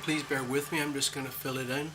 Please bear with me, I'm just going to fill it in.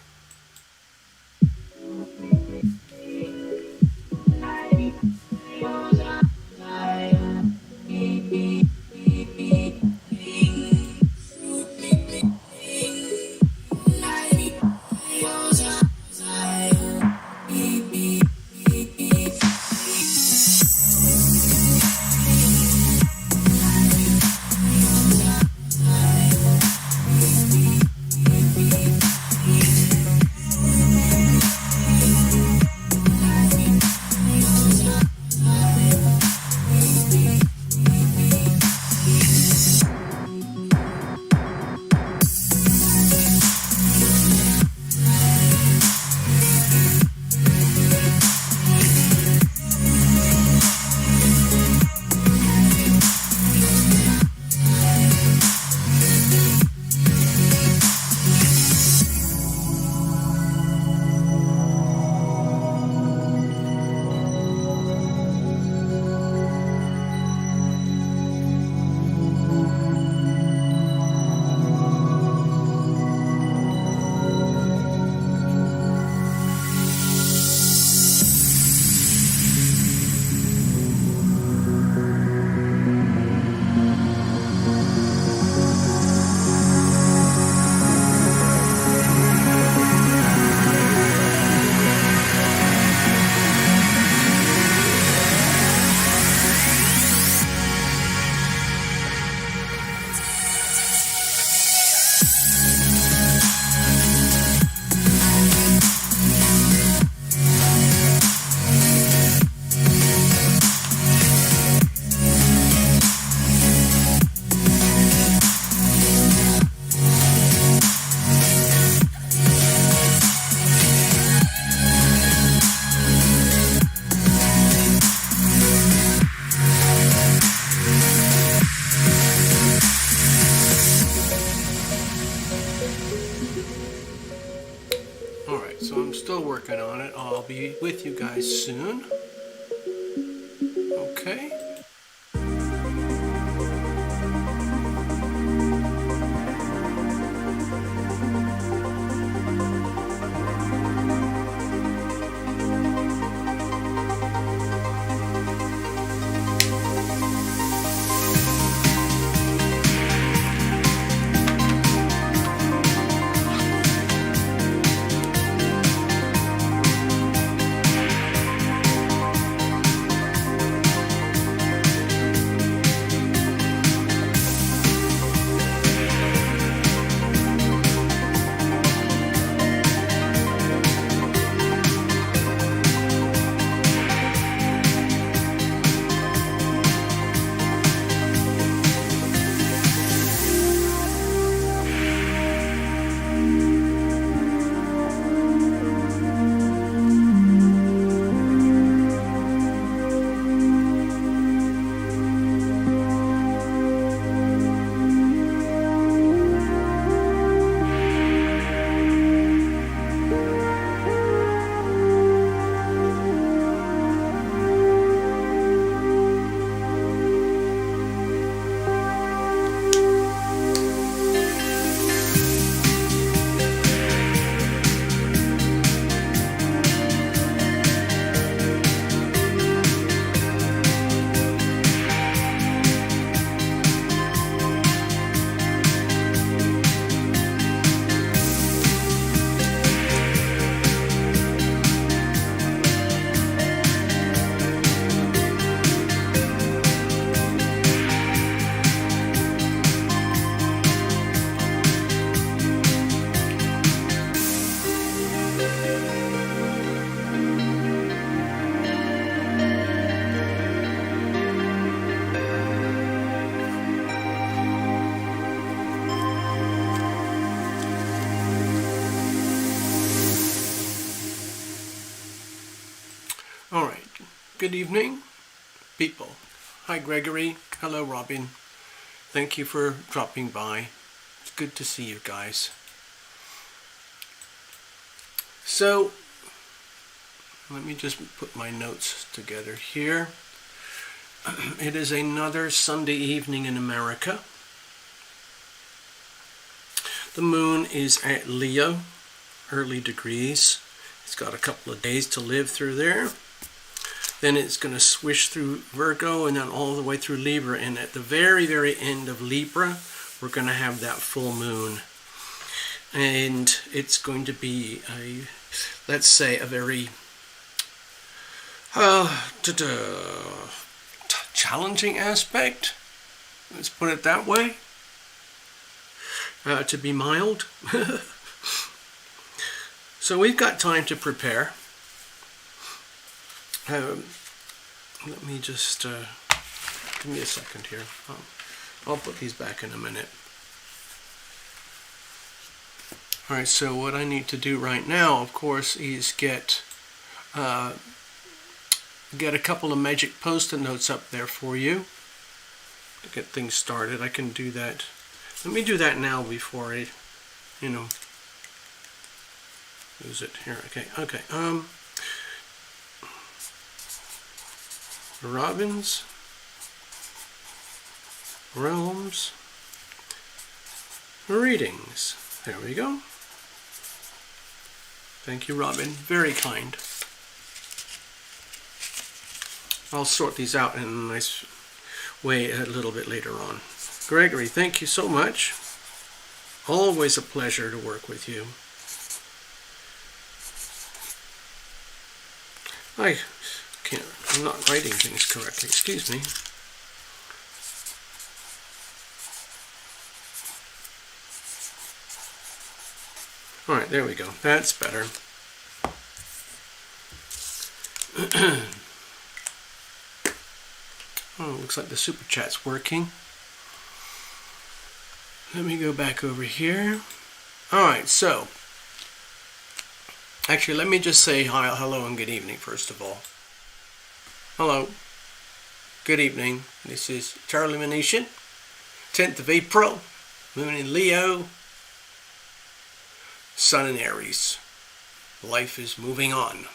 So I'm still working on it. I'll be with you guys soon. Okay. All right. Good evening, people. Hi, Gregory. Hello, Robin. Thank you for dropping by. It's good to see you guys. So, let me just put my notes together here. It is another Sunday evening in America. The moon is at Leo, early degrees. It's got a couple of days to live through there. Then it's going to swish through Virgo and then all the way through Libra. And at the very, very end of Libra, we're going to have that full moon. And it's going to be let's say, a very challenging aspect. Let's put it that way. To be mild. So we've got time to prepare. Let me just give me a second here. I'll put these back in a minute. Alright, so what I need to do right now, of course, is get a couple of magic post-it notes up there for you to get things started. I can do that. Let me do that now before I, lose it here. Okay. Robin's Realms Readings. There we go. Thank you, Robin. Very kind. I'll sort these out in a nice way a little bit later on. Gregory, thank you so much. Always a pleasure to work with you. I'm not writing things correctly. Excuse me. Alright, there we go. That's better. Oh, looks like the super chat's working. Let me go back over here. Alright, so actually, let me just say hi, hello and good evening first of all. Hello. Good evening. This is Lumination. 10th of April. Moon in Leo. Sun in Aries. Life is moving on.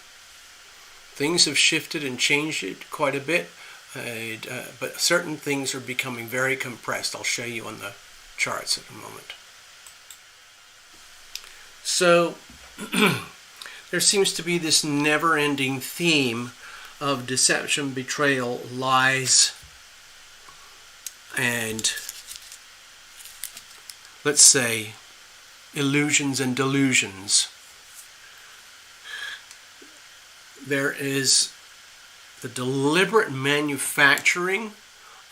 Things have shifted and changed it quite a bit, but certain things are becoming very compressed. I'll show you on the charts in a moment. So, there seems to be this never-ending theme of deception, betrayal, lies, and, let's say, illusions and delusions. There is the deliberate manufacturing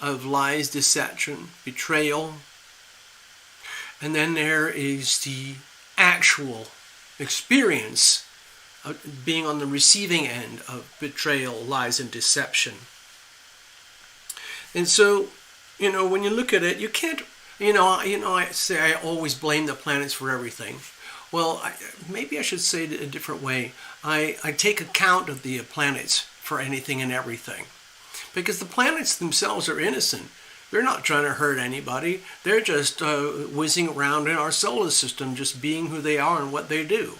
of lies, deception, betrayal, and then there is the actual experience of being on the receiving end of betrayal, lies, and deception. And so, when you look at it, you can't, I say I always blame the planets for everything. Well, maybe I should say it a different way. I take account of the planets for anything and everything. Because the planets themselves are innocent. They're not trying to hurt anybody. They're just whizzing around in our solar system, just being who they are and what they do.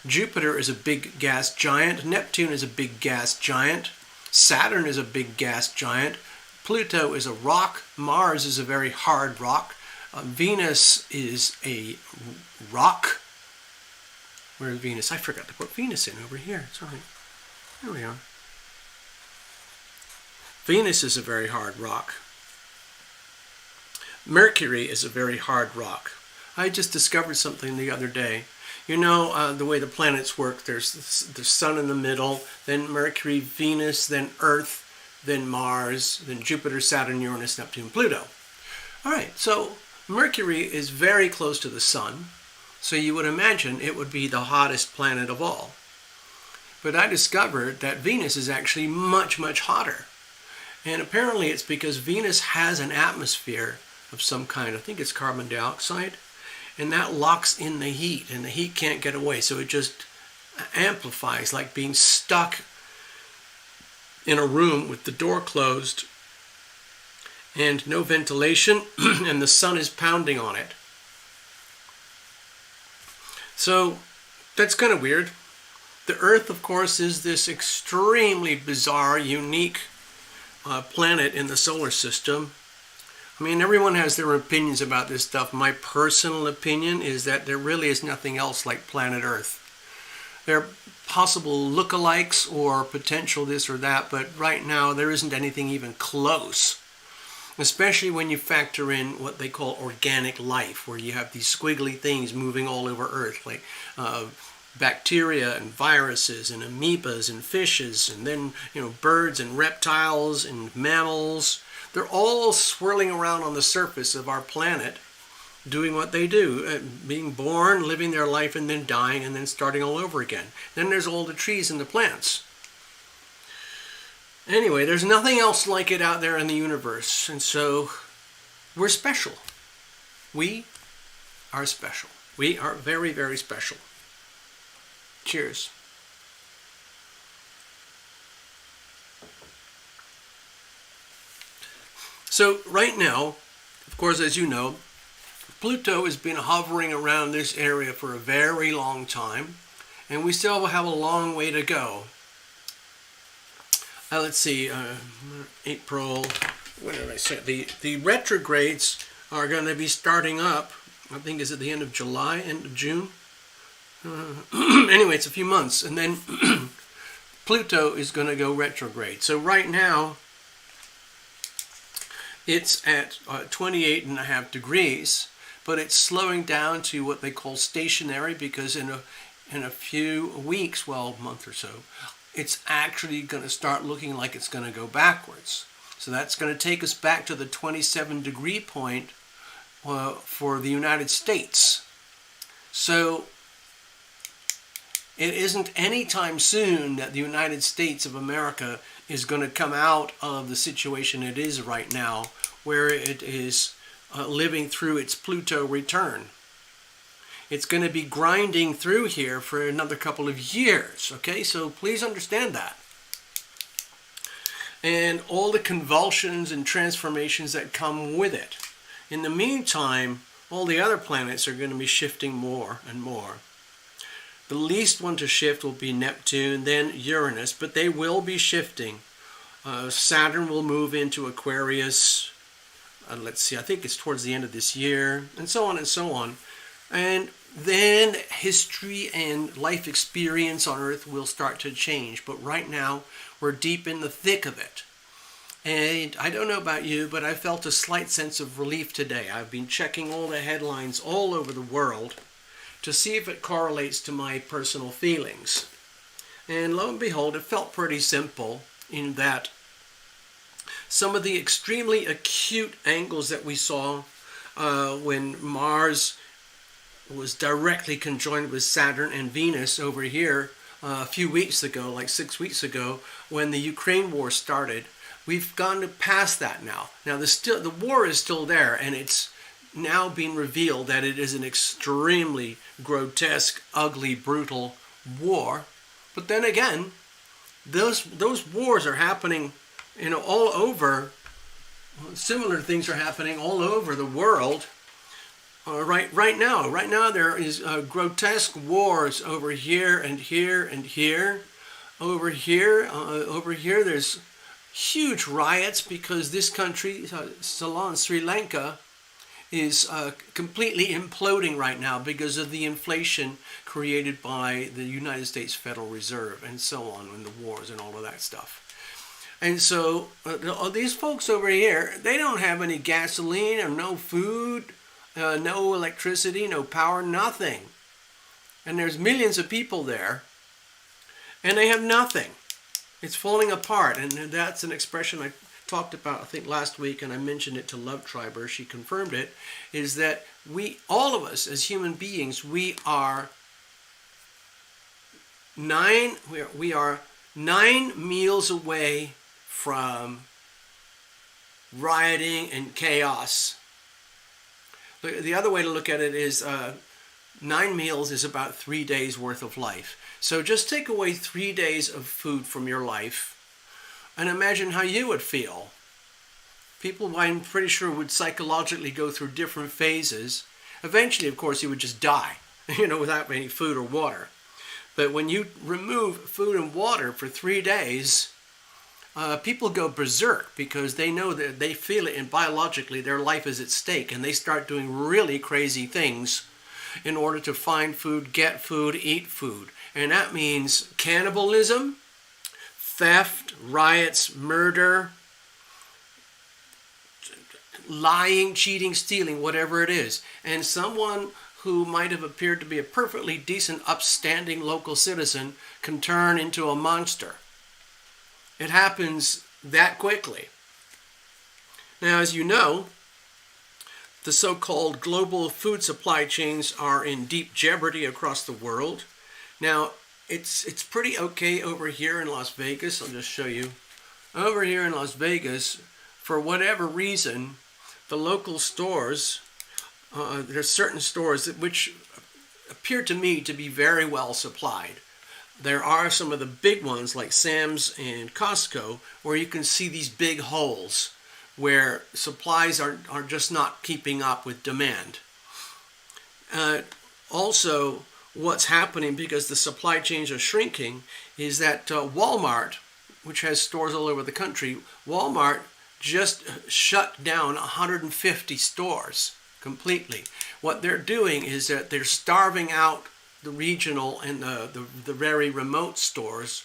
Jupiter is a big gas giant. Neptune is a big gas giant. Saturn is a big gas giant. Pluto is a rock. Mars is a very hard rock. Venus is a rock. Where's Venus? I forgot to put Venus in over here. Sorry. There we are. Venus is a very hard rock. Mercury is a very hard rock. I just discovered something the other day. The way the planets work, there's the sun in the middle, then Mercury, Venus, then Earth, then Mars, then Jupiter, Saturn, Uranus, Neptune, Pluto. All right, so Mercury is very close to the sun, so you would imagine it would be the hottest planet of all. But I discovered that Venus is actually much, much hotter. And apparently it's because Venus has an atmosphere of some kind. I think it's carbon dioxide. And that locks in the heat, and the heat can't get away. So it just amplifies, like being stuck in a room with the door closed and no ventilation, and the sun is pounding on it. So that's kind of weird. The Earth, of course, is this extremely bizarre, unique planet in the solar system. I mean, everyone has their opinions about this stuff. My personal opinion is that there really is nothing else like planet Earth. There are possible lookalikes or potential this or that, but right now there isn't anything even close. Especially when you factor in what they call organic life, where you have these squiggly things moving all over Earth, like bacteria and viruses and amoebas and fishes, and then birds and reptiles and mammals. They're all swirling around on the surface of our planet, doing what they do, being born, living their life, and then dying, and then starting all over again. Then there's all the trees and the plants. Anyway, there's nothing else like it out there in the universe, and so we're special. We are special. We are very, very special. Cheers. So right now, of course, as you know, Pluto has been hovering around this area for a very long time, and we still have a long way to go. Let's see, April, what did I say? The retrogrades are going to be starting up, I think is at the end of July, end of June. Anyway, it's a few months, and then Pluto is going to go retrograde. So right now, it's at 28.5 degrees, but it's slowing down to what they call stationary, because in a few weeks, well, a month or so, it's actually going to start looking like it's going to go backwards. So that's going to take us back to the 27 degree point for the United States. So it isn't anytime soon that the United States of America is going to come out of the situation it is right now, where it is living through its Pluto return. It's going to be grinding through here for another couple of years, okay? So please understand that. And all the convulsions and transformations that come with it. In the meantime, all the other planets are going to be shifting more and more. The least one to shift will be Neptune, then Uranus, but they will be shifting. Saturn will move into Aquarius, let's see, I think it's towards the end of this year, and so on and so on. And then history and life experience on Earth will start to change. But right now, we're deep in the thick of it. And I don't know about you, but I felt a slight sense of relief today. I've been checking all the headlines all over the world to see if it correlates to my personal feelings. And lo and behold, it felt pretty simple in that some of the extremely acute angles that we saw when Mars was directly conjoined with Saturn and Venus over here a few weeks ago, like 6 weeks ago, when the Ukraine war started. We've gone past that now. Now the war is still there, and it's now being revealed that it is an extremely grotesque, ugly, brutal war. But then again, those wars are happening, all over. Similar things are happening all over the world. Right now there is grotesque wars over here and here and here. Over here, there's huge riots because this country, Ceylon, Sri Lanka, is completely imploding right now because of the inflation created by the United States Federal Reserve and so on, and the wars and all of that stuff. And so these folks over here, they don't have any gasoline or no food, no electricity, no power, nothing. And there's millions of people there, and they have nothing. It's falling apart, and that's an expression I talked about, I think, last week, and I mentioned it to Love Triber. She confirmed it, is that all of us as human beings, we are 9 meals away from rioting and chaos. The other way to look at it is 9 meals is about 3 days worth of life. So just take away 3 days of food from your life and imagine how you would feel. People, I'm pretty sure, would psychologically go through different phases. Eventually, of course, you would just die, without any food or water. But when you remove food and water for 3 days, people go berserk because they know that they feel it, and biologically their life is at stake, and they start doing really crazy things in order to find food, get food, eat food. And that means cannibalism, theft, riots, murder, lying, cheating, stealing, whatever it is. And someone who might have appeared to be a perfectly decent, upstanding local citizen can turn into a monster. It happens that quickly. Now, as you know, the so-called global food supply chains are in deep jeopardy across the world. Now, it's pretty okay over here in Las Vegas. I'll just show you. Over here in Las Vegas, for whatever reason, the local stores, there's certain stores which appear to me to be very well supplied. There are some of the big ones like Sam's and Costco where you can see these big holes where supplies are just not keeping up with demand. Also, what's happening because the supply chains are shrinking is that Walmart, which has stores all over the country, Walmart just shut down 150 stores completely. What they're doing is that they're starving out the regional and the very remote stores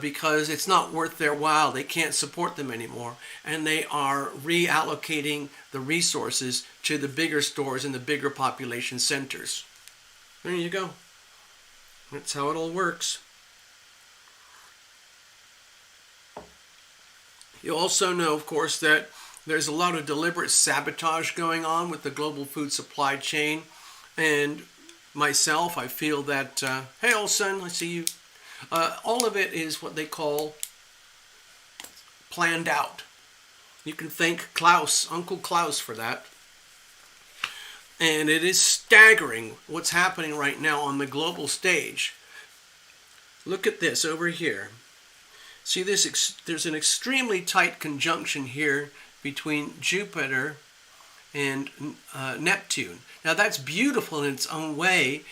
because it's not worth their while. They can't support them anymore, and they are reallocating the resources to the bigger stores and the bigger population centers. There you go. That's how it all works. You also know, of course, that there's a lot of deliberate sabotage going on with the global food supply chain. And myself, I feel that, hey, old son, I see you. All of it is what they call planned out. You can thank Klaus, Uncle Klaus, for that. And it is staggering what's happening right now on the global stage. Look at this over here. See this? There's an extremely tight conjunction here between Jupiter and Neptune. Now that's beautiful in its own way,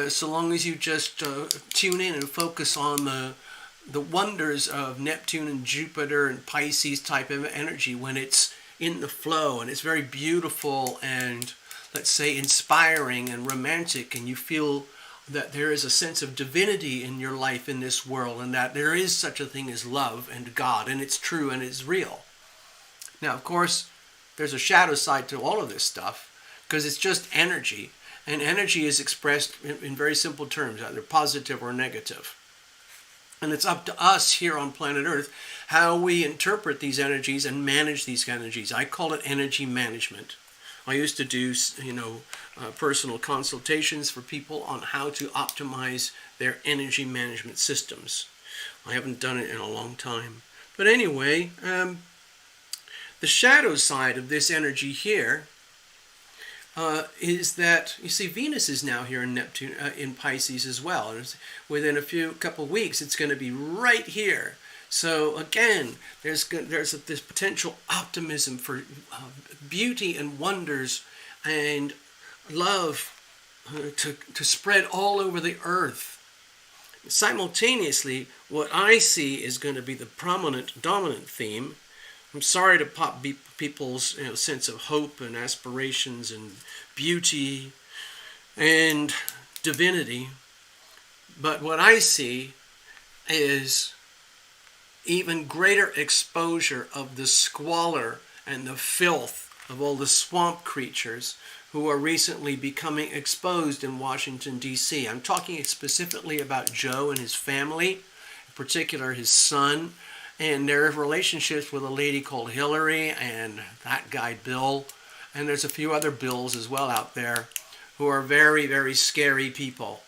so long as you just tune in and focus on the wonders of Neptune and Jupiter and Pisces type of energy when it's in the flow, and it's very beautiful and, let's say, inspiring and romantic, and you feel that there is a sense of divinity in your life in this world, and that there is such a thing as love and God, and it's true and it's real. Now, of course, there's a shadow side to all of this stuff, because it's just energy, and energy is expressed in very simple terms, either positive or negative. And it's up to us here on planet Earth how we interpret these energies and manage these energies. I call it energy management. I used to do, personal consultations for people on how to optimize their energy management systems. I haven't done it in a long time. But anyway, the shadow side of this energy here is that, you see, Venus is now here in Neptune, in Pisces as well. And within a couple weeks, it's going to be right here. So again, there's this potential optimism for beauty and wonders and love to spread all over the earth. Simultaneously, what I see is going to be the prominent, dominant theme. I'm sorry to pop people's sense of hope and aspirations and beauty and divinity, but what I see is even greater exposure of the squalor and the filth of all the swamp creatures who are recently becoming exposed in Washington, D.C. I'm talking specifically about Joe and his family, in particular his son, and their relationships with a lady called Hillary and that guy Bill, and there's a few other Bills as well out there who are very, very scary people.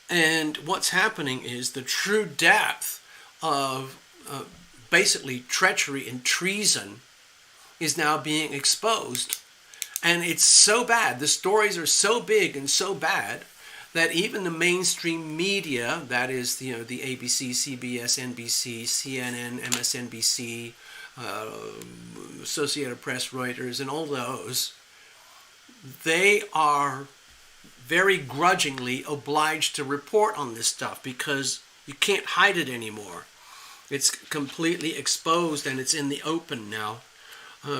And what's happening is the true depth of basically treachery and treason is now being exposed. And it's so bad, the stories are so big and so bad, that even the mainstream media, that is the ABC, CBS, NBC, CNN, MSNBC, Associated Press, Reuters, and all those, they are very grudgingly obliged to report on this stuff because you can't hide it anymore. It's completely exposed and it's in the open now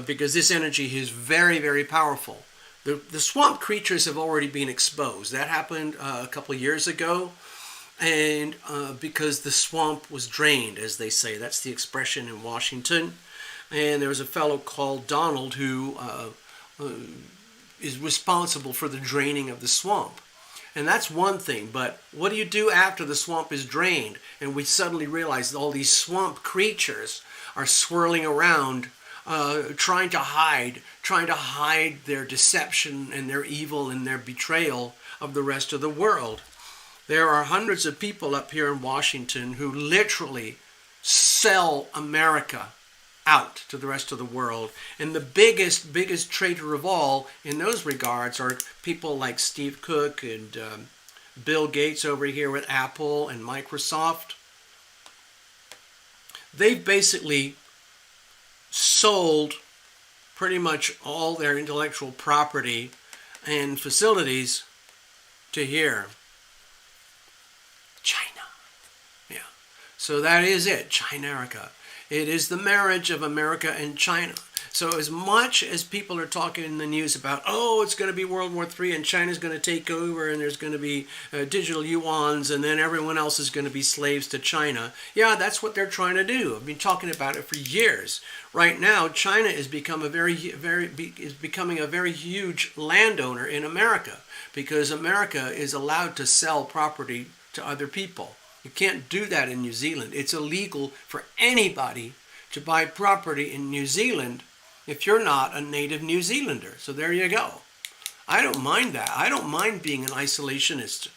because this energy is very, very powerful. The swamp creatures have already been exposed. That happened a couple of years ago. And because the swamp was drained, as they say. That's the expression in Washington. And there was a fellow called Donald who is responsible for the draining of the swamp. And that's one thing, but what do you do after the swamp is drained and we suddenly realize that all these swamp creatures are swirling around trying to hide their deception and their evil and their betrayal of the rest of the world? There are hundreds of people up here in Washington who literally sell America out to the rest of the world. And the biggest traitor of all in those regards are people like Steve Cook and Bill Gates over here with Apple and Microsoft. They've basically sold pretty much all their intellectual property and facilities to here. China. Yeah. So that is it, China-America. It is the marriage of America and China. So as much as people are talking in the news about, oh, it's going to be World War III and China's going to take over and there's going to be digital yuans and then everyone else is going to be slaves to China. Yeah, that's what they're trying to do. I've been talking about it for years. Right now, China is becoming a very huge landowner in America because America is allowed to sell property to other people. You can't do that in New Zealand. It's illegal for anybody to buy property in New Zealand if you're not a native New Zealander. So there you go. I don't mind that. I don't mind being an isolationist.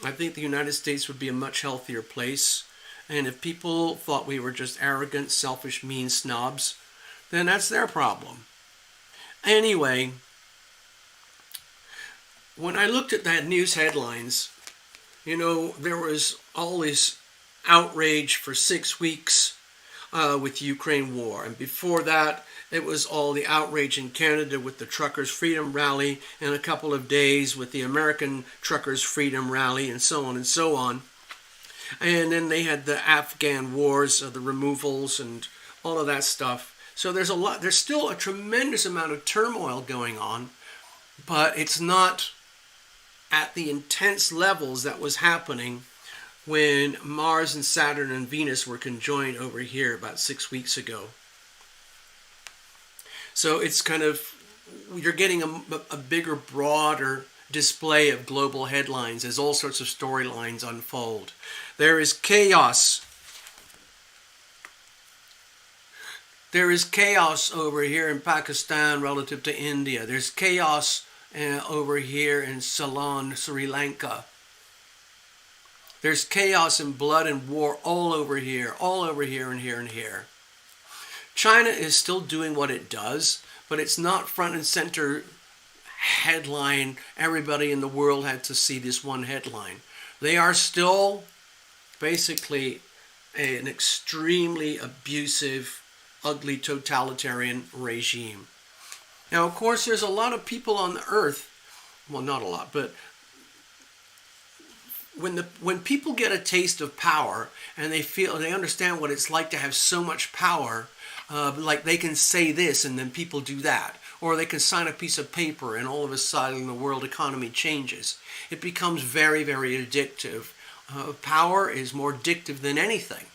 I think the United States would be a much healthier place. And if people thought we were just arrogant, selfish, mean snobs, then that's their problem. Anyway, when I looked at that news headlines, you know, there was all this outrage for 6 weeks with the Ukraine war. And before that, it was all the outrage in Canada with the Truckers' Freedom Rally and a couple of days with the American Truckers' Freedom Rally and so on and so on. And then they had the Afghan wars, the removals and all of that stuff. So there's still a tremendous amount of turmoil going on, but it's not at the intense levels that was happening when Mars and Saturn and Venus were conjoined over here about 6 weeks ago. So it's kind of, you're getting a bigger, broader display of global headlines as all sorts of storylines unfold. There is chaos. There is chaos over here in Pakistan relative to India. There's chaos over here in Ceylon, Sri Lanka. There's chaos and blood and war all over here and here and here. China is still doing what it does, but it's not front and center headline. Everybody in the world had to see this one headline. They are still basically an extremely abusive, ugly totalitarian regime. Now, of course, there's a lot of people on the earth, well, not a lot, but when people get a taste of power and they understand what it's like to have so much power, like they can say this and then people do that, or they can sign a piece of paper and all of a sudden the world economy changes. It becomes very, very addictive. Power is more addictive than anything.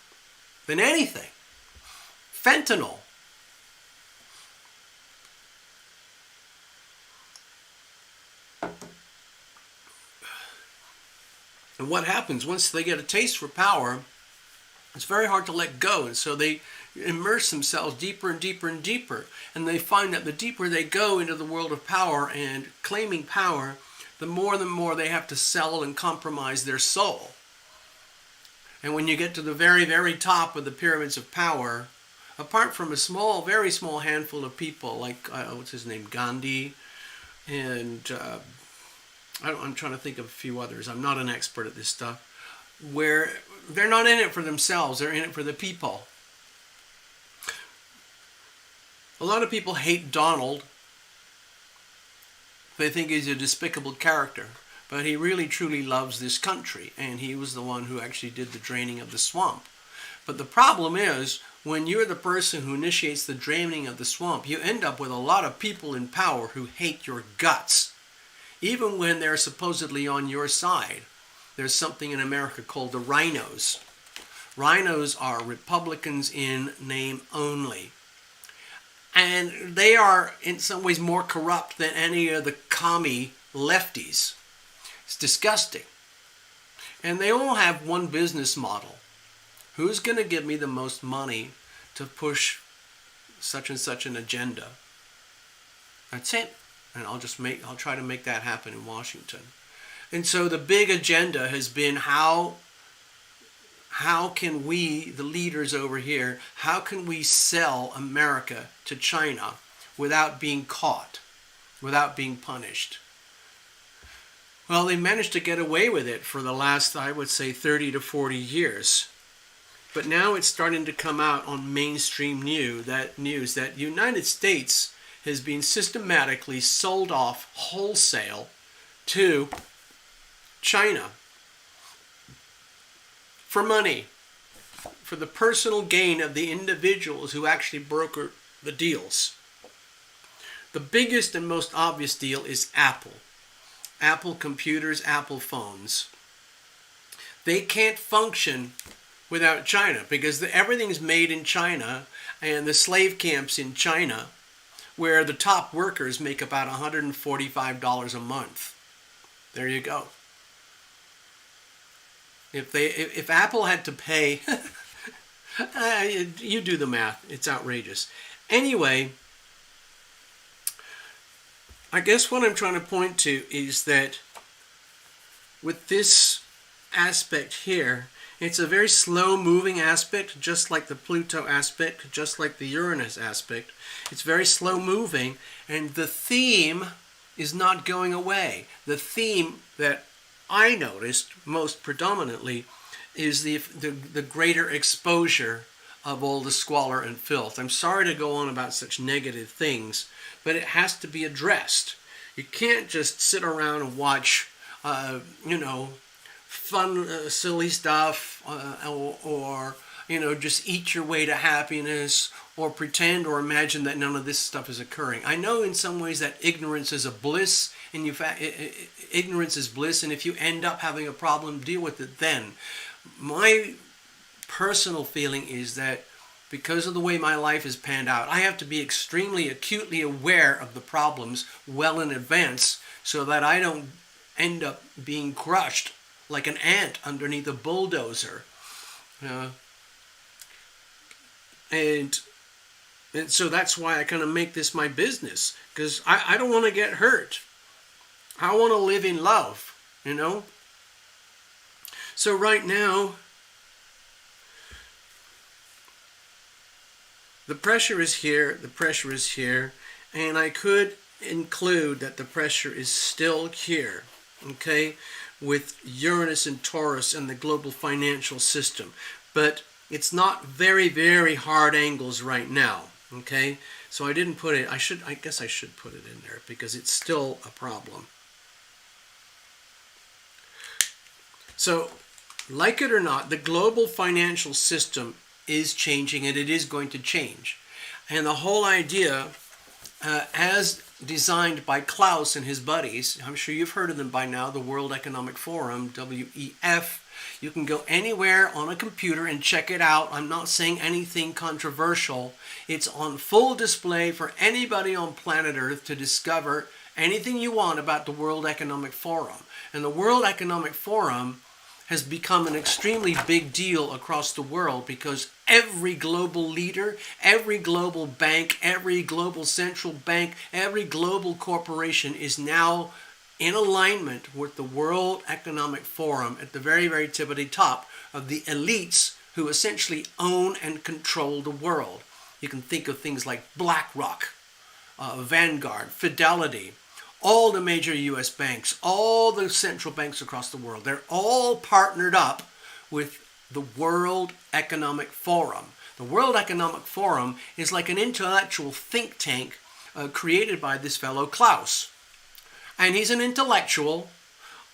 Fentanyl. And what happens once they get a taste for power, it's very hard to let go. And so they immerse themselves deeper and deeper and deeper. And they find that the deeper they go into the world of power and claiming power, the more they have to sell and compromise their soul. And when you get to the very, very top of the pyramids of power, apart from a small, very small handful of people like, what's his name, Gandhi, and I'm trying to think of a few others. I'm not an expert at this stuff. Where they're not in it for themselves. They're in it for the people. A lot of people hate Donald. They think he's a despicable character. But he really, truly loves this country. And he was the one who actually did the draining of the swamp. But the problem is, when you're the person who initiates the draining of the swamp, you end up with a lot of people in power who hate your guts. Even when they're supposedly on your side. There's something in America called the rhinos. Rhinos are Republicans in name only. And they are in some ways more corrupt than any of the commie lefties. It's disgusting. And they all have one business model. Who's going to give me the most money to push such and such an agenda? That's it. And I'll try to make that happen in Washington. And so the big agenda has been how can we, the leaders over here, how can we sell America to China without being caught, without being punished? Well, they managed to get away with it for the last, I would say, 30 to 40 years. But now it's starting to come out on mainstream news that United States has been systematically sold off wholesale to China for money, for the personal gain of the individuals who actually broker the deals. The biggest and most obvious deal is Apple. Apple computers, Apple phones. They can't function without China because everything's made in China, and the slave camps in China where the top workers make about $145 a month. There you go. If Apple had to pay, you do the math. It's outrageous. Anyway, I guess what I'm trying to point to is that with this aspect here, it's a very slow-moving aspect, just like the Pluto aspect, just like the Uranus aspect. It's very slow-moving, and the theme is not going away. The theme that I noticed most predominantly is the greater exposure of all the squalor and filth. I'm sorry to go on about such negative things, but it has to be addressed. You can't just sit around and watch, fun, silly stuff, or just eat your way to happiness, or pretend or imagine that none of this stuff is occurring. I know in some ways that ignorance is a bliss, and ignorance is bliss, and if you end up having a problem, deal with it then. My personal feeling is that because of the way my life is panned out, I have to be extremely acutely aware of the problems well in advance so that I don't end up being crushed like an ant underneath a bulldozer. And so that's why I kind of make this my business, because I don't want to get hurt. I want to live in love, So right now, the pressure is here, and I could include that the pressure is still here, okay, with Uranus and Taurus and the global financial system. But it's not very, very hard angles right now, okay? So I didn't put it, I guess I should put it in there because it's still a problem. So, like it or not, the global financial system is changing, and it is going to change. And the whole idea, as designed by Klaus and his buddies, I'm sure you've heard of them by now, the World Economic Forum, WEF. You can go anywhere on a computer and check it out. I'm not saying anything controversial. It's on full display for anybody on planet Earth to discover anything you want about the World Economic Forum. And the World Economic Forum has become an extremely big deal across the world because every global leader, every global bank, every global central bank, every global corporation is now in alignment with the World Economic Forum at the very, very tippity top of the elites who essentially own and control the world. You can think of things like BlackRock, Vanguard, Fidelity, all the major U.S. banks, all the central banks across the world. They're all partnered up with the World Economic Forum. The World Economic Forum is like an intellectual think tank created by this fellow Klaus. And he's an intellectual,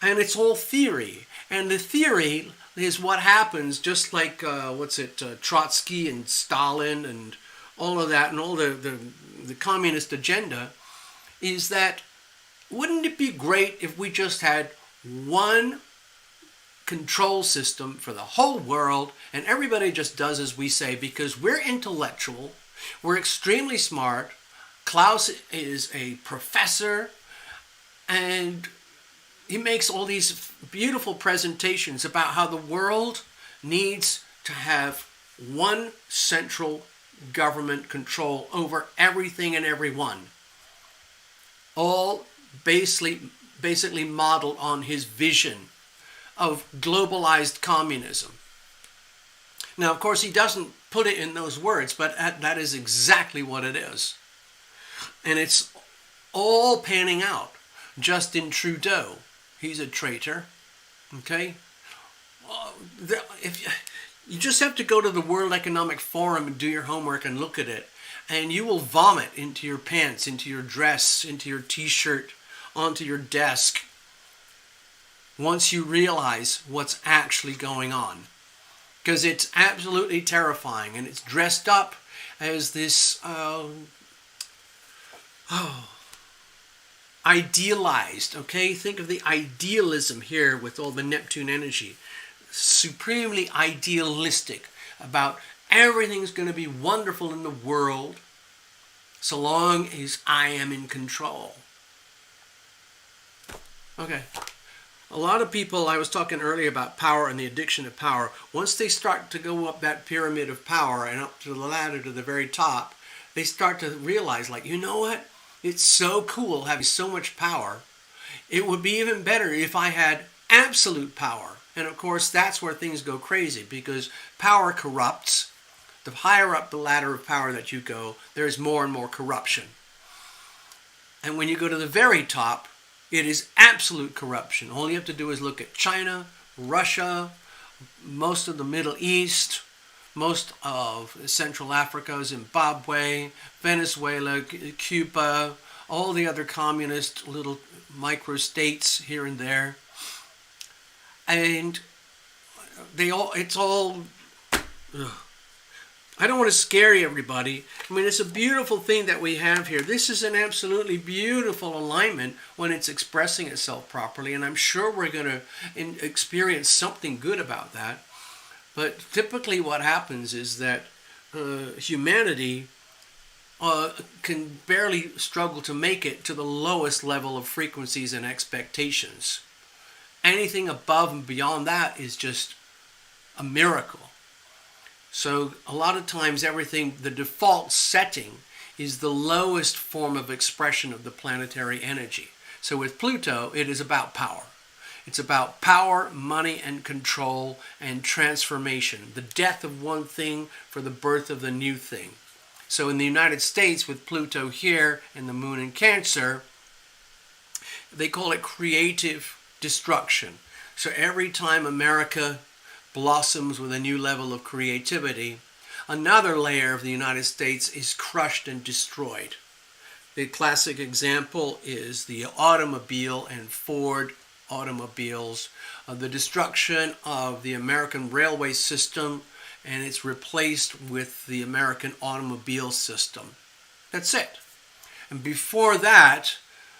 and it's all theory. And the theory is what happens, just like, Trotsky and Stalin and all of that and all the communist agenda, is that wouldn't it be great if we just had one control system for the whole world and everybody just does as we say, because we're intellectual, we're extremely smart. Klaus is a professor and he makes all these beautiful presentations about how the world needs to have one central government control over everything and everyone. All basically modeled on his vision of globalized communism. Now, of course, he doesn't put it in those words, but that is exactly what it is. And it's all panning out. Justin Trudeau, he's a traitor, okay? If you just have to go to the World Economic Forum and do your homework and look at it, and you will vomit into your pants, into your dress, into your t-shirt, onto your desk, once you realize what's actually going on. Because it's absolutely terrifying, and it's dressed up as this idealized, okay? Think of the idealism here with all the Neptune energy. Supremely idealistic about everything's going to be wonderful in the world so long as I am in control. Okay. A lot of people, I was talking earlier about power and the addiction of power. Once they start to go up that pyramid of power and up to the ladder to the very top, they start to realize, like, you know what? It's so cool having so much power. It would be even better if I had absolute power. And of course, that's where things go crazy, because power corrupts. The higher up the ladder of power that you go, there's more and more corruption. And when you go to the very top, it is absolute corruption. All you have to do is look at China, Russia, most of the Middle East, most of Central Africa, Zimbabwe, Venezuela, Cuba, all the other communist little micro-states here and there. And it's all... Ugh. I don't want to scare everybody. I mean, it's a beautiful thing that we have here. This is an absolutely beautiful alignment when it's expressing itself properly, and I'm sure we're going to experience something good about that. But typically what happens is that humanity can barely struggle to make it to the lowest level of frequencies and expectations. Anything above and beyond that is just a miracle. So a lot of times the default setting is the lowest form of expression of the planetary energy. So with Pluto, it is about power. It's about power, money, and control, and transformation. The death of one thing for the birth of the new thing. So in the United States, with Pluto here and the moon in Cancer, they call it creative destruction. So every time America blossoms with a new level of creativity, another layer of the United States is crushed and destroyed. The classic example is the automobile and Ford automobiles, the destruction of the American railway system, and it's replaced with the American automobile system. That's it. And before that,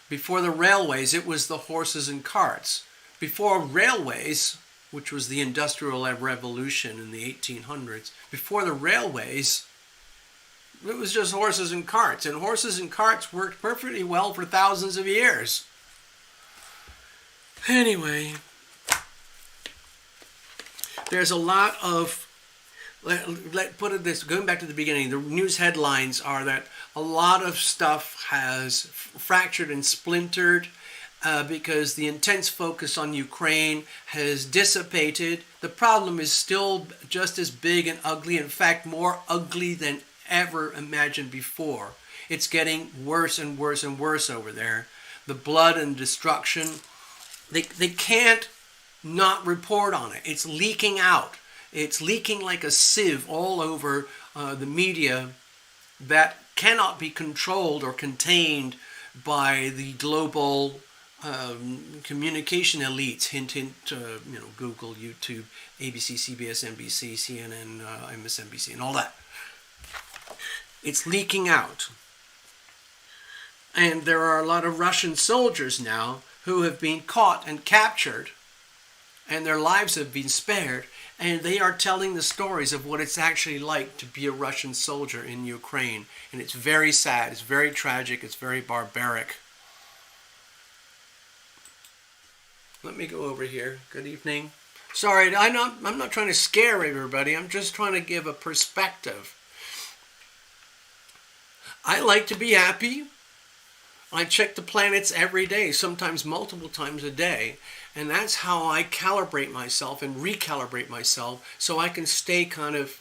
before the railways, it was the horses and carts. Before railways, which was the Industrial Revolution in the 1800s, before the railways, it was just horses and carts. And horses and carts worked perfectly well for thousands of years. Anyway, there's a lot of, put it this, going back to the beginning, the news headlines are that a lot of stuff has fractured and splintered because the intense focus on Ukraine has dissipated. The problem is still just as big and ugly, in fact, more ugly than ever imagined before. It's getting worse and worse and worse over there. The blood and destruction, they can't not report on it. It's leaking out. It's leaking like a sieve all over the media that cannot be controlled or contained by the global communication elites, hint, hint, Google, YouTube, ABC, CBS, NBC, CNN, MSNBC, and all that. It's leaking out. And there are a lot of Russian soldiers now who have been caught and captured, and their lives have been spared, and they are telling the stories of what it's actually like to be a Russian soldier in Ukraine. And it's very sad, it's very tragic, it's very barbaric. Let me go over here. Good evening. Sorry, I'm not trying to scare everybody. I'm just trying to give a perspective. I like to be happy. I check the planets every day, sometimes multiple times a day. And that's how I calibrate myself and recalibrate myself so I can stay kind of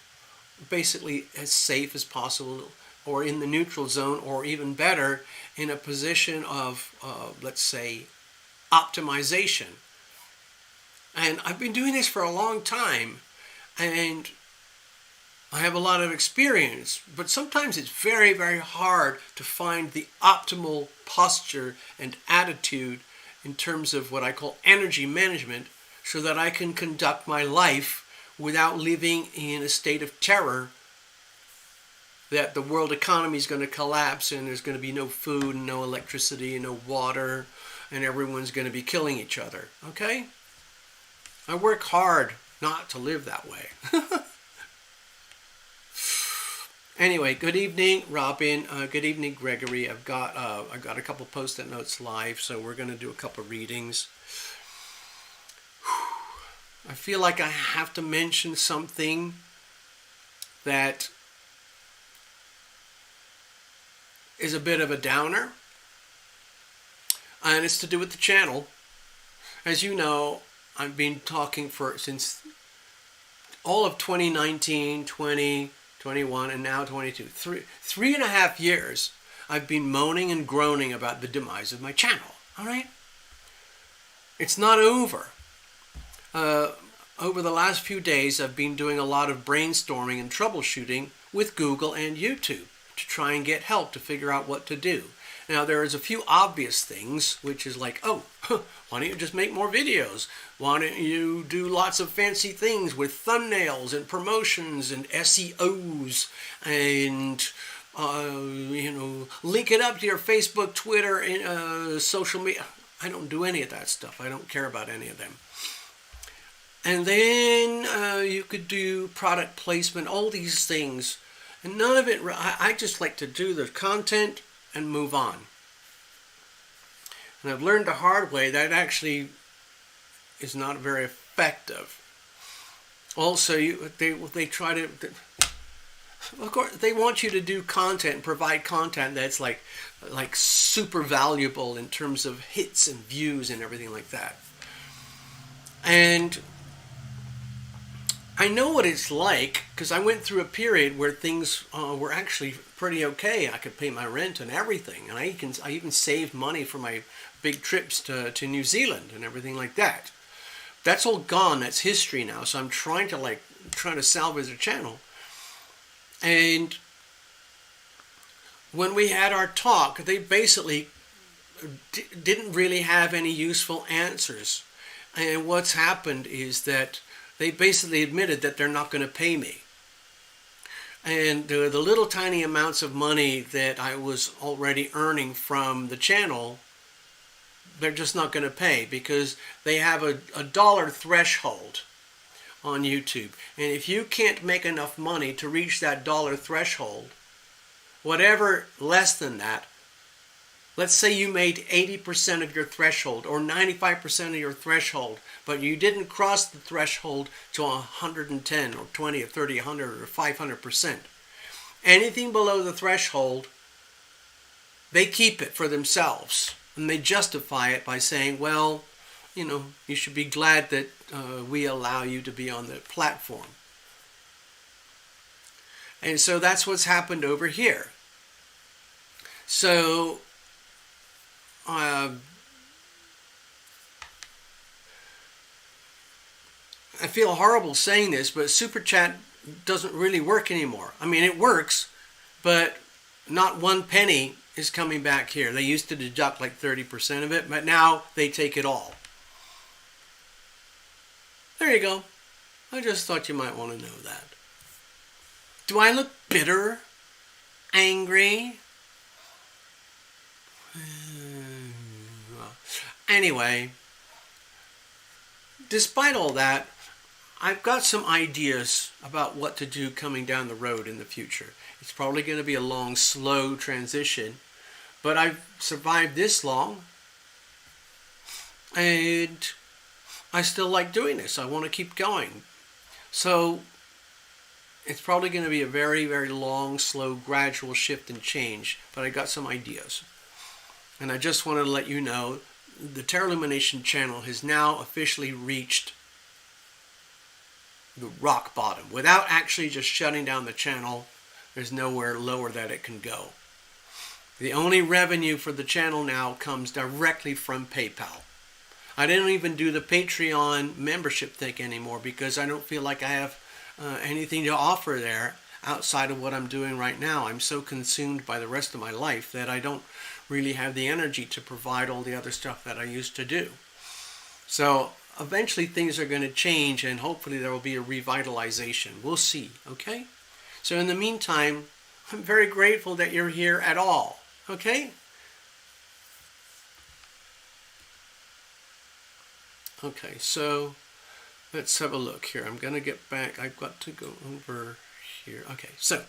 basically as safe as possible, or in the neutral zone, or even better, in a position of, let's say, optimization. And I've been doing this for a long time, and I have a lot of experience, but sometimes it's very, very hard to find the optimal posture and attitude in terms of what I call energy management, so that I can conduct my life without living in a state of terror that the world economy is going to collapse and there's going to be no food, no electricity, no water, and everyone's going to be killing each other. Okay? I work hard not to live that way. Anyway, good evening, Robin. Good evening, Gregory. I've got a couple Post-it notes live, so we're going to do a couple readings. I feel like I have to mention something that is a bit of a downer, and it's to do with the channel. As you know, I've been talking since all of 2019, 20, 21, and now 22. 3.5 years I've been moaning and groaning about the demise of my channel. All right? It's not over. Over the last few days, I've been doing a lot of brainstorming and troubleshooting with Google and YouTube to try and get help to figure out what to do. Now, there is a few obvious things, which is like, oh, why don't you just make more videos? Why don't you do lots of fancy things with thumbnails and promotions and SEOs and, link it up to your Facebook, Twitter, and social media. I don't do any of that stuff. I don't care about any of them. And then you could do product placement, all these things. And none of it, I just like to do the content and move on. And I've learned the hard way that actually is not very effective. Also, they try to, of course, they want you to do content, provide content that's like super valuable in terms of hits and views and everything like that. And I know what it's like, because I went through a period where things were actually pretty okay. I could pay my rent and everything, and I even saved money for my big trips to New Zealand and everything like that. That's all gone. That's history now. So I'm trying to salvage the channel. And when we had our talk, they basically didn't really have any useful answers. And what's happened is that they basically admitted that they're not going to pay me. And the little tiny amounts of money that I was already earning from the channel, they're just not going to pay, because they have a dollar threshold on YouTube. And if you can't make enough money to reach that dollar threshold, whatever less than that, let's say you made 80% of your threshold or 95% of your threshold, but you didn't cross the threshold to 110 or 20 or 30, 100 or 500%. Anything below the threshold, they keep it for themselves. And they justify it by saying, well, you should be glad that we allow you to be on the platform. And so that's what's happened over here. So I feel horrible saying this, but Super Chat doesn't really work anymore. I mean, it works, but not one penny is coming back here. They used to deduct like 30% of it, but now they take it all. There you go. I just thought you might want to know that. Do I look bitter? Angry? Anyway, despite all that, I've got some ideas about what to do coming down the road in the future. It's probably going to be a long, slow transition, but I've survived this long, and I still like doing this. I want to keep going. So it's probably going to be a very, very long, slow, gradual shift and change, but I got some ideas. And I just wanted to let you know the Terra Lumination channel has now officially reached the rock bottom. Without actually just shutting down the channel, there's nowhere lower that it can go. The only revenue for the channel now comes directly from PayPal. I didn't even do the Patreon membership thing anymore because I don't feel like I have anything to offer there outside of what I'm doing right now. I'm so consumed by the rest of my life that I don't really have the energy to provide all the other stuff that I used to do. So eventually things are going to change, and hopefully there will be a revitalization. We'll see, okay? So in the meantime, I'm very grateful that you're here at all, okay? Okay, so let's have a look here. I'm going to get back. I've got to go over here. Okay, so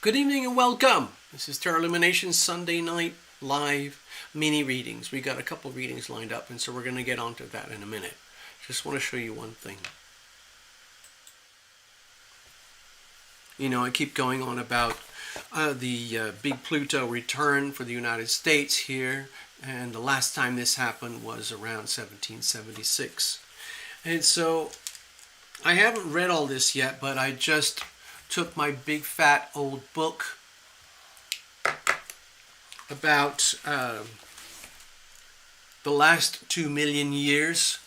good evening and welcome. This is Terra Lumination Sunday night live mini readings. We got a couple readings lined up, and so we're going to get onto that in a minute. Just want to show you one thing. You know, I keep going on about the big Pluto return for the United States here, and the last time this happened was around 1776. And so I haven't read all this yet, but I just took my big fat old book about the last 2 million years,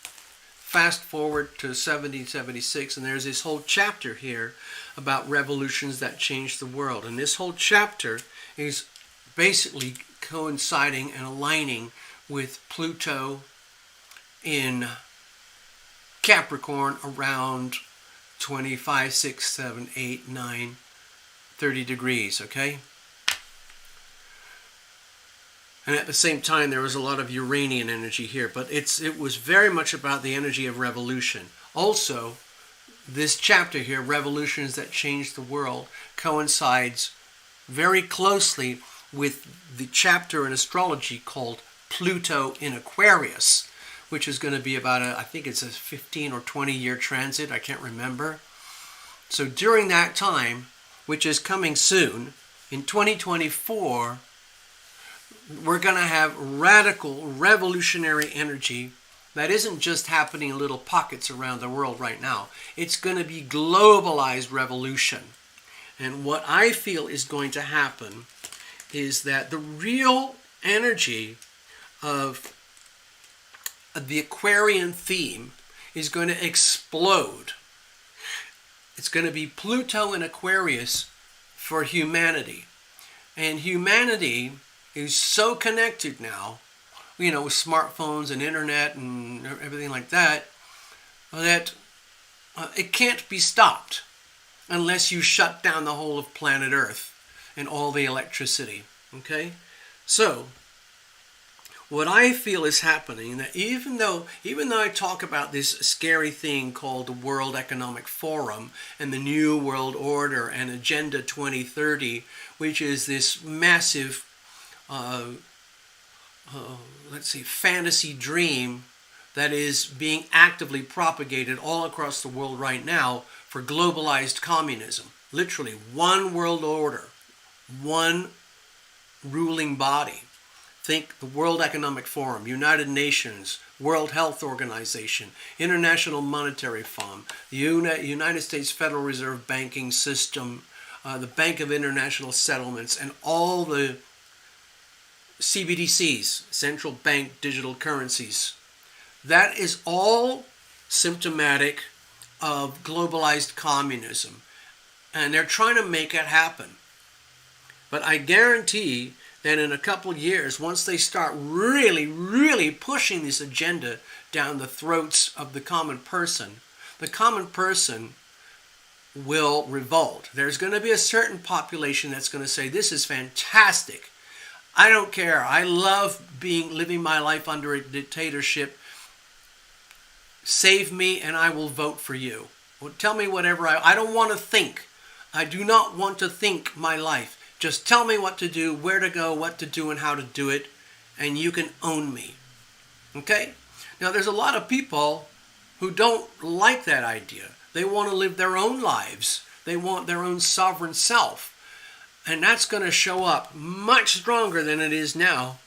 fast forward to 1776, and there's this whole chapter here about revolutions that changed the world. And this whole chapter is basically coinciding and aligning with Pluto in Capricorn around 25, 6, 7, 8, 9, 30 degrees, okay? And at the same time, there was a lot of Uranian energy here, but it was very much about the energy of revolution. Also, this chapter here, Revolutions That Changed the World, coincides very closely with the chapter in astrology called Pluto in Aquarius, which is going to be about I think it's a 15 or 20 year transit, I can't remember. So during that time, which is coming soon, in 2024, we're going to have radical, revolutionary energy that isn't just happening in little pockets around the world right now. It's going to be globalized revolution. And what I feel is going to happen is that the real energy of the Aquarian theme is going to explode. It's going to be Pluto in Aquarius for humanity. And humanity is so connected now, you know, with smartphones and internet and everything like that, that it can't be stopped unless you shut down the whole of planet Earth and all the electricity, okay? So, what I feel is happening, that even though I talk about this scary thing called the World Economic Forum and the New World Order and Agenda 2030, which is this massive fantasy dream that is being actively propagated all across the world right now for globalized communism. Literally, one world order, one ruling body. Think the World Economic Forum, United Nations, World Health Organization, International Monetary Fund, the United States Federal Reserve Banking System, the Bank of International Settlements, and all the CBDCs, central bank digital currencies. That is all symptomatic of globalized communism. And they're trying to make it happen. But I guarantee that in a couple of years, once they start really, really pushing this agenda down the throats of the common person will revolt. There's going to be a certain population that's going to say, this is fantastic. I don't care. I love living my life under a dictatorship. Save me and I will vote for you. Well, tell me whatever I don't want to think. I do not want to think my life. Just tell me what to do, where to go, what to do, and how to do it, and you can own me. Okay? Now, there's a lot of people who don't like that idea. They want to live their own lives. They want their own sovereign self. And that's going to show up much stronger than it is now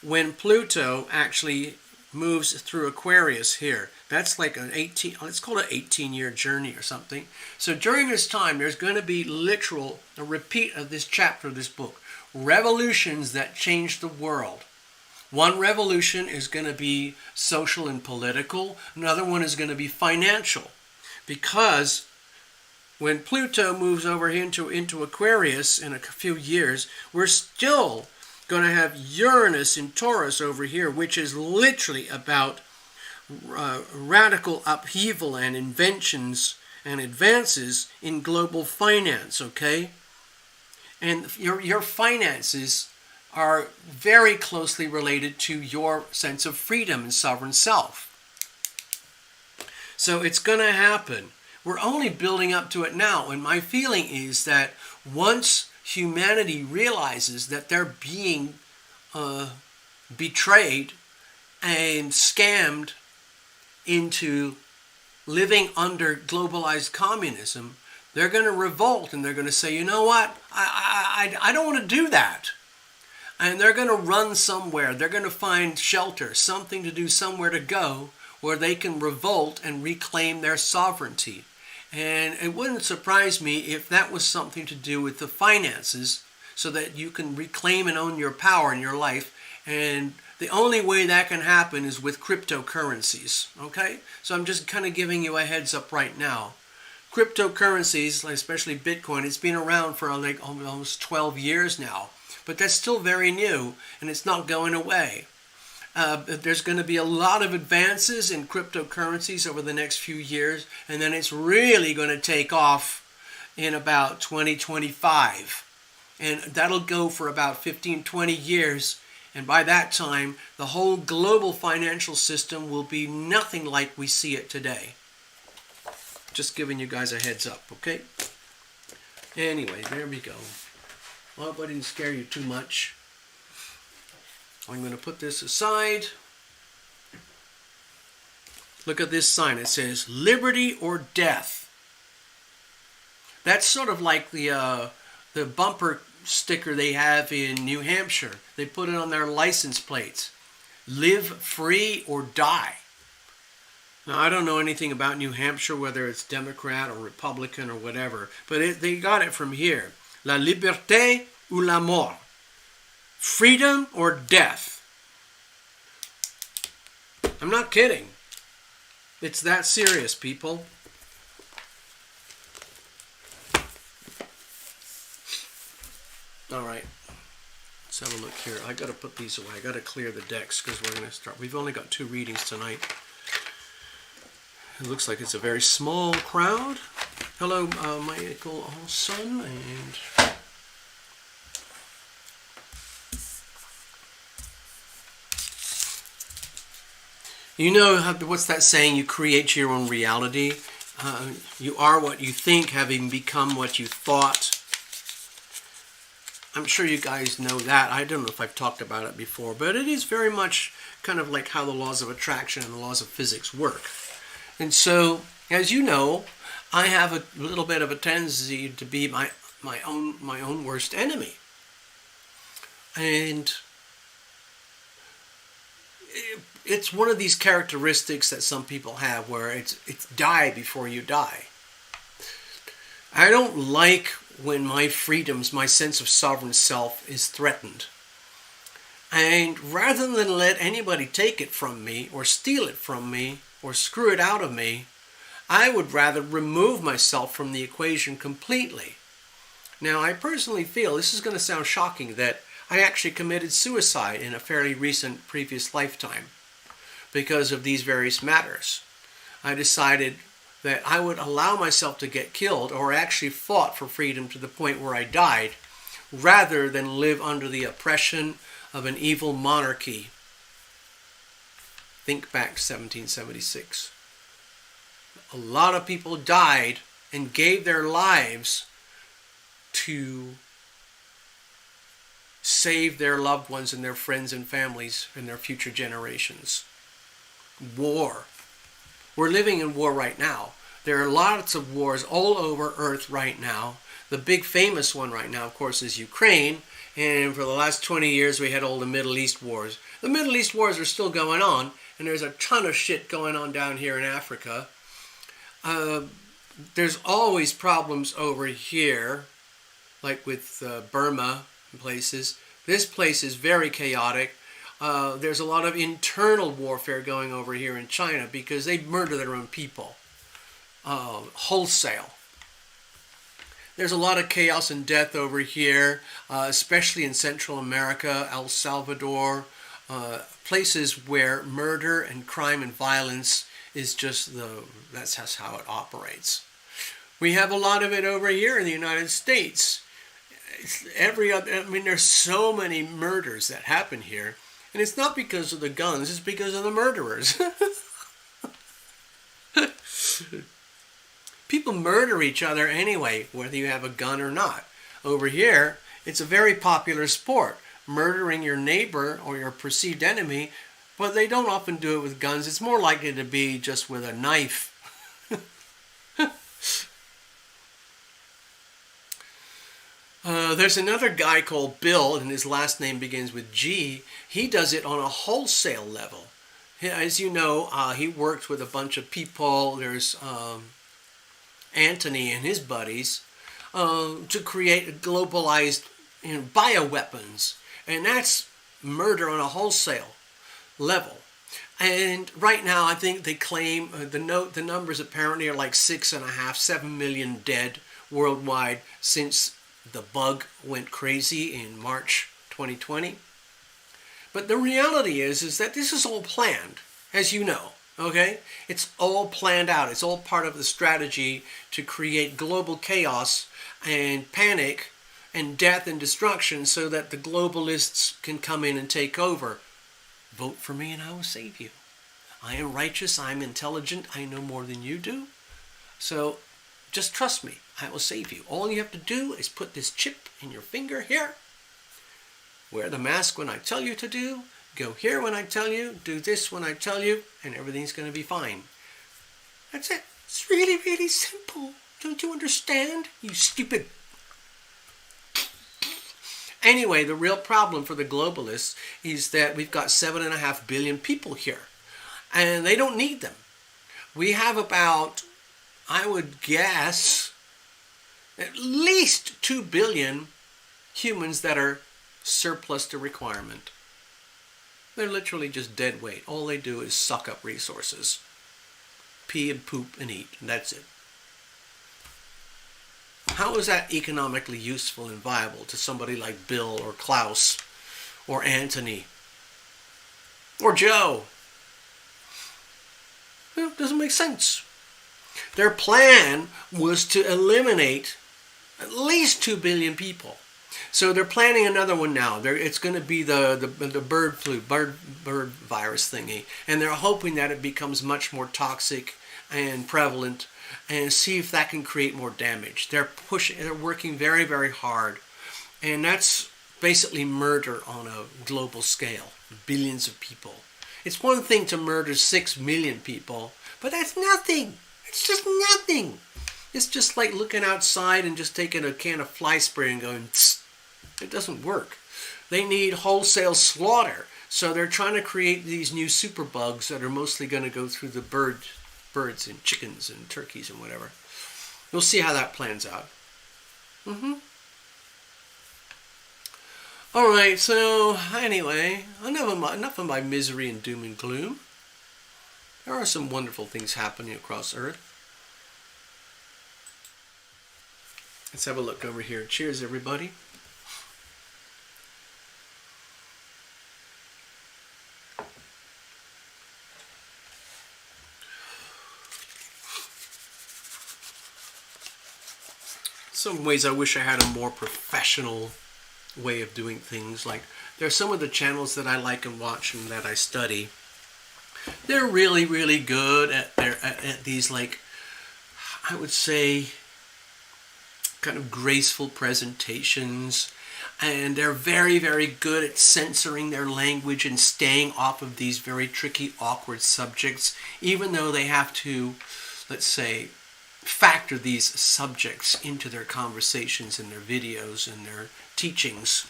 when Pluto actually moves through Aquarius here. That's like let's call it an 18-year journey or something. So during this time, there's going to be a repeat of this chapter of this book. Revolutions that change the world. One revolution is going to be social and political. Another one is going to be financial. Because when Pluto moves over into Aquarius in a few years, we're still going to have Uranus in Taurus over here, which is literally about radical upheaval and inventions and advances in global finance, okay? And your finances are very closely related to your sense of freedom and sovereign self. So it's going to happen. We're only building up to it now, and my feeling is that once humanity realizes that they're being betrayed and scammed into living under globalized communism, they're going to revolt and they're going to say, you know what, I don't want to do that. And they're going to run somewhere. They're going to find shelter, something to do, somewhere to go where they can revolt and reclaim their sovereignty. And it wouldn't surprise me if that was something to do with the finances so that you can reclaim and own your power in your life. And the only way that can happen is with cryptocurrencies, okay? So I'm just kind of giving you a heads up right now. Cryptocurrencies, especially Bitcoin, it's been around for like almost 12 years now. But that's still very new, and it's not going away. There's going to be a lot of advances in cryptocurrencies over the next few years, and then it's really going to take off in about 2025. And that'll go for about 15, 20 years. And by that time, the whole global financial system will be nothing like we see it today. Just giving you guys a heads up, okay? Anyway, there we go. I hope I didn't scare you too much. I'm going to put this aside. Look at this sign. It says, liberty or death. That's sort of like the bumper sticker they have in New Hampshire. They put it on their license plates. Live free or die. Now, I don't know anything about New Hampshire, whether it's Democrat or Republican or whatever, but they got it from here. La liberté ou la mort. Freedom or death. I'm not kidding. It's that serious, people. All right. Let's have a look here. I got to put these away. I got to clear the decks because we're going to start. We've only got 2 readings tonight. It looks like it's a very small crowd. Hello, Michael Olson, and you know what's that saying? You create your own reality. You are what you think, having become what you thought. I'm sure you guys know that. I don't know if I've talked about it before, but it is very much kind of like how the laws of attraction and the laws of physics work. And so, as you know, I have a little bit of a tendency to be my own worst enemy. And it's one of these characteristics that some people have where it's die before you die. I don't like when my freedoms, my sense of sovereign self is threatened. And rather than let anybody take it from me or steal it from me or screw it out of me, I would rather remove myself from the equation completely. Now, I personally feel, this is going to sound shocking, that I actually committed suicide in a fairly recent previous lifetime because of these various matters. I decided that I would allow myself to get killed, or actually fought for freedom to the point where I died, rather than live under the oppression of an evil monarchy. Think back to 1776. A lot of people died and gave their lives to save their loved ones and their friends and families and their future generations. War. We're living in war right now. There are lots of wars all over Earth right now. The big famous one right now, of course, is Ukraine. And for the last 20 years, we had all the Middle East wars. The Middle East wars are still going on, and there's a ton of shit going on down here in Africa. There's always problems over here, like with Burma and places. This place is very chaotic. There's a lot of internal warfare going over here in China because they murder their own people wholesale. There's a lot of chaos and death over here, especially in Central America, El Salvador, places where murder and crime and violence is just that's just how it operates. We have a lot of it over here in the United States. There's so many murders that happen here. And it's not because of the guns, it's because of the murderers. People murder each other anyway, whether you have a gun or not. Over here, it's a very popular sport, murdering your neighbor or your perceived enemy, but they don't often do it with guns. It's more likely to be just with a knife. There's another guy called Bill, and his last name begins with G. He does it on a wholesale level. As you know, he worked with a bunch of people. There's Anthony and his buddies to create a globalized bioweapons. And that's murder on a wholesale level. And right now, I think they claim the numbers apparently are like 6.5, 7 million dead worldwide since the bug went crazy in March 2020. But the reality is that this is all planned, as you know, okay? It's all planned out. It's all part of the strategy to create global chaos and panic and death and destruction so that the globalists can come in and take over. Vote for me and I will save you. I am righteous, I am intelligent, I know more than you do. So just trust me, I will save you. All you have to do is put this chip in your finger here. Wear the mask when I tell you to do. Go here when I tell you. Do this when I tell you. And everything's going to be fine. That's it. It's really, really simple. Don't you understand? You stupid. Anyway, the real problem for the globalists is that we've got 7.5 billion people here. And they don't need them. We have about, I would guess, at least 2 billion humans that are surplus to requirement. They're literally just dead weight. All they do is suck up resources. Pee and poop and eat, and that's it. How is that economically useful and viable to somebody like Bill or Klaus or Anthony or Joe? Well, it doesn't make sense. Their plan was to eliminate at least 2 billion people. So they're planning another one now. It's going to be the bird flu, bird virus thingy. And they're hoping that it becomes much more toxic and prevalent and see if that can create more damage. They're working very, very hard. And that's basically murder on a global scale. Billions of people. It's one thing to murder 6 million people, but that's nothing. It's just nothing. It's just like looking outside and just taking a can of fly spray and going, tss. It doesn't work. They need wholesale slaughter. So they're trying to create these new superbugs that are mostly going to go through the birds and chickens and turkeys and whatever. We'll see how that plans out. All right, so anyway, enough of my misery and doom and gloom. There are some wonderful things happening across Earth. Let's have a look over here. Cheers, everybody. Some ways I wish I had a more professional way of doing things. Like, there are some of the channels that I like and watch and that I study. They're really, really good at these, like, I would say, kind of graceful presentations. And they're very, very good at censoring their language and staying off of these very tricky, awkward subjects, even though they have to, let's say, factor these subjects into their conversations and their videos and their teachings.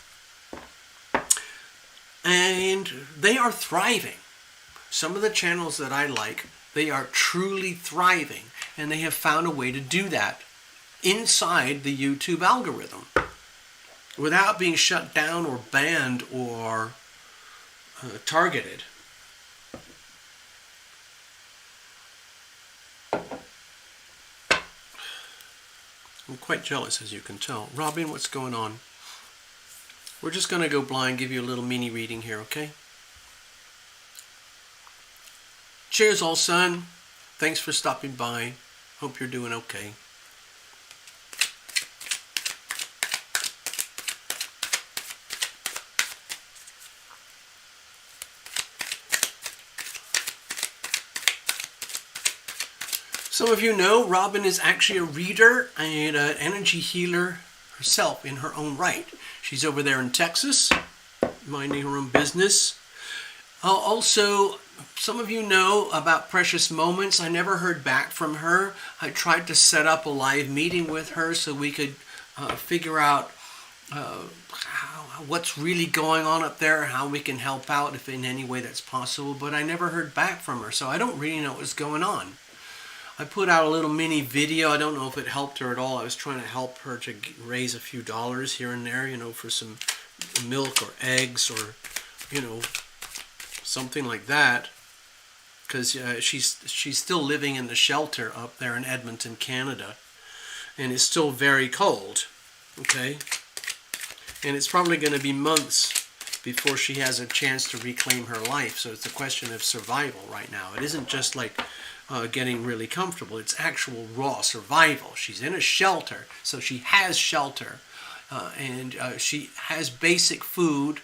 And they are thriving. Some of the channels that I like, they are truly thriving, and they have found a way to do that inside the YouTube algorithm without being shut down or banned or targeted. I'm quite jealous, as you can tell. Robin, what's going on? We're just going to go blind, give you a little mini reading here, okay? Cheers, all son. Thanks for stopping by. Hope you're doing okay. Some of you know Robin is actually a reader and an energy healer herself in her own right. She's over there in Texas, minding her own business. Also, some of you know about Precious Moments. I never heard back from her. I tried to set up a live meeting with her so we could figure out what's really going on up there, how we can help out if in any way that's possible, but I never heard back from her, so I don't really know what's going on. I put out a little mini video. I don't know if it helped her at all. I was trying to help her to raise a few dollars here and there, you know, for some milk or eggs or, you know, something like that. Because she's still living in the shelter up there in Edmonton, Canada. And it's still very cold, okay? And it's probably going to be months before she has a chance to reclaim her life. So it's a question of survival right now. It isn't just like getting really comfortable. It's actual raw survival. She's in a shelter, so she has shelter, and she has basic food,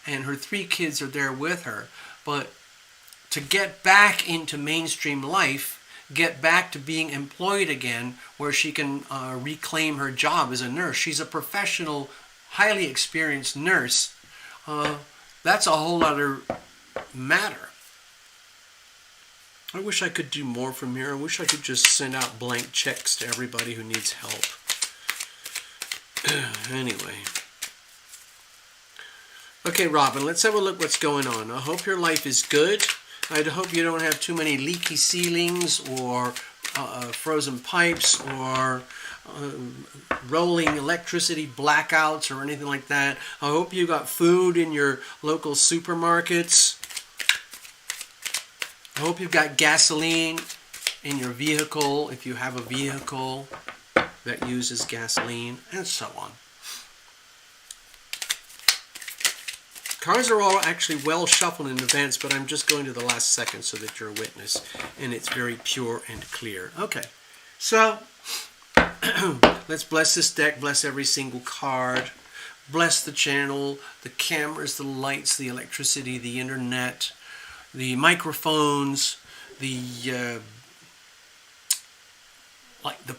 and her 3 kids are there with her. But to get back into mainstream life, get back to being employed again, where she can reclaim her job as a nurse. She's a professional, highly experienced nurse. That's a whole other matter. I wish I could do more from here. I wish I could just send out blank checks to everybody who needs help. Anyway. Okay, Robin, let's have a look what's going on. I hope your life is good. I hope you don't have too many leaky ceilings or frozen pipes or rolling electricity blackouts or anything like that. I hope you got food in your local supermarkets. I hope you've got gasoline in your vehicle, if you have a vehicle that uses gasoline, and so on. Cards are all actually well shuffled in advance, but I'm just going to the last second so that you're a witness, and it's very pure and clear. Okay, so let's bless this deck, bless every single card, bless the channel, the cameras, the lights, the electricity, the internet, the microphones, the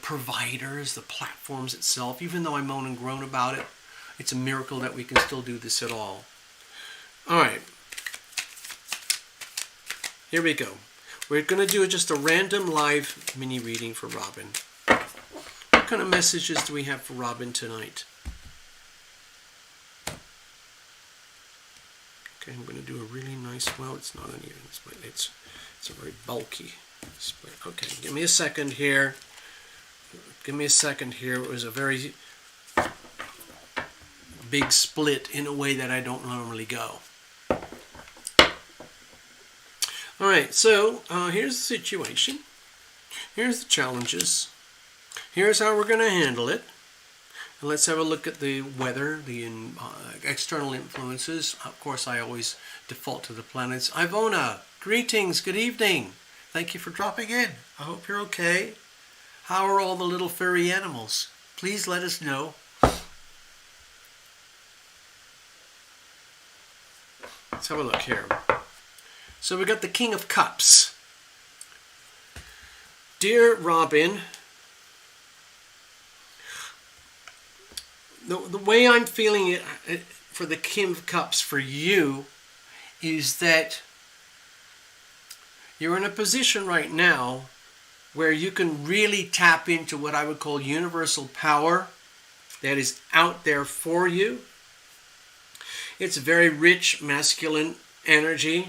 providers, the platforms itself. Even though I moan and groan about it, it's a miracle that we can still do this at all. All right, here we go. We're going to do just a random live mini reading for Robin. What kind of messages do we have for Robin tonight? Okay, I'm going to do a really nice, well, it's not uneven, but it's a very bulky split. Okay, give me a second here. Give me a second here. It was a very big split in a way that I don't normally go. All right, so here's the situation. Here's the challenges. Here's how we're going to handle it. Let's have a look at the weather, the external influences. Of course, I always default to the planets. Ivona, greetings, good evening. Thank you for dropping in. I hope you're okay. How are all the little furry animals? Please let us know. Let's have a look here. So we got the King of Cups. Dear Robin, the way I'm feeling it for the King of Cups for you is that you're in a position right now where you can really tap into what I would call universal power that is out there for you. It's a very rich masculine energy.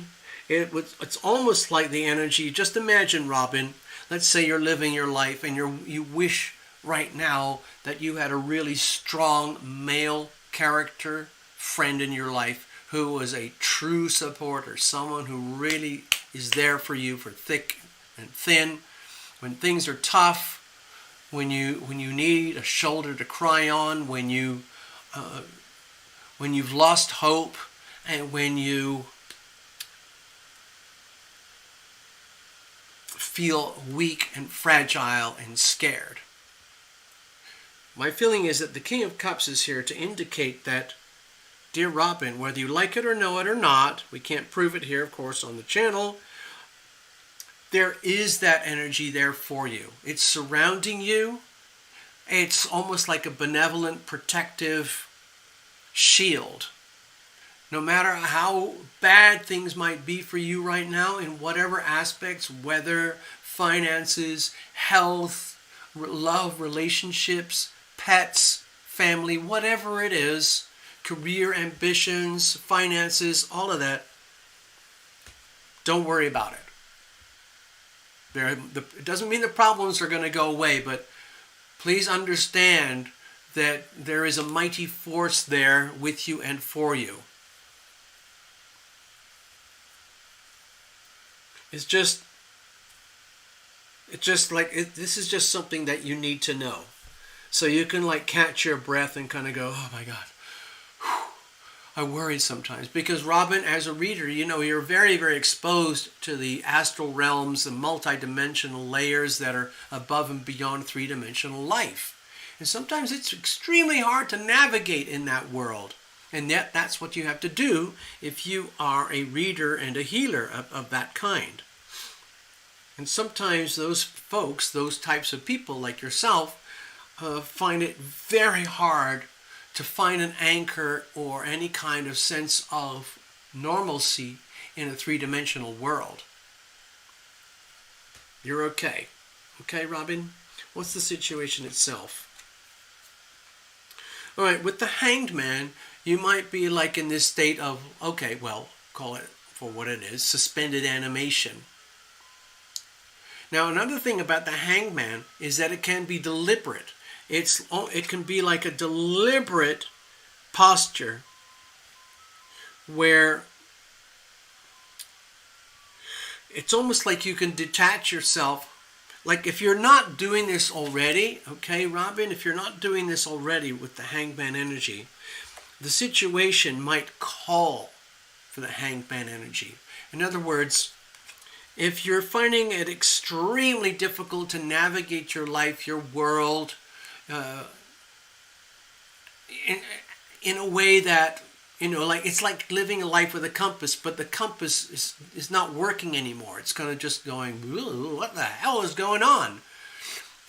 It's almost like the energy, just imagine, Robin, let's say you're living your life and you wish right now that you had a really strong male character friend in your life who was a true supporter, someone who really is there for you for thick and thin, when things are tough, when you need a shoulder to cry on, when you've lost hope, and when you feel weak and fragile and scared. My feeling is that the King of Cups is here to indicate that, dear Robin, whether you like it or know it or not, we can't prove it here, of course, on the channel, there is that energy there for you. It's surrounding you. It's almost like a benevolent, protective shield. No matter how bad things might be for you right now, in whatever aspects, weather, finances, health, love, relationships, pets, family, whatever it is, career ambitions, finances, all of that, don't worry about it. It doesn't mean the problems are going to go away, but please understand that there is a mighty force there with you and for you. It's just like, this is just something that you need to know. So you can like catch your breath and kind of go, oh my God. I worry sometimes because Robin, as a reader, you're very, very exposed to the astral realms, the multidimensional layers that are above and beyond three-dimensional life. And sometimes it's extremely hard to navigate in that world. And yet that's what you have to do if you are a reader and a healer of that kind. And sometimes those folks, those types of people like yourself, find it very hard to find an anchor or any kind of sense of normalcy in a three-dimensional world. You're okay. Okay, Robin? What's the situation itself? All right, with the Hanged Man, you might be like in this state of, okay, well, call it for what it is, suspended animation. Now, another thing about the Hanged Man is that it can be deliberate. It can be like a deliberate posture where it's almost like you can detach yourself. Like if you're not doing this already, okay, Robin, if you're not doing this already with the Hanged Man energy, the situation might call for the Hanged Man energy. In other words, if you're finding it extremely difficult to navigate your life, your world, in a way that, like it's like living a life with a compass, but the compass is not working anymore. It's kind of just going, what the hell is going on?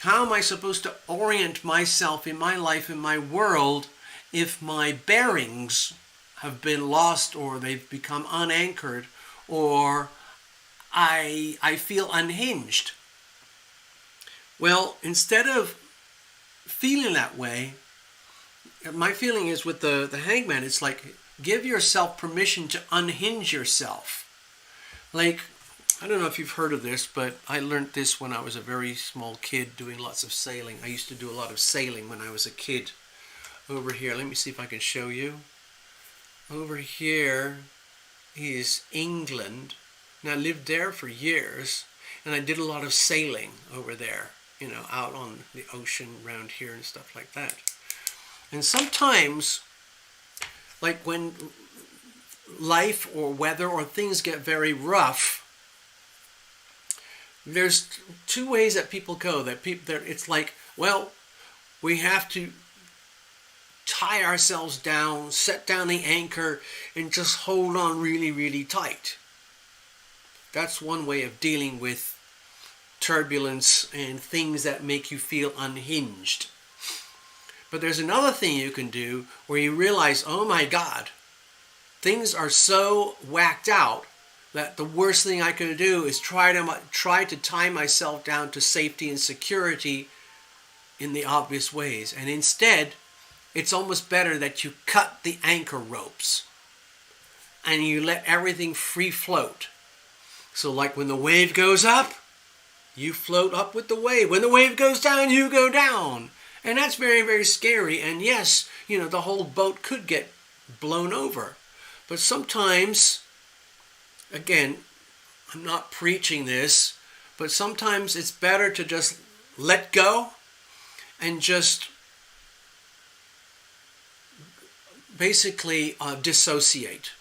How am I supposed to orient myself in my life, in my world, if my bearings have been lost or they've become unanchored or I feel unhinged? Well, instead of feeling that way, my feeling is with the Hangman, it's like give yourself permission to unhinge yourself. Like, I don't know if you've heard of this, but I learned this when I was a very small kid doing lots of sailing. I used to do a lot of sailing when I was a kid. Over here, let me see if I can show you. Over here is England. And I lived there for years, and I did a lot of sailing over there, out on the ocean around here and stuff like that. And sometimes, like when life or weather or things get very rough, there's two ways that people go. It's like, well, we have to tie ourselves down, set down the anchor, and just hold on really, really tight. That's one way of dealing with turbulence and things that make you feel unhinged. But there's another thing you can do where you realize, oh my God, things are so whacked out that the worst thing I could do is try to tie myself down to safety and security in the obvious ways. And instead, it's almost better that you cut the anchor ropes and you let everything free float. So like when the wave goes up, you float up with the wave. When the wave goes down, you go down. And that's very, very scary. And yes, the whole boat could get blown over. But sometimes, again, I'm not preaching this, but sometimes it's better to just let go and just basically dissociate,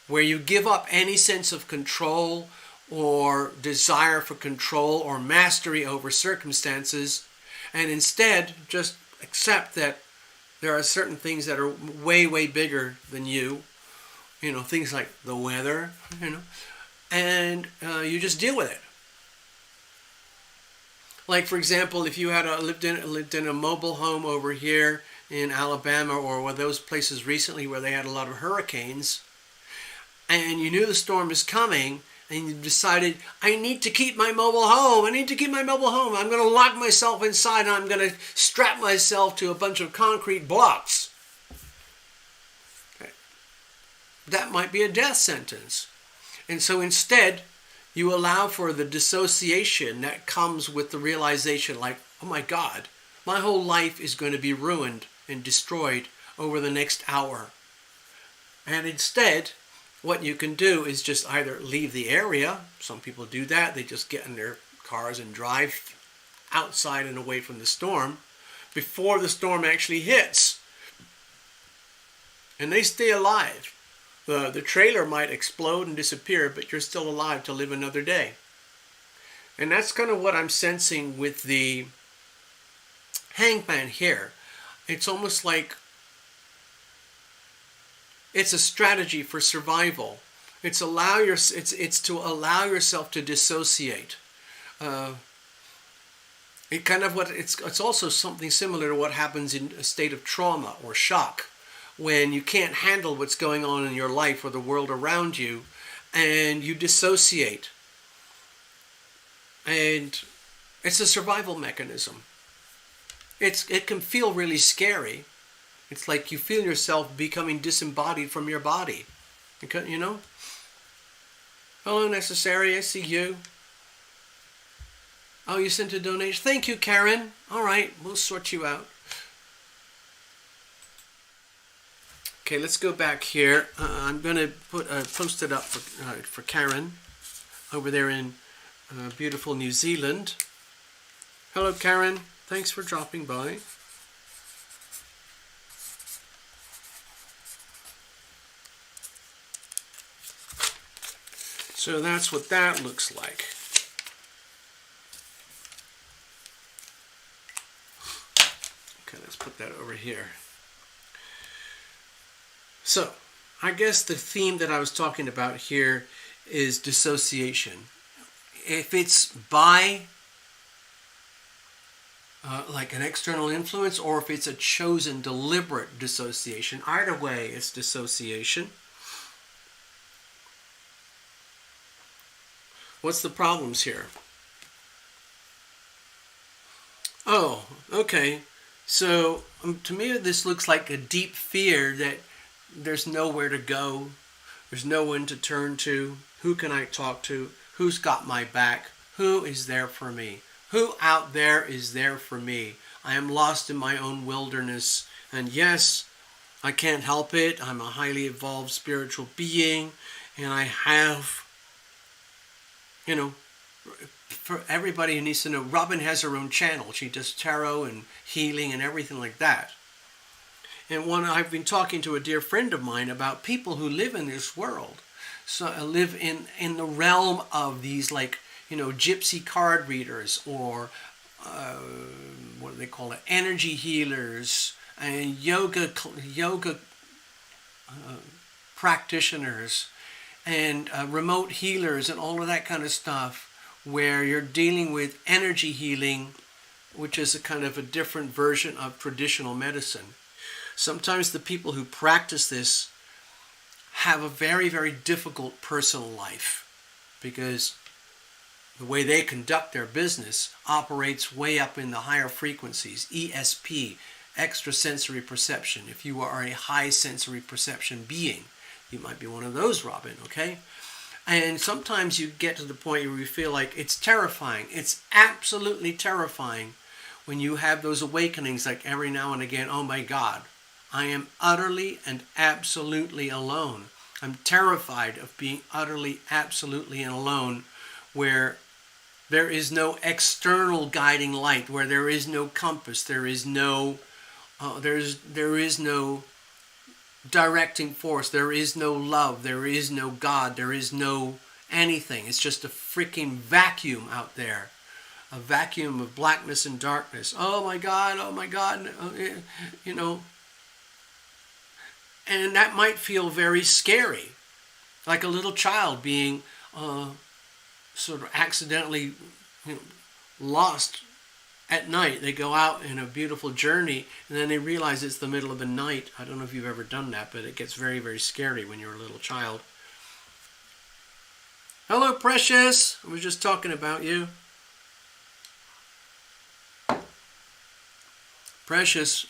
where you give up any sense of control or desire for control or mastery over circumstances, and instead just accept that there are certain things that are way, way bigger than you, things like the weather, and you just deal with it. Like, for example, if you had lived in a mobile home over here in Alabama or one of those places recently where they had a lot of hurricanes, and you knew the storm was coming, and you decided, I need to keep my mobile home. I'm going to lock myself inside, and I'm going to strap myself to a bunch of concrete blocks. Okay. That might be a death sentence. And so instead, you allow for the dissociation that comes with the realization, like, oh my God, my whole life is going to be ruined and destroyed over the next hour. And instead, what you can do is just either leave the area. Some people do that. They just get in their cars and drive outside and away from the storm before the storm actually hits. And they stay alive. The trailer might explode and disappear, but you're still alive to live another day. And that's kind of what I'm sensing with the hangman here. It's almost like it's a strategy for survival. It's to allow yourself to dissociate. It's also something similar to what happens in a state of trauma or shock, when you can't handle what's going on in your life or the world around you, and you dissociate. And it's a survival mechanism. It can feel really scary. It's like you feel yourself becoming disembodied from your body. Hello, Necessary, I see you. Oh, you sent a donation. Thank you, Karen. All right, we'll sort you out. Okay, let's go back here. I'm going to post it up for Karen over there in beautiful New Zealand. Hello, Karen. Thanks for dropping by. So that's what that looks like. Okay, let's put that over here. So, I guess the theme that I was talking about here is dissociation. If it's by like an external influence, or if it's a chosen, deliberate dissociation, either way, it's dissociation. What's the problems here? Oh, okay. So to me, this looks like a deep fear that there's nowhere to go. There's no one to turn to. Who can I talk to? Who's got my back? Who is there for me? Who out there is there for me? I am lost in my own wilderness. And yes, I can't help it. I'm a highly evolved spiritual being. And I have, for everybody who needs to know, Robin has her own channel. She does tarot and healing and everything like that. And I've been talking to a dear friend of mine about people who live in this world. So live in the realm of these, like, gypsy card readers, or what do they call it, energy healers, and yoga practitioners, and remote healers, and all of that kind of stuff, where you're dealing with energy healing, which is a kind of a different version of traditional medicine. Sometimes the people who practice this have a very, very difficult personal life, because the way they conduct their business operates way up in the higher frequencies. ESP, extrasensory perception. If you are a high sensory perception being, you might be one of those, Robin, okay? And sometimes you get to the point where you feel like it's terrifying. It's absolutely terrifying when you have those awakenings, like every now and again, oh my God, I am utterly and absolutely alone. I'm terrified of being utterly, absolutely alone, where there is no external guiding light, where there is no compass, there is no directing force, there is no love, there is no God, there is no anything. It's just a freaking vacuum out there. A vacuum of blackness and darkness. Oh my God, And that might feel very scary. Like a little child being sort of accidentally lost at night. They go out in a beautiful journey, and then they realize it's the middle of the night. I don't know if you've ever done that, but it gets very, very scary when you're a little child. Hello, Precious. I was just talking about you. Precious,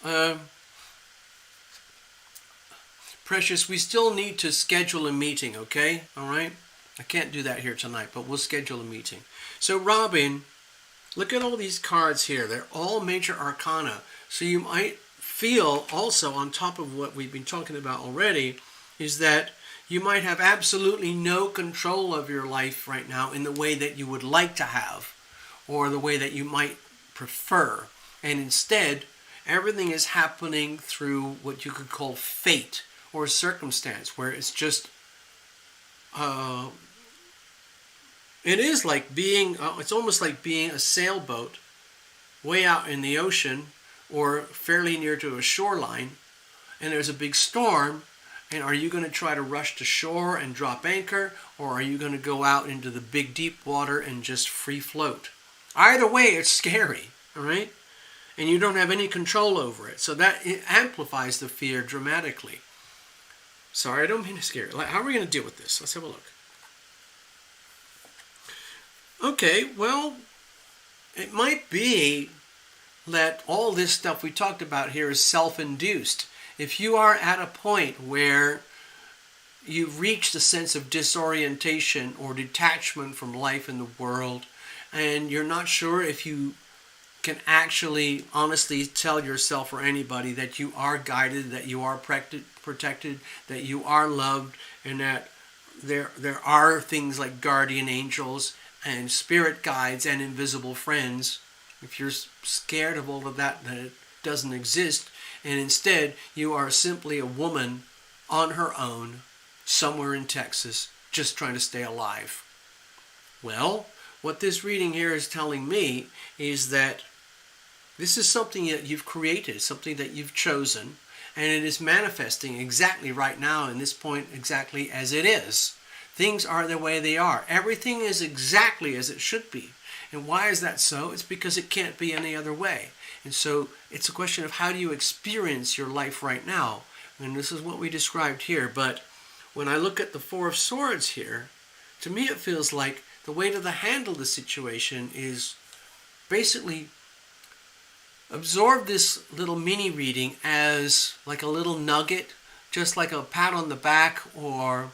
Precious, we still need to schedule a meeting, okay? All right? I can't do that here tonight, but we'll schedule a meeting. So, Robin, look at all these cards here. They're all major arcana. So you might feel also, on top of what we've been talking about already, is that you might have absolutely no control of your life right now in the way that you would like to have, or the way that you might prefer. And instead, everything is happening through what you could call fate or circumstance, where it's just, it is like being, it's almost like being a sailboat way out in the ocean or fairly near to a shoreline, and there's a big storm, and are you going to try to rush to shore and drop anchor, or are you going to go out into the big deep water and just free float? Either way, it's scary, all right? And you don't have any control over it. So that it amplifies the fear dramatically. Sorry, I don't mean to scare you. How are we going to deal with this? Let's have a look. Okay, well, it might be that all this stuff we talked about here is self-induced. If you are at a point where you've reached a sense of disorientation or detachment from life in the world, and you're not sure if you can actually honestly tell yourself or anybody that you are guided, that you are protected, that you are loved, and that there are things like guardian angels and spirit guides and invisible friends. If you're scared of all of that, that it doesn't exist, and instead you are simply a woman on her own somewhere in Texas just trying to stay alive. Well, what this reading here is telling me is that this is something that you've created, something that you've chosen, and it is manifesting exactly right now in this point exactly as it is. Things are the way they are. Everything is exactly as it should be. And why is that so? It's because it can't be any other way. And so it's a question of how do you experience your life right now. And this is what we described here. But when I look at the Four of Swords here, to me it feels like the way to handle the situation is basically absorb this little mini reading as like a little nugget, just like a pat on the back, or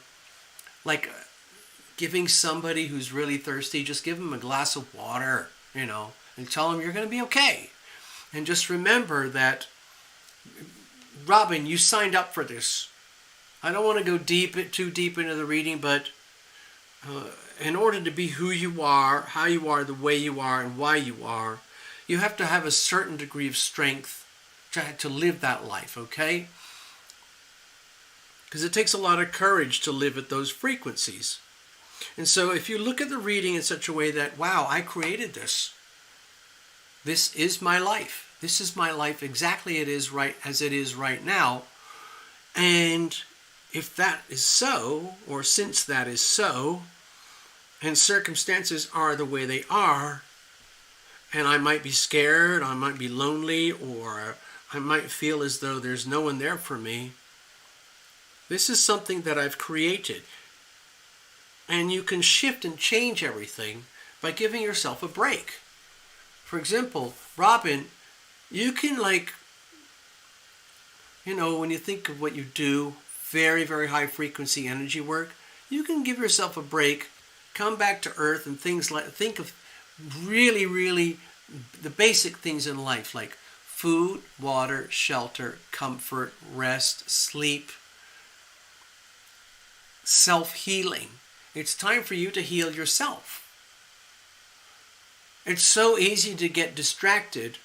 like giving somebody who's really thirsty, just give them a glass of water, and tell them you're going to be okay. And just remember that, Robin, you signed up for this. I don't want to go too deep into the reading, but in order to be who you are, how you are, the way you are, and why you are, you have to have a certain degree of strength to live that life, okay? Because it takes a lot of courage to live at those frequencies. And so if you look at the reading in such a way that, wow, I created this. This is my life. This is my life exactly as it is right now. And if that is so, or since that is so, and circumstances are the way they are, and I might be scared, I might be lonely, or I might feel as though there's no one there for me, this is something that I've created. And you can shift and change everything by giving yourself a break. For example, Robin, you can when you think of what you do, very, very high frequency energy work, you can give yourself a break, come back to earth and think of really, really the basic things in life like food, water, shelter, comfort, rest, sleep, self-healing. It's time for you to heal yourself. It's so easy to get distracted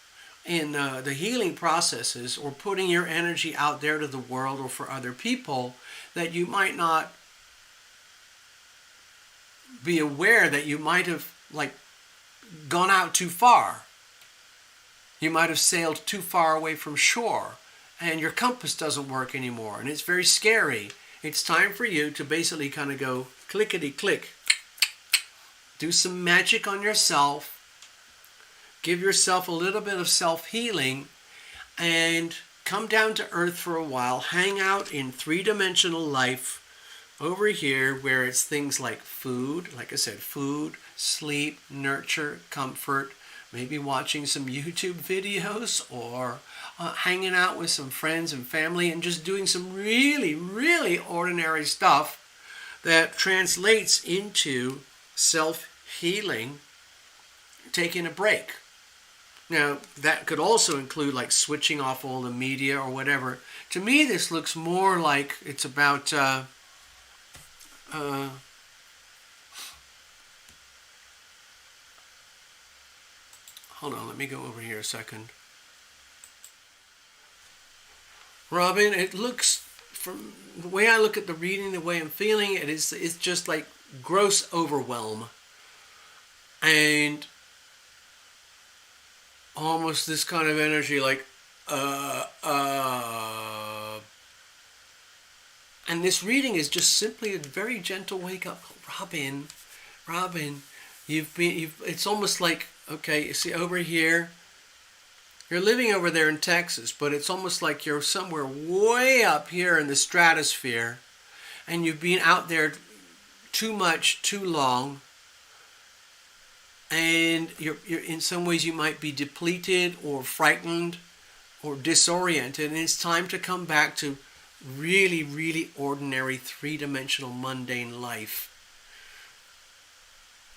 in the healing processes or putting your energy out there to the world or for other people that you might not be aware that you might have gone out too far. You might have sailed too far away from shore and your compass doesn't work anymore and it's very scary. It's time for you to basically kind of go clickety-click. Do some magic on yourself. Give yourself a little bit of self-healing and come down to earth for a while. Hang out in three-dimensional life over here where it's things like food, like I said, food, sleep, nurture, comfort, maybe watching some YouTube videos or hanging out with some friends and family and just doing some really, really ordinary stuff that translates into self-healing, taking a break. Now, that could also include switching off all the media or whatever. To me, this looks more like it's about hold on, let me go over here a second. Robin, it looks, from the way I look at the reading, the way I'm feeling it, it's just like gross overwhelm. And almost this kind of energy and this reading is just simply a very gentle wake up. Robin, it's almost like, okay, you see over here, you're living over there in Texas, but it's almost like you're somewhere way up here in the stratosphere and you've been out there too much, too long. And you're in some ways you might be depleted or frightened or disoriented, and it's time to come back to really, really ordinary three-dimensional mundane life.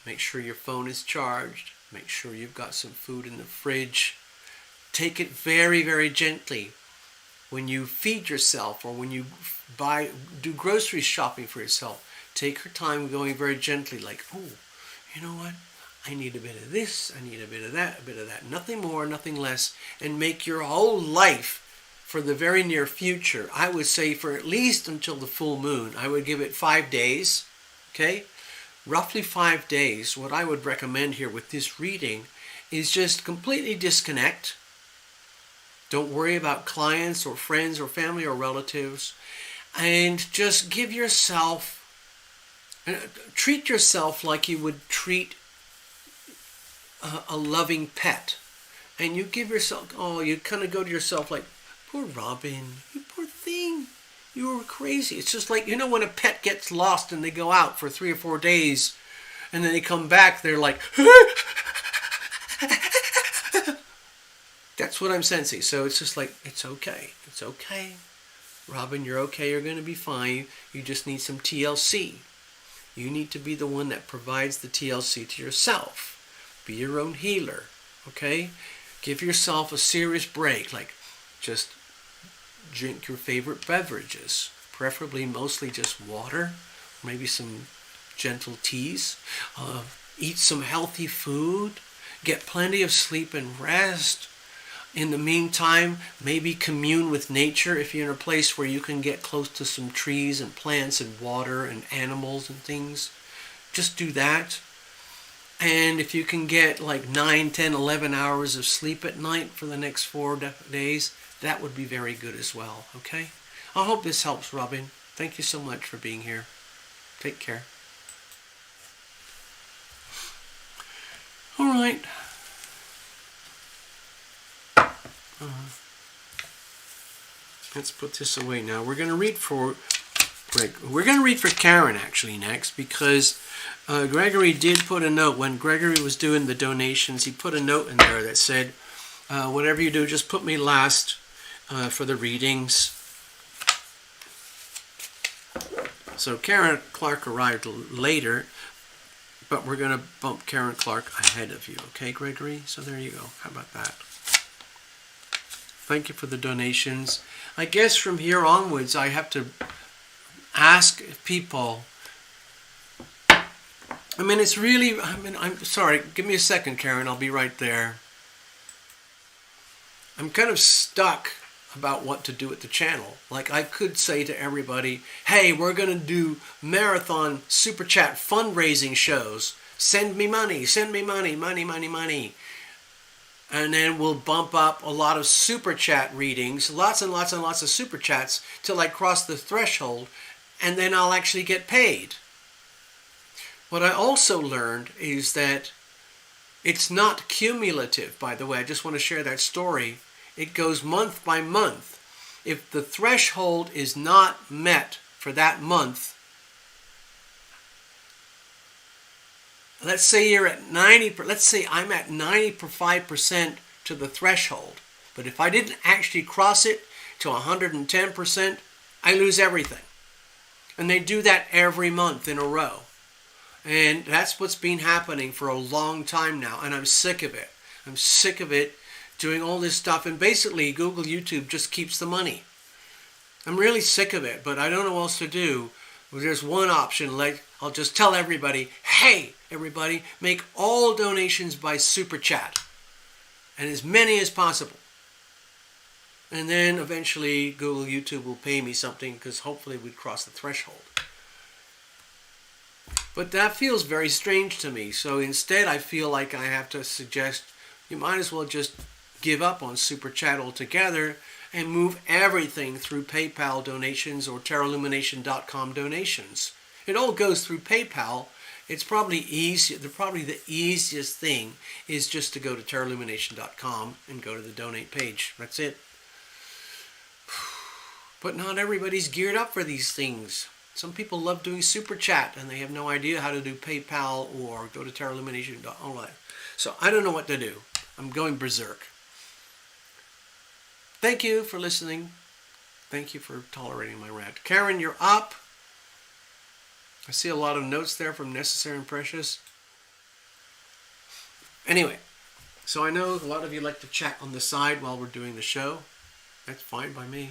Make sure your phone is charged. Make sure you've got some food in the fridge. Take it very, very gently. When you feed yourself or when you do grocery shopping for yourself, take your time going very gently, like, oh, you know what? I need a bit of this, I need a bit of that, nothing more, nothing less, and make your whole life for the very near future. I would say for at least until the full moon. I would give it 5 days, okay? Roughly 5 days. What I would recommend here with this reading is just completely disconnect. Don't worry about clients or friends or family or relatives, and just give yourself, treat yourself like you would treat a loving pet. And you give yourself, you kind of go to yourself like, poor Robin, you poor thing, you were crazy. It's just like, when a pet gets lost and they go out for 3 or 4 days and then they come back, they're like, that's what I'm sensing. So it's just like, it's okay. Robin, you're okay, you're going to be fine. You just need some TLC. You need to be the one that provides the TLC to yourself. Be your own healer, okay? Give yourself a serious break, just drink your favorite beverages, preferably mostly just water, maybe some gentle teas. Eat some healthy food, get plenty of sleep and rest. In the meantime, maybe commune with nature if you're in a place where you can get close to some trees and plants and water and animals and things. Just do that. And if you can get like 9, 10, 11 hours of sleep at night for the next 4 days, that would be very good as well, okay? I hope this helps, Robin. Thank you so much for being here. Take care. All right. Let's put this away now. We're going to read for Karen actually next, because Gregory did put a note when Gregory was doing the donations. He put a note in there that said, "Whatever you do, just put me last for the readings." So Karen Clark arrived later, but we're going to bump Karen Clark ahead of you, okay, Gregory? So there you go. How about that? Thank you for the donations. I guess from here onwards, I have to ask people. I mean, it's really, I'm sorry. Give me a second, Karen. I'll be right there. I'm kind of stuck about what to do at the channel. Like, I could say to everybody, hey, we're going to do marathon super chat fundraising shows. Send me money, money. And then we'll bump up a lot of super chat readings, lots and lots and lots of super chats till I cross the threshold, and then I'll actually get paid. What I also learned is that it's not cumulative, by the way. I just want to share that story. It goes month by month. If the threshold is not met for that month, let's say you're at 90, let's say I'm at 95% to the threshold. But if I didn't actually cross it to 110%, I lose everything. And they do that every month in a row. And that's what's been happening for a long time now. And I'm sick of it. I'm sick of it doing all this stuff. And basically, Google, YouTube just keeps the money. I'm really sick of it, but I don't know what else to do. Well, there's one option. Like, I'll just tell everybody, hey, everybody, make all donations by Super Chat. And as many as possible. And then eventually Google, YouTube will pay me something, because hopefully we'd cross the threshold. But that feels very strange to me. So instead, I feel like I have to suggest you might as well just give up on Super Chat altogether and move everything through PayPal donations or terralumination.com donations. It all goes through PayPal. It's probably easier. Probably the easiest thing is just to go to terralumination.com and go to the donate page. That's it. But not everybody's geared up for these things. Some people love doing Super Chat and they have no idea how to do PayPal or go to terralumination.online. So I don't know what to do. I'm going berserk. Thank you for listening. Thank you for tolerating my rant. Karen, you're up. I see a lot of notes there from Necessary and Precious. Anyway, so I know a lot of you like to chat on the side while we're doing the show. That's fine by me.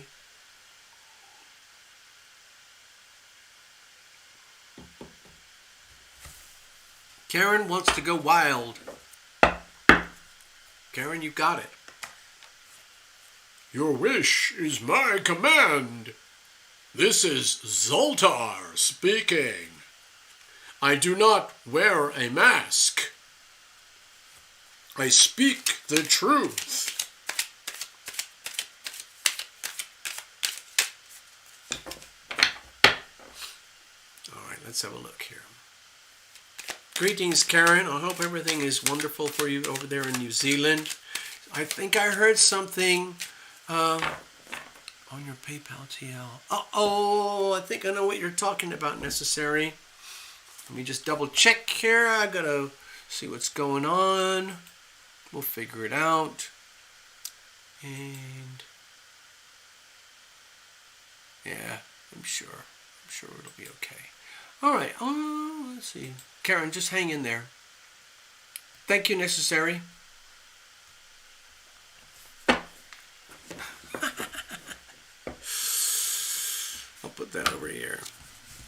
Karen wants to go wild. Karen, you got it. Your wish is my command. This is Zoltar speaking. I do not wear a mask. I speak the truth. All right, let's have a look here. Greetings, Karen. I hope everything is wonderful for you over there in New Zealand. I think I heard something on your PayPal TL. Oh, I think I know what you're talking about, Necessary. Let me just double check here. I gotta see what's going on. We'll figure it out. And yeah, I'm sure it'll be okay. All right. Let's see. Karen, just hang in there. Thank you, Necessary. I'll put that over here.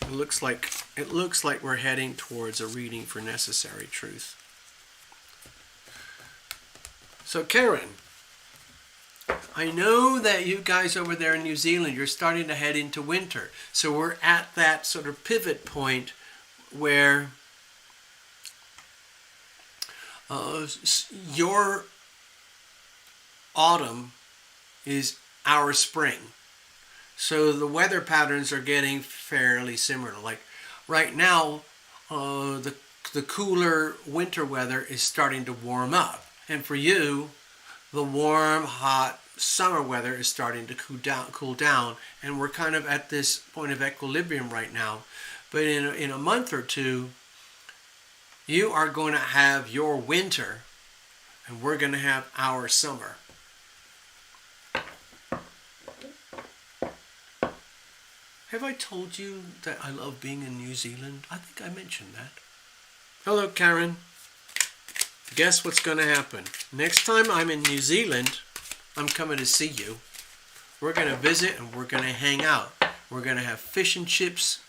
It looks like we're heading towards a reading for Necessary Truth. So, Karen, I know that you guys over there in New Zealand, you're starting to head into winter. So we're at that sort of pivot point where your autumn is our spring. So the weather patterns are getting fairly similar. Like right now, the cooler winter weather is starting to warm up. And for you, the warm, hot summer weather is starting to cool down. And we're kind of at this point of equilibrium right now. But in a month or two, you are going to have your winter, and we're going to have our summer. Have I told you that I love being in New Zealand? I think I mentioned that. Hello, Karen. Guess what's going to happen? Next time I'm in New Zealand, I'm coming to see you. We're going to visit and we're going to hang out. We're going to have fish and chips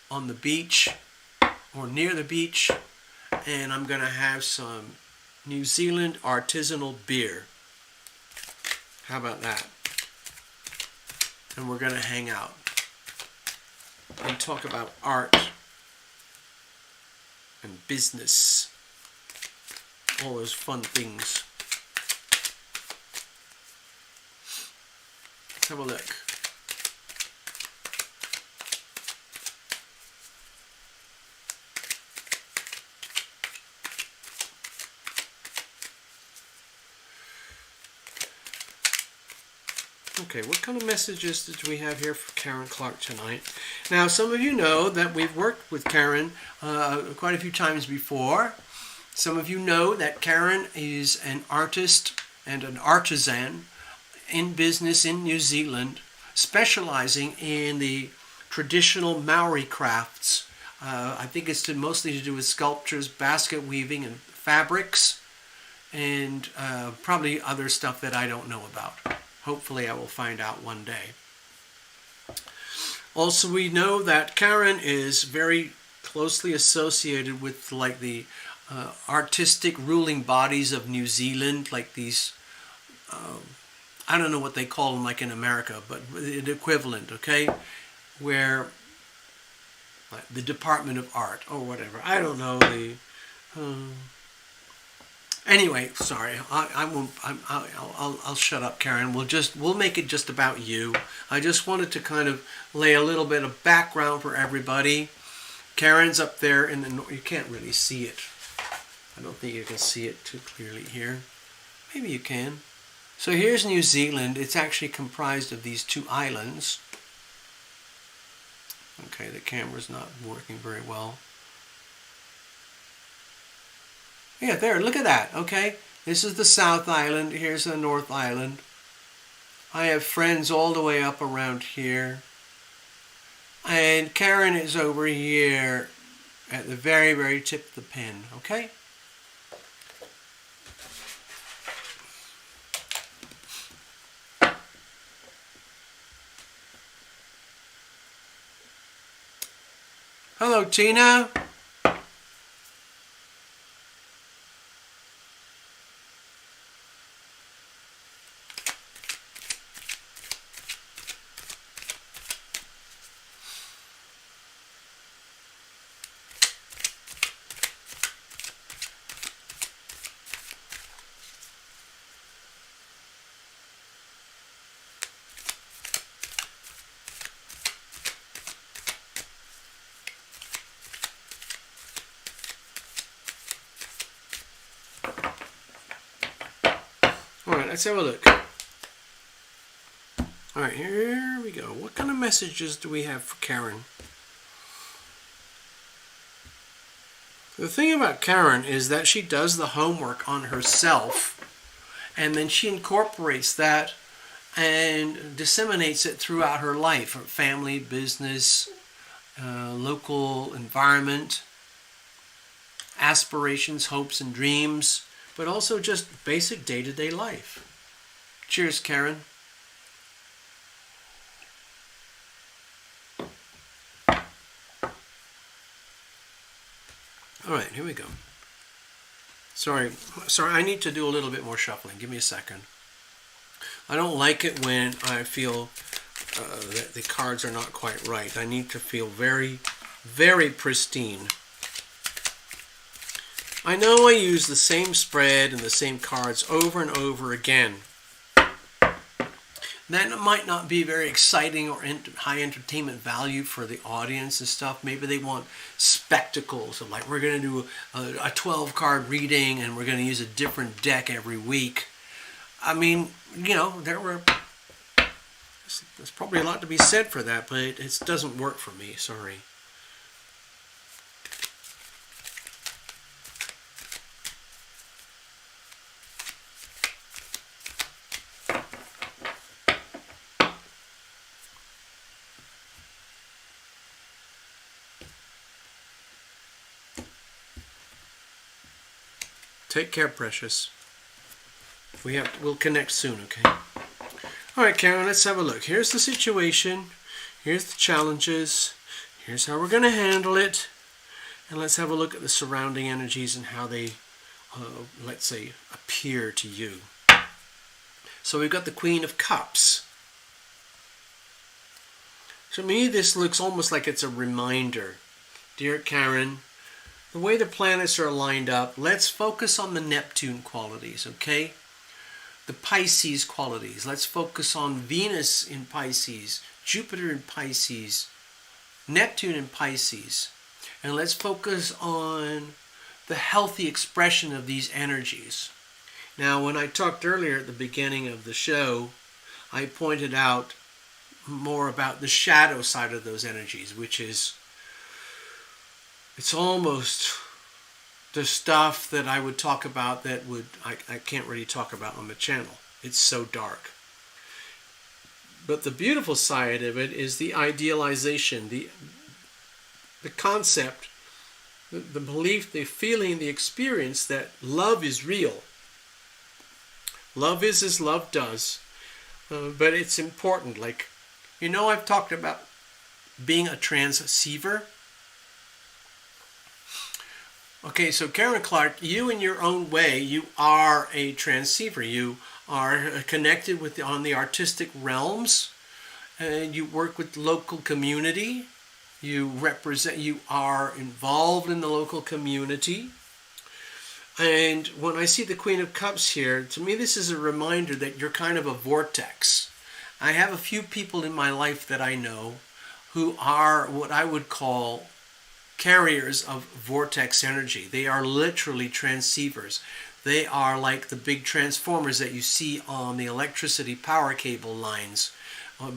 on the beach or near the beach. And I'm going to have some New Zealand artisanal beer. How about that? And we're going to hang out and talk about art and business, all those fun things. Let's have a look. Okay, what kind of messages did we have here for Karen Clark tonight? Now, some of you know that we've worked with Karen quite a few times before. Some of you know that Karen is an artist and an artisan in business in New Zealand, specializing in the traditional Maori crafts. I think it's mostly to do with sculptures, basket weaving, and fabrics, and probably other stuff that I don't know about. Hopefully I will find out one day. Also, we know that Karen is very closely associated with like the artistic ruling bodies of New Zealand, like these, I don't know what they call them like in America, but the equivalent, okay? Where like the Department of Art or whatever. I don't know the... Anyway, sorry, I won't. I'll shut up, Karen. We'll make it just about you. I just wanted to kind of lay a little bit of background for everybody. Karen's up there in the north. You can't really see it. I don't think you can see it too clearly here. Maybe you can. So here's New Zealand. It's actually comprised of these two islands. Okay, the camera's not working very well. Yeah, there, look at that, okay? This is the South Island, here's the North Island. I have friends all the way up around here. And Karen is over here at the very, very tip of the pen, okay? Hello, Tina. Alright, let's have a look. Alright, here we go. What kind of messages do we have for Karen? The thing about Karen is that she does the homework on herself, and then she incorporates that and disseminates it throughout her life, her family, business, local environment, aspirations, hopes, and dreams, but also just basic day-to-day life. Cheers, Karen. All right, here we go. Sorry, I need to do a little bit more shuffling. Give me a second. I don't like it when I feel that the cards are not quite right. I need to feel very, very pristine. I know I use the same spread and the same cards over and over again. That might not be very exciting or high entertainment value for the audience and stuff. Maybe they want spectacles of like, we're going to do a 12 card reading and we're going to use a different deck every week. I mean, you know, there's probably a lot to be said for that, but it doesn't work for me, sorry. Take care, precious. We'll connect soon, okay? All right, Karen, let's have a look. Here's the situation. Here's the challenges. Here's how we're going to handle it. And let's have a look at the surrounding energies and how they, let's say, appear to you. So we've got the Queen of Cups. To me, this looks almost like it's a reminder. Dear Karen, the way the planets are lined up, let's focus on the Neptune qualities, okay? The Pisces qualities. Let's focus on Venus in Pisces, Jupiter in Pisces, Neptune in Pisces. And let's focus on the healthy expression of these energies. Now, when I talked earlier at the beginning of the show, I pointed out more about the shadow side of those energies, which is, it's almost the stuff that I would talk about that I can't really talk about on the channel. It's so dark. But the beautiful side of it is the idealization, the concept, the belief, the feeling, the experience that love is real. Love is as love does. But it's important. Like, you know, I've talked about being a transceiver. Okay, so Karen Clark, you in your own way, you are a transceiver. You are connected with on the artistic realms, and you work with the local community. You are involved in the local community. And when I see the Queen of Cups here, to me this is a reminder that you're kind of a vortex. I have a few people in my life that I know who are what I would call carriers of vortex energy. They are literally transceivers. They are like the big transformers that you see on the electricity power cable lines.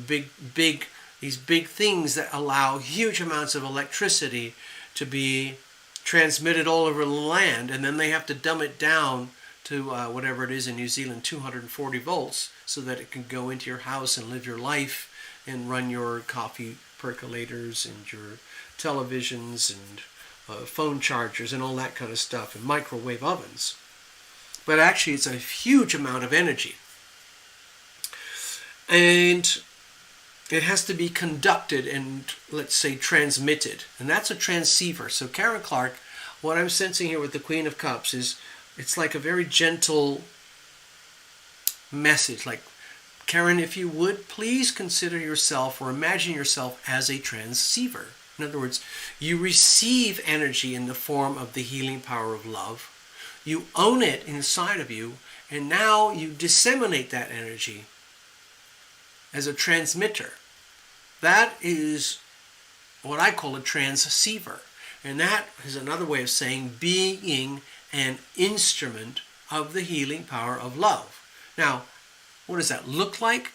These big things that allow huge amounts of electricity to be transmitted all over the land, and then they have to dumb it down to whatever it is in New Zealand, 240 volts, so that it can go into your house and live your life and run your coffee percolators and your televisions and phone chargers and all that kind of stuff, and microwave ovens. But actually it's a huge amount of energy. And it has to be conducted and, let's say, transmitted. And that's a transceiver. So Karen Clark, what I'm sensing here with the Queen of Cups is, it's like a very gentle message. Like, Karen, if you would, please consider yourself or imagine yourself as a transceiver. In other words, you receive energy in the form of the healing power of love. You own it inside of you, and now you disseminate that energy as a transmitter. That is what I call a transceiver. And that is another way of saying being an instrument of the healing power of love. Now, what does that look like?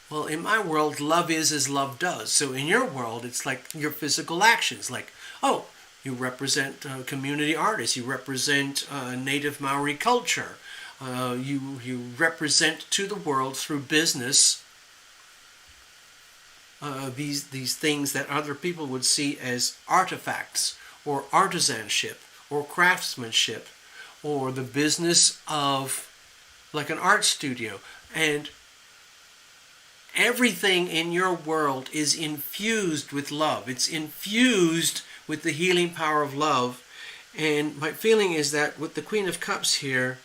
Well, in my world, love is as love does. So in your world, it's like your physical actions. Like, oh, you represent community artists. You represent native Maori culture. You represent to the world through business these things that other people would see as artifacts or artisanship or craftsmanship or the business of like an art studio. And everything in your world is infused with love. It's infused with the healing power of love. And my feeling is that with the Queen of Cups here,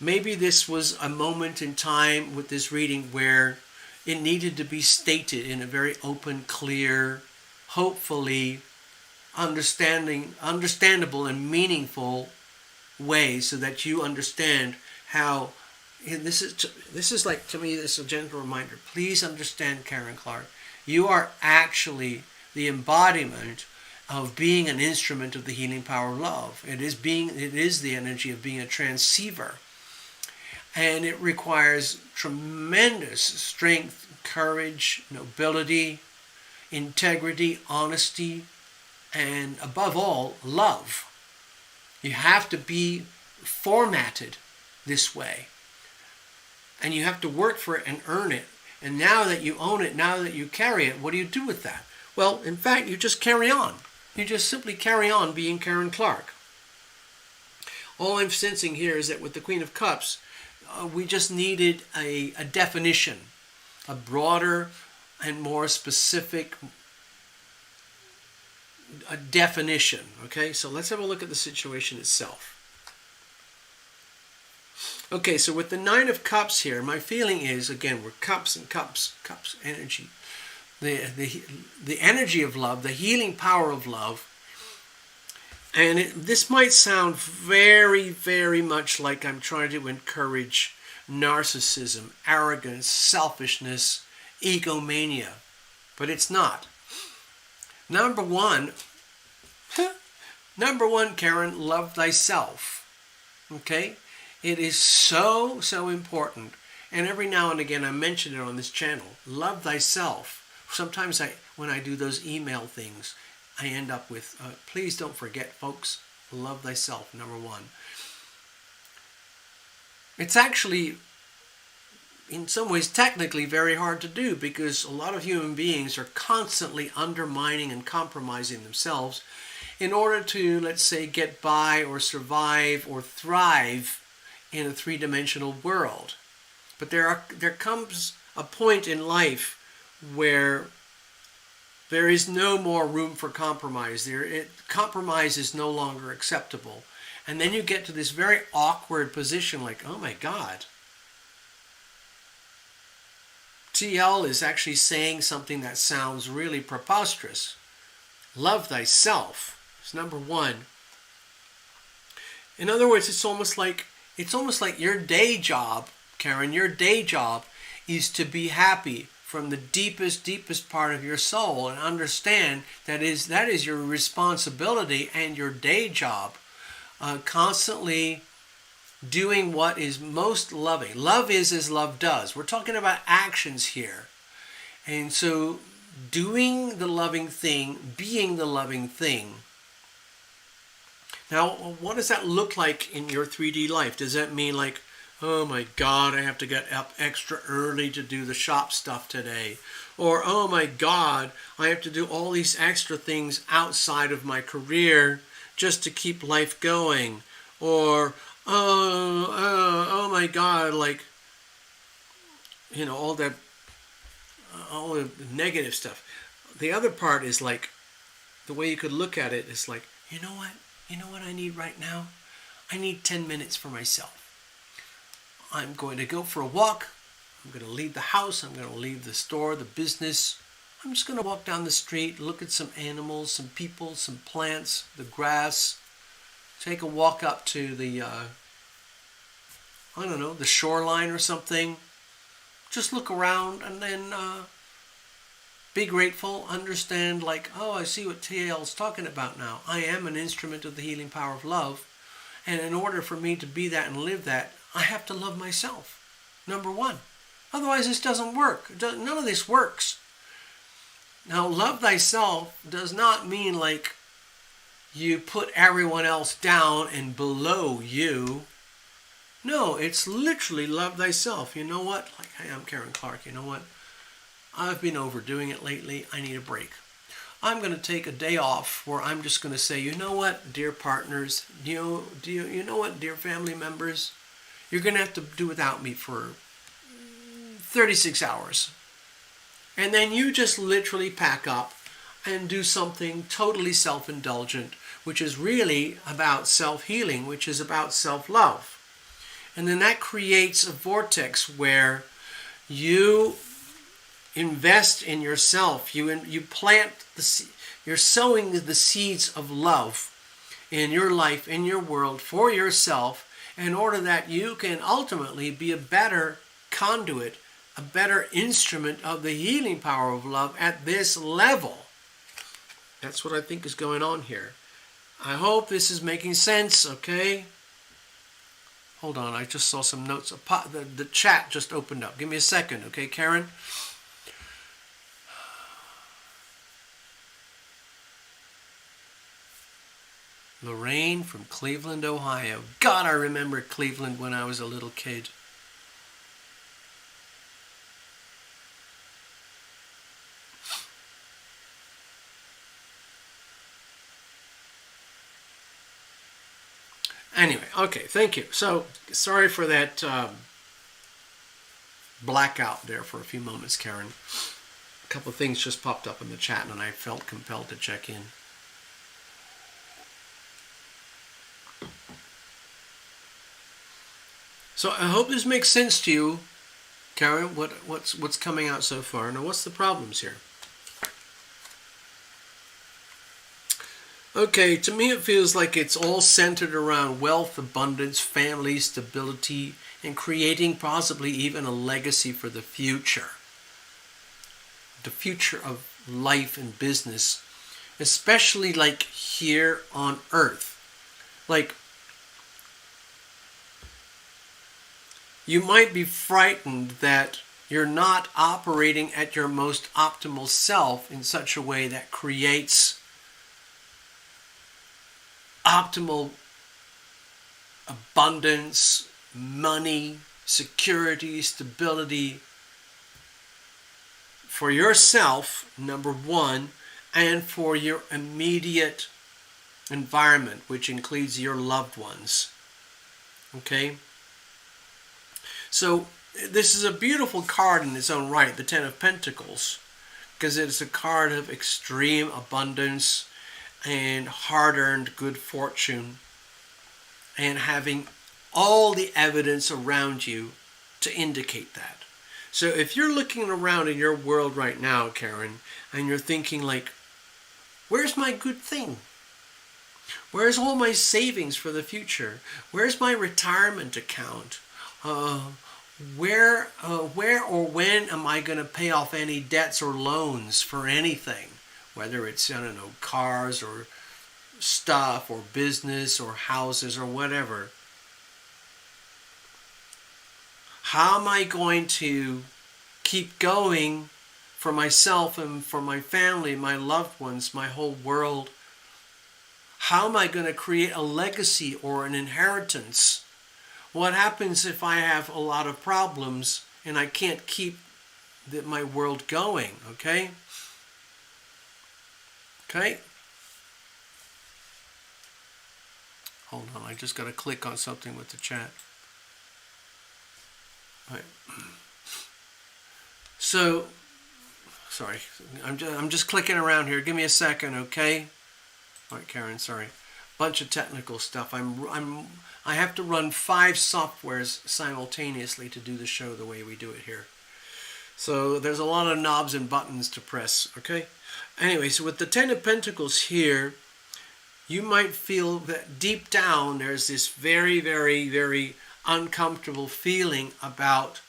Maybe this was a moment in time with this reading where it needed to be stated in a very open, clear, hopefully understandable and meaningful way, so that you understand how. And this is like, to me, this is a gentle reminder. Please understand, Karen Clark, you are actually the embodiment of being an instrument of the healing power of love. It is the energy of being a transceiver. And it requires tremendous strength, courage, nobility, integrity, honesty, and above all, love. You have to be formatted this way. And you have to work for it and earn it. And now that you own it, now that you carry it, what do you do with that? Well, in fact, you just carry on. You just simply carry on being Karen Clark. All I'm sensing here is that with the Queen of Cups, we just needed a definition, a broader and more specific definition. Okay, so let's have a look at the situation itself. Okay, so with the Nine of Cups here, my feeling is, again, we're cups and cups, energy. The energy of love, the healing power of love. And this might sound very, very much like I'm trying to encourage narcissism, arrogance, selfishness, egomania. But it's not. Number one, Karen, love thyself. Okay? It is so, so important. And every now and again I mention it on this channel. Love thyself. Sometimes when I do those email things, I end up with, please don't forget, folks, love thyself, number one. It's actually, in some ways, technically very hard to do, because a lot of human beings are constantly undermining and compromising themselves in order to, let's say, get by or survive or thrive in a three-dimensional world. But there comes a point in life where there is no more room for compromise. Compromise is no longer acceptable. And then you get to this very awkward position like, oh my God. TL is actually saying something that sounds really preposterous. Love thyself is number one. In other words, it's almost like your day job, Karen, your day job is to be happy from the deepest part of your soul, and understand that is your responsibility and your day job. Constantly doing what is most loving. Love is as love does. We're talking about actions here. And so doing the loving thing, being the loving thing. Now, what does that look like in your 3D life? Does that mean like, oh my God, I have to get up extra early to do the shop stuff today? Or, oh my God, I have to do all these extra things outside of my career just to keep life going? Or, oh my God, like, you know, all the negative stuff. The other part is like, the way you could look at it is like, you know what I need right now? I need 10 minutes for myself. I'm going to go for a walk. I'm going to leave the house. I'm going to leave the store, the business. I'm just going to walk down the street, look at some animals, some people, some plants, the grass. Take a walk up to the, the shoreline or something. Just look around and then be grateful, understand like, oh, I see what TL's talking about now. I am an instrument of the healing power of love. And in order for me to be that and live that, I have to love myself. Number one. Otherwise, this doesn't work. None of this works. Now, love thyself does not mean like you put everyone else down and below you. No, it's literally love thyself. You know what? Like, hey, I'm Karen Clark. You know what? I've been overdoing it lately. I need a break. I'm going to take a day off where I'm just going to say, you know what, dear partners, you know what, dear family members, you're going to have to do without me for 36 hours. And then you just literally pack up and do something totally self-indulgent, which is really about self-healing, which is about self-love. And then that creates a vortex where you invest in yourself. You plant you're sowing the seeds of love in your life, in your world, for yourself, in order that you can ultimately be a better conduit, a better instrument of the healing power of love at this level. That's what I think is going on here. I hope this is making sense, okay? Hold on, I just saw some notes. The chat just opened up. Give me a second, okay, Karen? Lorraine from Cleveland, Ohio. God, I remember Cleveland when I was a little kid. Anyway, okay, thank you. So, sorry for that blackout there for a few moments, Karen. A couple of things just popped up in the chat and I felt compelled to check in. So I hope this makes sense to you, Karen, what's coming out so far. Now, what's the problems here? Okay, to me it feels like it's all centered around wealth, abundance, family, stability, and creating possibly even a legacy for the future. The future of life and business, especially like here on Earth. Like, you might be frightened that you're not operating at your most optimal self in such a way that creates optimal abundance, money, security, stability for yourself, number one, and for your immediate environment, which includes your loved ones. Okay? So this is a beautiful card in its own right, the Ten of Pentacles, because it's a card of extreme abundance and hard-earned good fortune, and having all the evidence around you to indicate that. So if you're looking around in your world right now, Karen, and you're thinking like, where's my good thing? Where's all my savings for the future? Where's my retirement account? Where or when am I going to pay off any debts or loans for anything? Whether it's, I don't know, cars or stuff or business or houses or whatever. How am I going to keep going for myself and for my family, my loved ones, my whole world? How am I going to create a legacy or an inheritance? What happens if I have a lot of problems and I can't keep my world going, okay? Okay? Hold on, I just got to click on something with the chat. Right. So, sorry, I'm just clicking around here. Give me a second, okay? All right, Karen, sorry. Bunch of technical stuff. I have to run 5 softwares simultaneously to do the show the way we do it here. So there's a lot of knobs and buttons to press, okay? Anyway, so with the Ten of Pentacles here, you might feel that deep down there's this very, very, very uncomfortable feeling about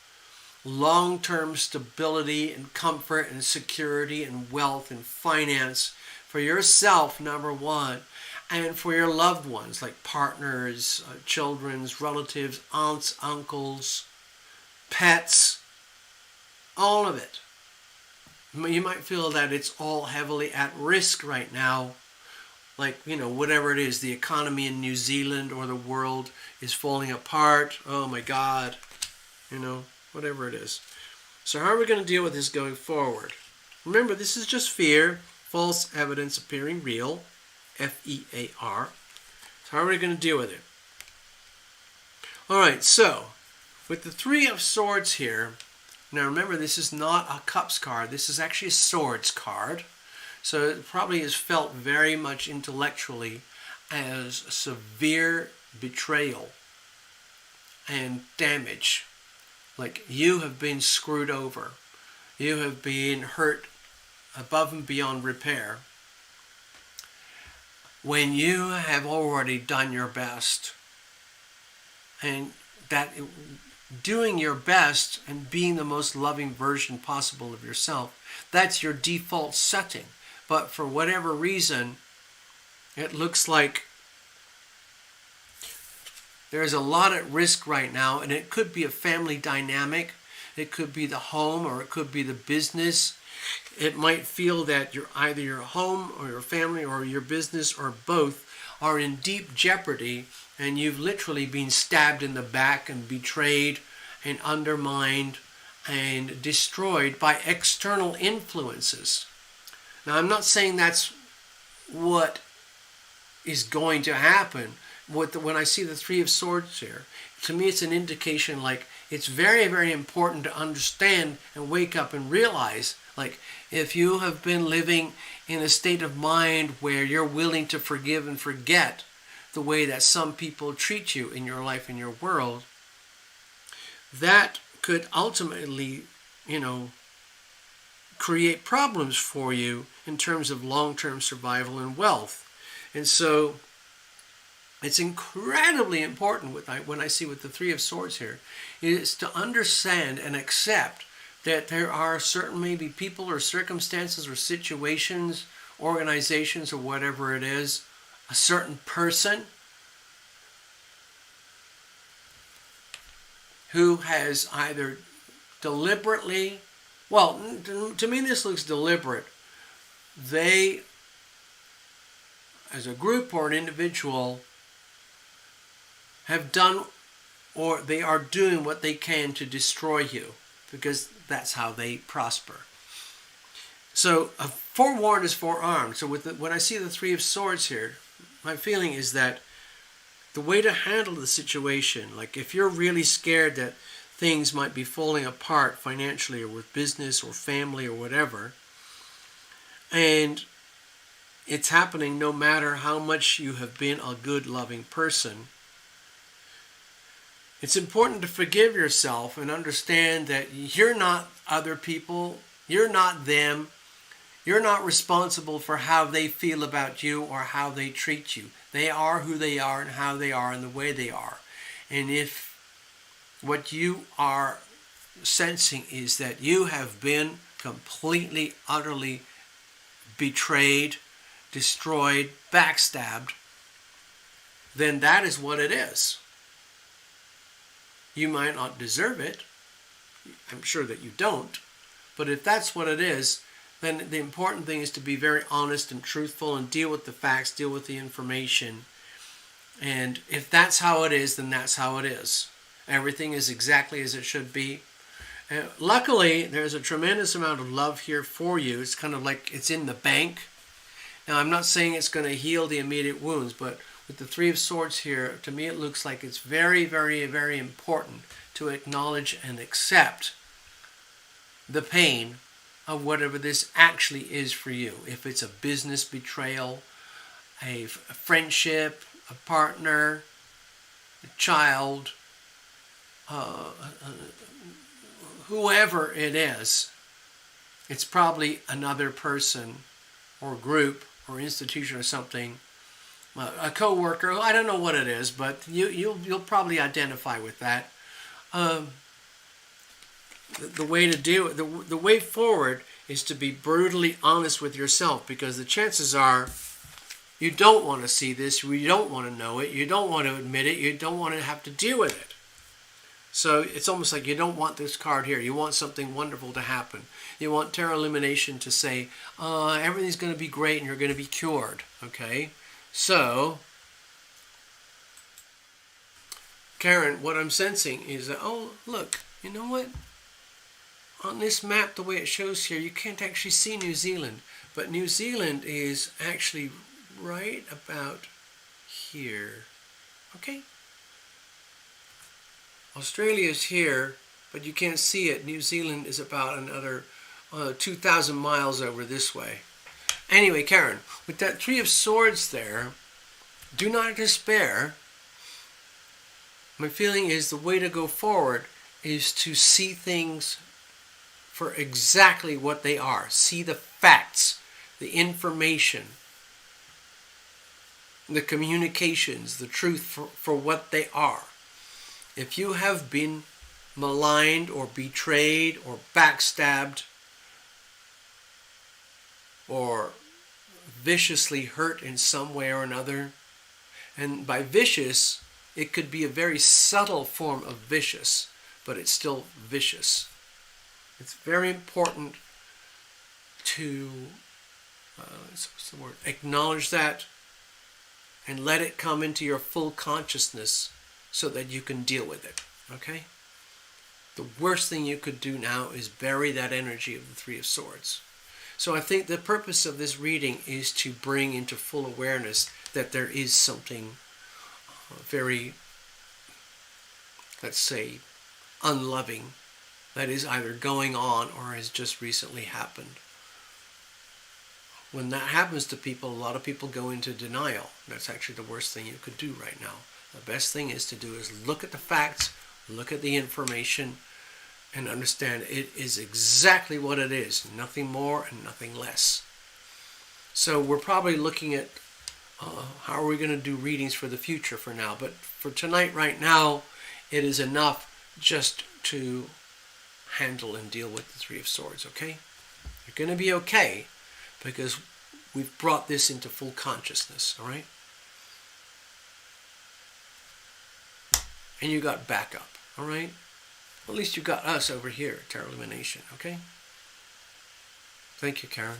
long-term stability and comfort and security and wealth and finance for yourself, number one, and for your loved ones, like partners, children's, relatives, aunts, uncles, pets, all of it. You might feel that it's all heavily at risk right now. Like, you know, whatever it is, the economy in New Zealand or the world is falling apart. Oh my God. You know, whatever it is. So how are we going to deal with this going forward? Remember, this is just fear, false evidence appearing real, F-E-A-R. So how are we going to deal with it? All right, so with the Three of Swords here, now remember, this is not a Cups card. This is actually a Swords card. So it probably is felt very much intellectually as severe betrayal and damage. Like you have been screwed over. You have been hurt above and beyond repair. When you have already done your best, and that doing your best and being the most loving version possible of yourself, that's your default setting. But for whatever reason, it looks like there's a lot at risk right now, and it could be a family dynamic. It could be the home, or it could be the business. It might feel that either your home or your family or your business or both are in deep jeopardy, and you've literally been stabbed in the back and betrayed and undermined and destroyed by external influences. Now, I'm not saying that's what is going to happen. When I see the Three of Swords here, to me it's an indication like it's very, very important to understand and wake up and realize, like, if you have been living in a state of mind where you're willing to forgive and forget the way that some people treat you in your life, in your world, that could ultimately, create problems for you in terms of long-term survival and wealth. And so it's incredibly important when I see with the Three of Swords here, is to understand and accept that there are certain maybe people or circumstances or situations, organizations or whatever it is, a certain person who has either deliberately, well, to me this looks deliberate. They, as a group or an individual, have done or they are doing what they can to destroy you, because that's how they prosper. So forewarned is forearmed. So when I see the Three of Swords here, my feeling is that the way to handle the situation, like if you're really scared that things might be falling apart financially or with business or family or whatever, and it's happening no matter how much you have been a good, loving person, it's important to forgive yourself and understand that you're not other people, you're not them, you're not responsible for how they feel about you or how they treat you. They are who they are and how they are and the way they are. And if what you are sensing is that you have been completely, utterly betrayed, destroyed, backstabbed, then that is what it is. You might not deserve it. I'm sure that you don't. But if that's what it is, then the important thing is to be very honest and truthful and deal with the facts, deal with the information. And if that's how it is, then that's how it is. Everything is exactly as it should be. Luckily, there's a tremendous amount of love here for you. It's kind of like it's in the bank. Now, I'm not saying it's going to heal the immediate wounds, but with the Three of Swords here, to me it looks like it's very, very, very important to acknowledge and accept the pain of whatever this actually is for you. If it's a business betrayal, a friendship, a partner, a child, whoever it is, it's probably another person or group or institution or something, a co-worker. I don't know what it is, but you'll probably identify with that. The way to do it, the way forward is to be brutally honest with yourself, because the chances are you don't want to see this, you don't want to know it, you don't want to admit it, you don't want to have to deal with it. So it's almost like you don't want this card here. You want something wonderful to happen. You want Tarot Illumination to say, everything's going to be great and you're going to be cured. Okay? So, Karen, what I'm sensing is that, oh, look, you know what? On this map, the way it shows here, you can't actually see New Zealand. But New Zealand is actually right about here. Okay? Australia is here, but you can't see it. New Zealand is about another 2,000 miles over this way. Anyway, Karen, with that 3 of Swords there, do not despair. My feeling is the way to go forward is to see things for exactly what they are. See the facts, the information, the communications, the truth for what they are. If you have been maligned or betrayed or backstabbed or viciously hurt in some way or another, and by vicious, it could be a very subtle form of vicious, but it's still vicious. It's very important to acknowledge that and let it come into your full consciousness so that you can deal with it. Okay? The worst thing you could do now is bury that energy of the Three of Swords. So I think the purpose of this reading is to bring into full awareness that there is something very, let's say, unloving that is either going on or has just recently happened. When that happens to people, a lot of people go into denial. That's actually the worst thing you could do right now. The best thing is to do is look at the facts, look at the information, and understand it is exactly what it is, nothing more and nothing less. So we're probably looking at how are we going to do readings for the future for now. But for tonight, right now, it is enough just to handle and deal with the Three of Swords, okay? You're going to be okay because we've brought this into full consciousness, all right? And you got backup, all right? At least you got us over here at Tarot Lumination, okay? Thank you, Karen.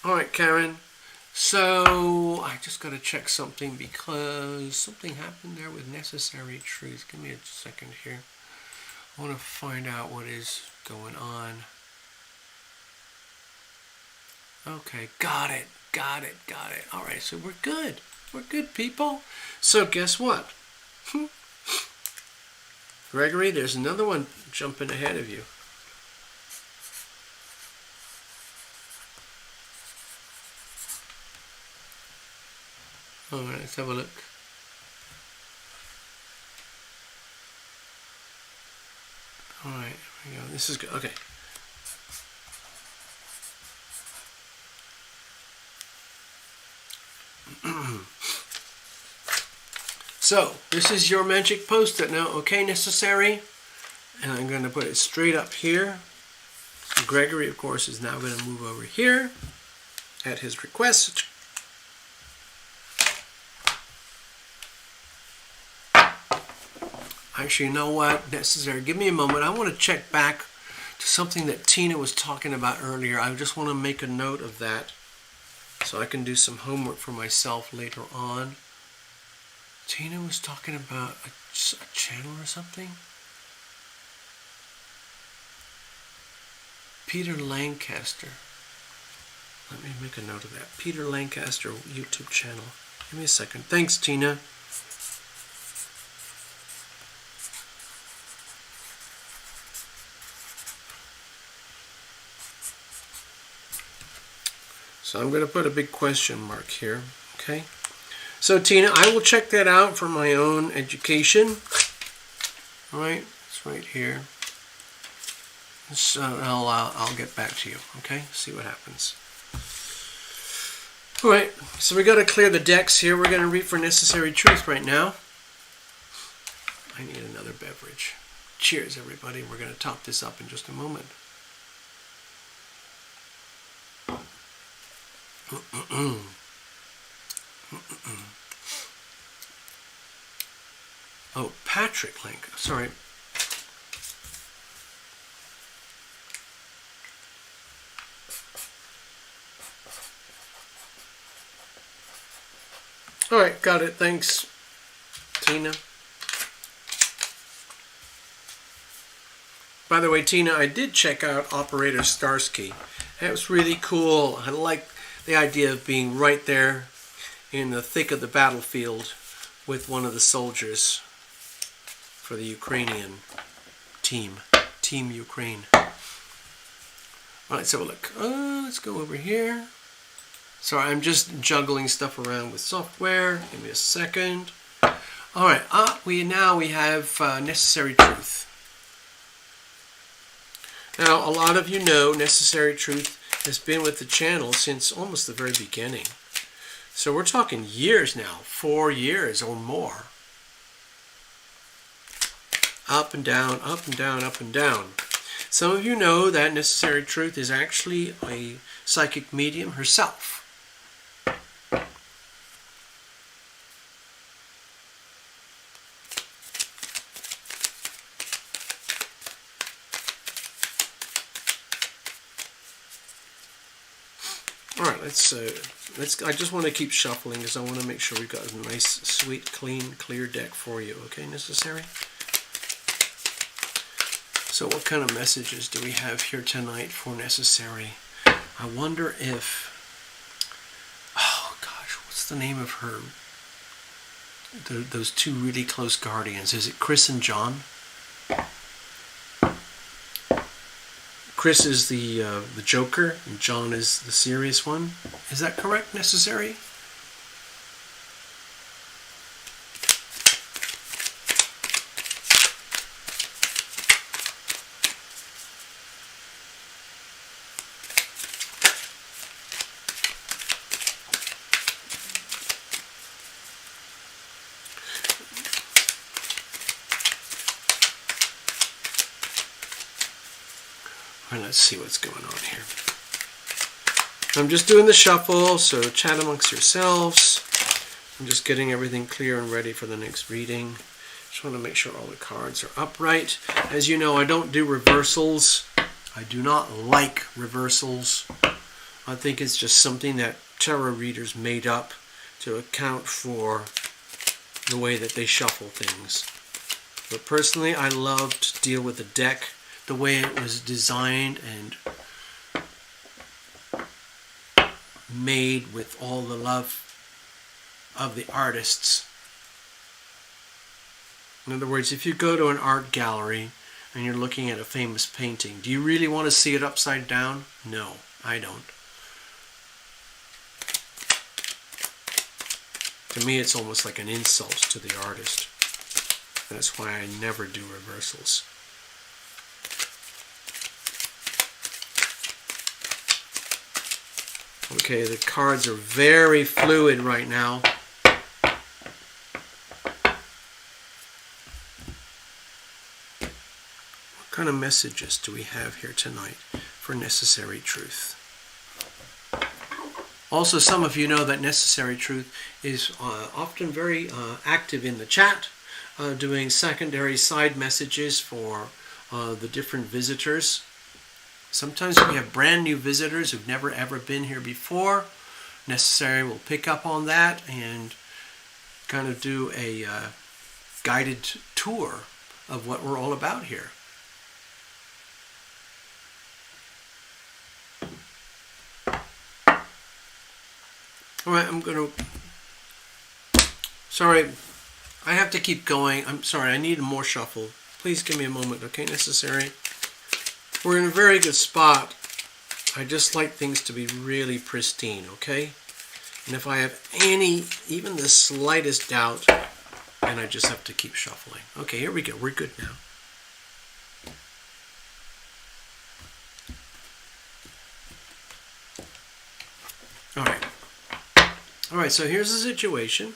All right, Karen. So I just got to check something because something happened there with necessary truth. Give me a second here. I want to find out what is going on. Okay, got it. All right, so we're good. We're good, people. So guess what? Gregory, there's another one jumping ahead of you. All right, let's have a look. All right, here we go. This is good. Okay. So, this is your magic post-it now, okay, necessary? And I'm going to put it straight up here. Gregory, of course, is now going to move over here at his request. Actually, you know what? Necessary. Give me a moment. I want to check back to something that Tina was talking about earlier. I just want to make a note of that so I can do some homework for myself later on. Tina was talking about a channel or something? Peter Lancaster. Let me make a note of that. Peter Lancaster YouTube channel. Give me a second. Thanks, Tina. So I'm going to put a big question mark here, okay? So Tina, I will check that out for my own education. All right, it's right here. So I'll get back to you, okay? See what happens. All right, so we got to clear the decks here. We're going to read for necessary truth right now. I need another beverage. Cheers, everybody. We're going to top this up in just a moment. Oh, Patrick Link. Sorry. All right, got it. Thanks, Tina. By the way, Tina, I did check out Operator Starsky. It was really cool. I like the idea of being right there in the thick of the battlefield with one of the soldiers for the Ukrainian team, Team Ukraine. All right, let's have a look. Let's go over here. Sorry, I'm just juggling stuff around with software. Give me a second. All right, we have Necessary Truth. Now, a lot of you know Necessary Truth has been with the channel since almost the very beginning. So we're talking years now, 4 years or more. Up and down, up and down, up and down. Some of you know that Necessary Truth is actually a psychic medium herself. All right, let's. I just want to keep shuffling because I want to make sure we've got a nice, sweet, clean, clear deck for you. Okay, Necessary. So, what kind of messages do we have here tonight for Necessary? I wonder if. Oh gosh, what's the name of her? Those two really close guardians. Is it Chris and John? Chris is the Joker, and John is the serious one. Is that correct, Necessary? All right, let's see what's going on here. I'm just doing the shuffle, so chat amongst yourselves. I'm just getting everything clear and ready for the next reading. Just want to make sure all the cards are upright. As you know, I don't do reversals. I do not like reversals. I think it's just something that tarot readers made up to account for the way that they shuffle things. But personally, I love to deal with the deck the way it was designed and made with all the love of the artists. In other words, if you go to an art gallery and you're looking at a famous painting, do you really want to see it upside down? No, I don't. To me, it's almost like an insult to the artist. That's why I never do reversals. Okay, the cards are very fluid right now. What kind of messages do we have here tonight for Necessary Truth? Also, some of you know that Necessary Truth is often very active in the chat, doing secondary side messages for the different visitors. Sometimes we have brand new visitors who've never ever been here before. Necessary will pick up on that and kind of do a guided tour of what we're all about here. All right, I'm going to... Sorry, I have to keep going. I'm sorry, I need more shuffle. Please give me a moment, okay, Necessary? We're in a very good spot. I just like things to be really pristine, okay? And if I have even the slightest doubt, then I just have to keep shuffling. Okay, here we go. We're good now. All right. All right, so here's the situation.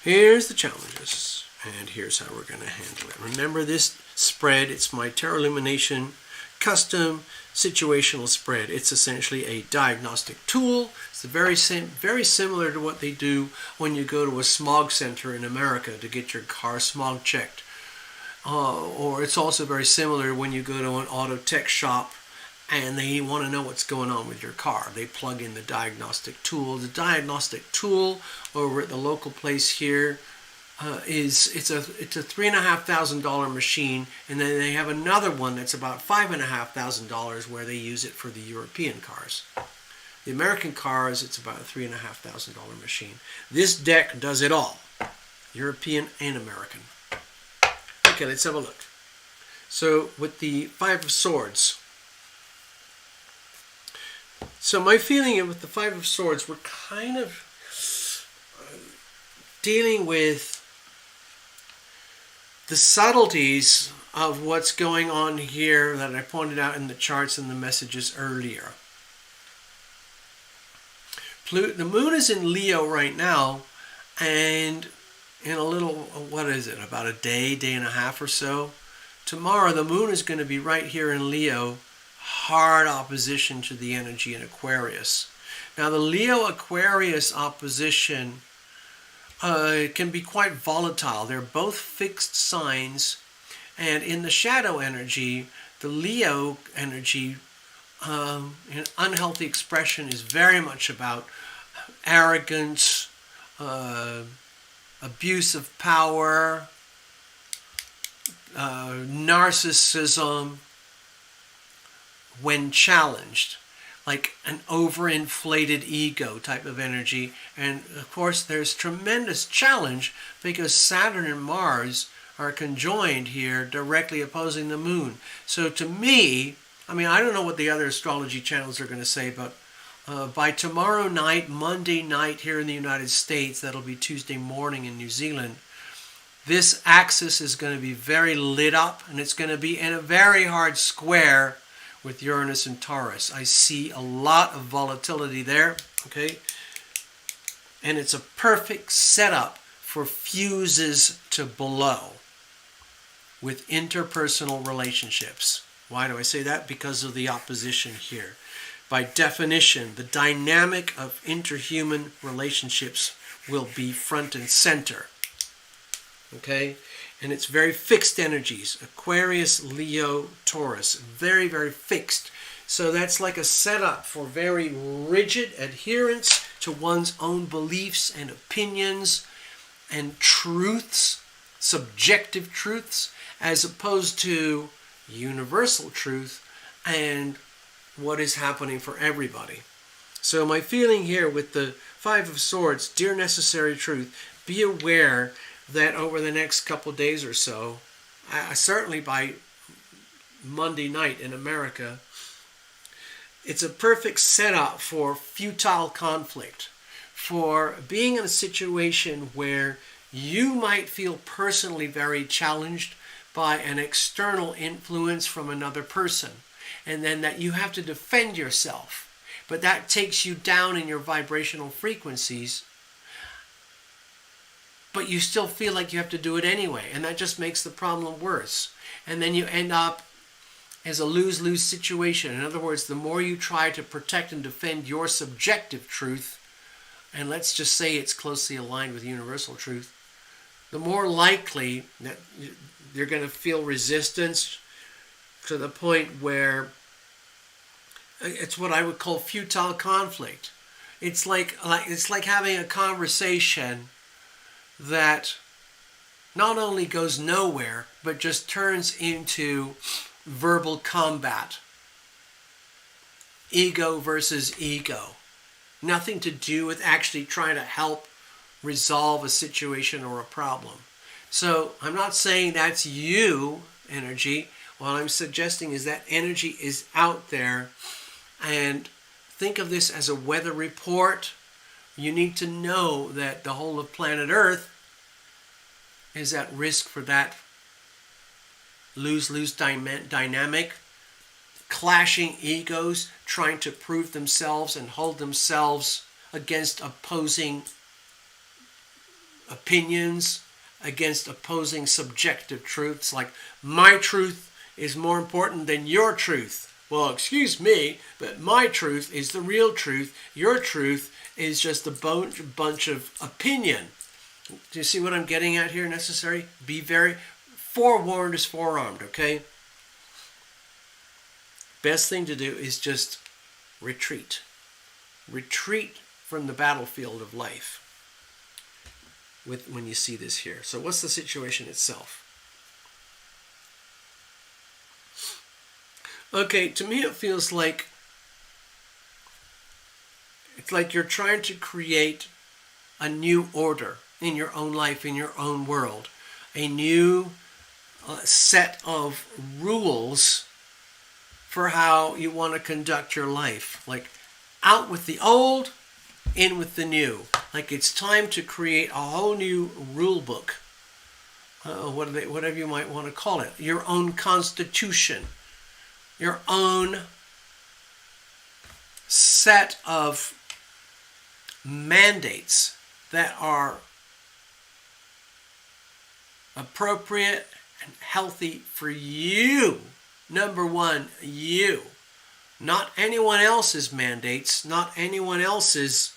Here's the challenges. And here's how we're going to handle it. Remember this spread, it's my Tarot Lumination custom situational spread. It's essentially a diagnostic tool. It's very similar to what they do when you go to a smog center in America to get your car smog checked. Or it's also very similar when you go to an auto tech shop and they want to know what's going on with your car. They plug in the diagnostic tool. The diagnostic tool over at the local place here it's a $3,500 machine, and then they have another one that's about $5,500 where they use it for the European cars. The American cars, it's about a $3,500 machine. This deck does it all, European and American. Okay, let's have a look. So with the Five of Swords, So my feeling with the Five of Swords, we're kind of dealing with the subtleties of what's going on here that I pointed out in the charts and the messages earlier. The moon is in Leo right now, and in a little, what is it, about a day and a half or so, tomorrow the moon is going to be right here in Leo, hard opposition to the energy in Aquarius. Now the Leo-Aquarius opposition can be quite volatile. They're both fixed signs, and in the shadow energy, the Leo energy, in unhealthy expression, is very much about arrogance, abuse of power, narcissism when challenged, like an overinflated ego type of energy. And of course there's tremendous challenge because Saturn and Mars are conjoined here, directly opposing the moon. So to me, I mean, I don't know what the other astrology channels are going to say, but by tomorrow night, Monday night here in the United States, that'll be Tuesday morning in New Zealand, this axis is going to be very lit up, and it's going to be in a very hard square with Uranus and Taurus. I see a lot of volatility there, okay? And it's a perfect setup for fuses to blow with interpersonal relationships. Why do I say that? Because of the opposition here. By definition, the dynamic of interhuman relationships will be front and center. Okay? And it's very fixed energies. Aquarius, Leo, Taurus. Very, very fixed. So that's like a setup for very rigid adherence to one's own beliefs and opinions and truths, subjective truths, as opposed to universal truth and what is happening for everybody. So my feeling here with the Five of Swords, dear necessary truth, be aware that over the next couple days or so, certainly by Monday night in America, it's a perfect setup for futile conflict, for being in a situation where you might feel personally very challenged by an external influence from another person, and then that you have to defend yourself. But that takes you down in your vibrational frequencies, but you still feel like you have to do it anyway, and that just makes the problem worse. And then you end up as a lose-lose situation. In other words, the more you try to protect and defend your subjective truth, and let's just say it's closely aligned with universal truth, the more likely that you're going to feel resistance to the point where it's what I would call futile conflict. It's like having a conversation that not only goes nowhere, but just turns into verbal combat. Ego versus ego. Nothing to do with actually trying to help resolve a situation or a problem. So I'm not saying that's you energy. What I'm suggesting is that energy is out there, and think of this as a weather report. You need to know that the whole of planet Earth is at risk for that lose-lose dynamic, clashing egos trying to prove themselves and hold themselves against opposing opinions, against opposing subjective truths, like my truth is more important than your truth. Well, excuse me, but my truth is the real truth. Your truth is just a bunch of opinion. Do you see what I'm getting at here? Necessary? Be very forewarned is forearmed, okay? Best thing to do is just retreat. Retreat from the battlefield of life when you see this here. So what's the situation itself? Okay, to me it feels like it's like you're trying to create a new order in your own life, in your own world. A new set of rules for how you want to conduct your life. Like out with the old, in with the new. Like it's time to create a whole new rule book. Whatever you might want to call it. Your own constitution. Your own set of mandates that are appropriate and healthy for you. Number one, you. Not anyone else's mandates, not anyone else's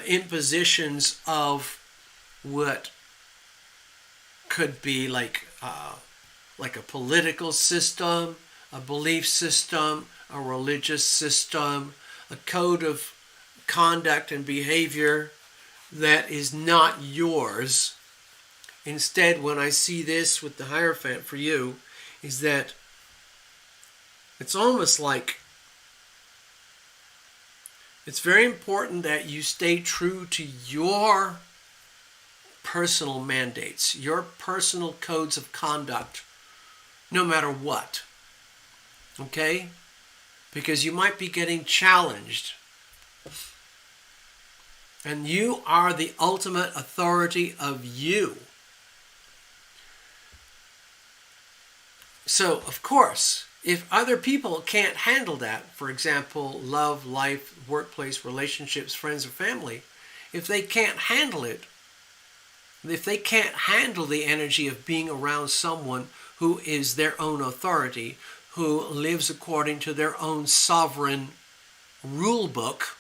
impositions of what could be like a political system, a belief system, a religious system, a code of conduct and behavior that is not yours. Instead, when I see this with the Hierophant for you, is that it's almost like it's very important that you stay true to your personal mandates, your personal codes of conduct, no matter what. Okay? Because you might be getting challenged. And you are the ultimate authority of you. So, of course, if other people can't handle that, for example, love, life, workplace, relationships, friends, or family, if they can't handle it, if they can't handle the energy of being around someone who is their own authority, who lives according to their own sovereign rule book,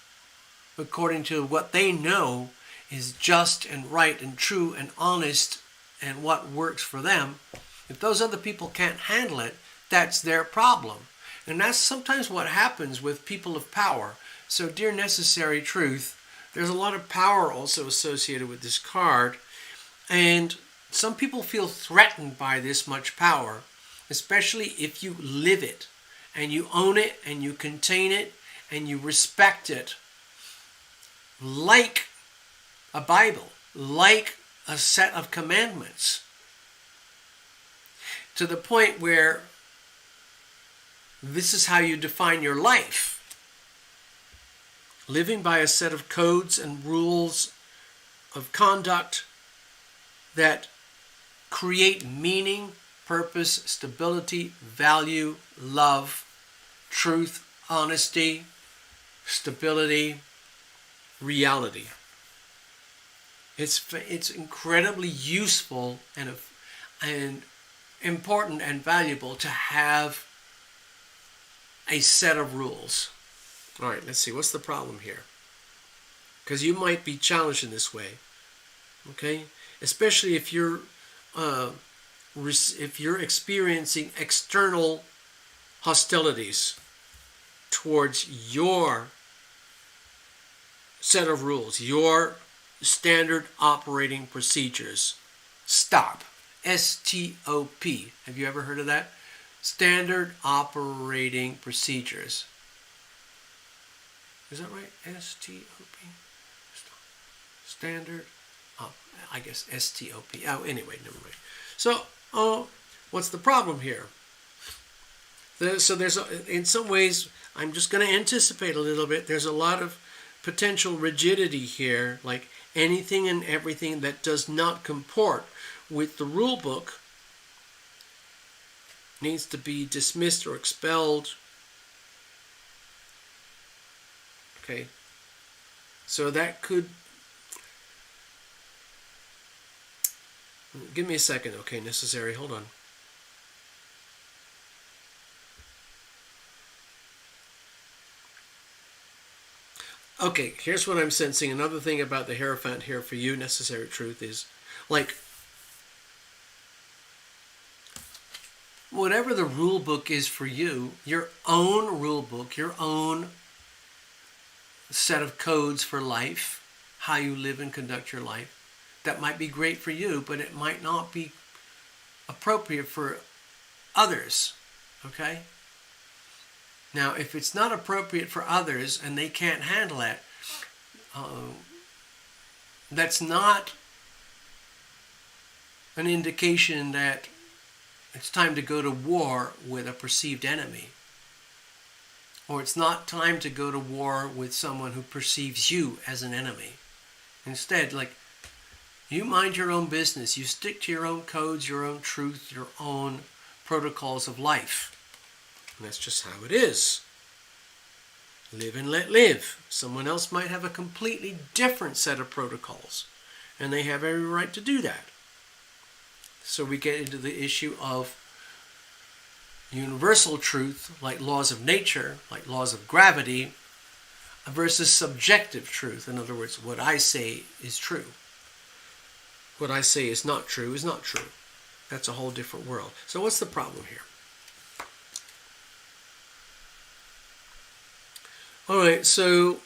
according to what they know is just and right and true and honest and what works for them, if those other people can't handle it, that's their problem. And that's sometimes what happens with people of power. So, dear necessary truth, there's a lot of power also associated with this card. And some people feel threatened by this much power, especially if you live it and you own it and you contain it and you respect it like a Bible, like a set of commandments, to the point where this is how you define your life. Living by a set of codes and rules of conduct that create meaning, purpose, stability, value, love, truth, honesty, stability, reality. It's incredibly useful and important and valuable to have a set of rules. All right, let's see. What's the problem here? Because you might be challenged in this way. Okay? Especially if you're experiencing external hostilities towards your set of rules, your standard operating procedures. STOP. S-T-O-P. Have you ever heard of that? Standard operating procedures. Is that right? S-T-O-P. Standard. I guess S-T-O-P. Oh, anyway, never mind. So, what's the problem here? So there's, in some ways, I'm just going to anticipate a little bit. There's a lot of potential rigidity here, like anything and everything that does not comport with the rule book needs to be dismissed or expelled. Okay. So that could... Give me a second. Okay, necessary. Hold on. Okay, here's what I'm sensing. Another thing about the Hierophant here for you, necessary truth, is like whatever the rule book is for you, your own rule book, your own set of codes for life, how you live and conduct your life, that might be great for you, but it might not be appropriate for others, okay? Now, if it's not appropriate for others and they can't handle it, that's not an indication that it's time to go to war with a perceived enemy. Or it's not time to go to war with someone who perceives you as an enemy. Instead, like, you mind your own business. You stick to your own codes, your own truth, your own protocols of life. And that's just how it is. Live and let live. Someone else might have a completely different set of protocols, and they have every right to do that. So we get into the issue of universal truth, like laws of nature, like laws of gravity, versus subjective truth. In other words, what I say is true. What I say is not true is not true. That's a whole different world. So what's the problem here? All right, so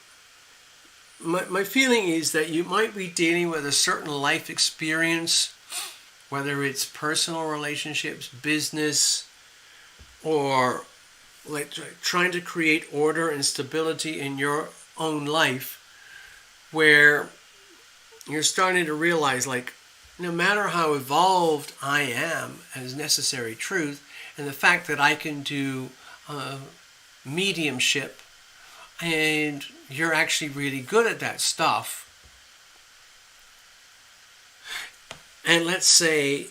my feeling is that you might be dealing with a certain life experience, whether it's personal relationships, business, or like trying to create order and stability in your own life, where you're starting to realize, like, no matter how evolved I am as necessary truth, and the fact that I can do mediumship, and you're actually really good at that stuff, and let's say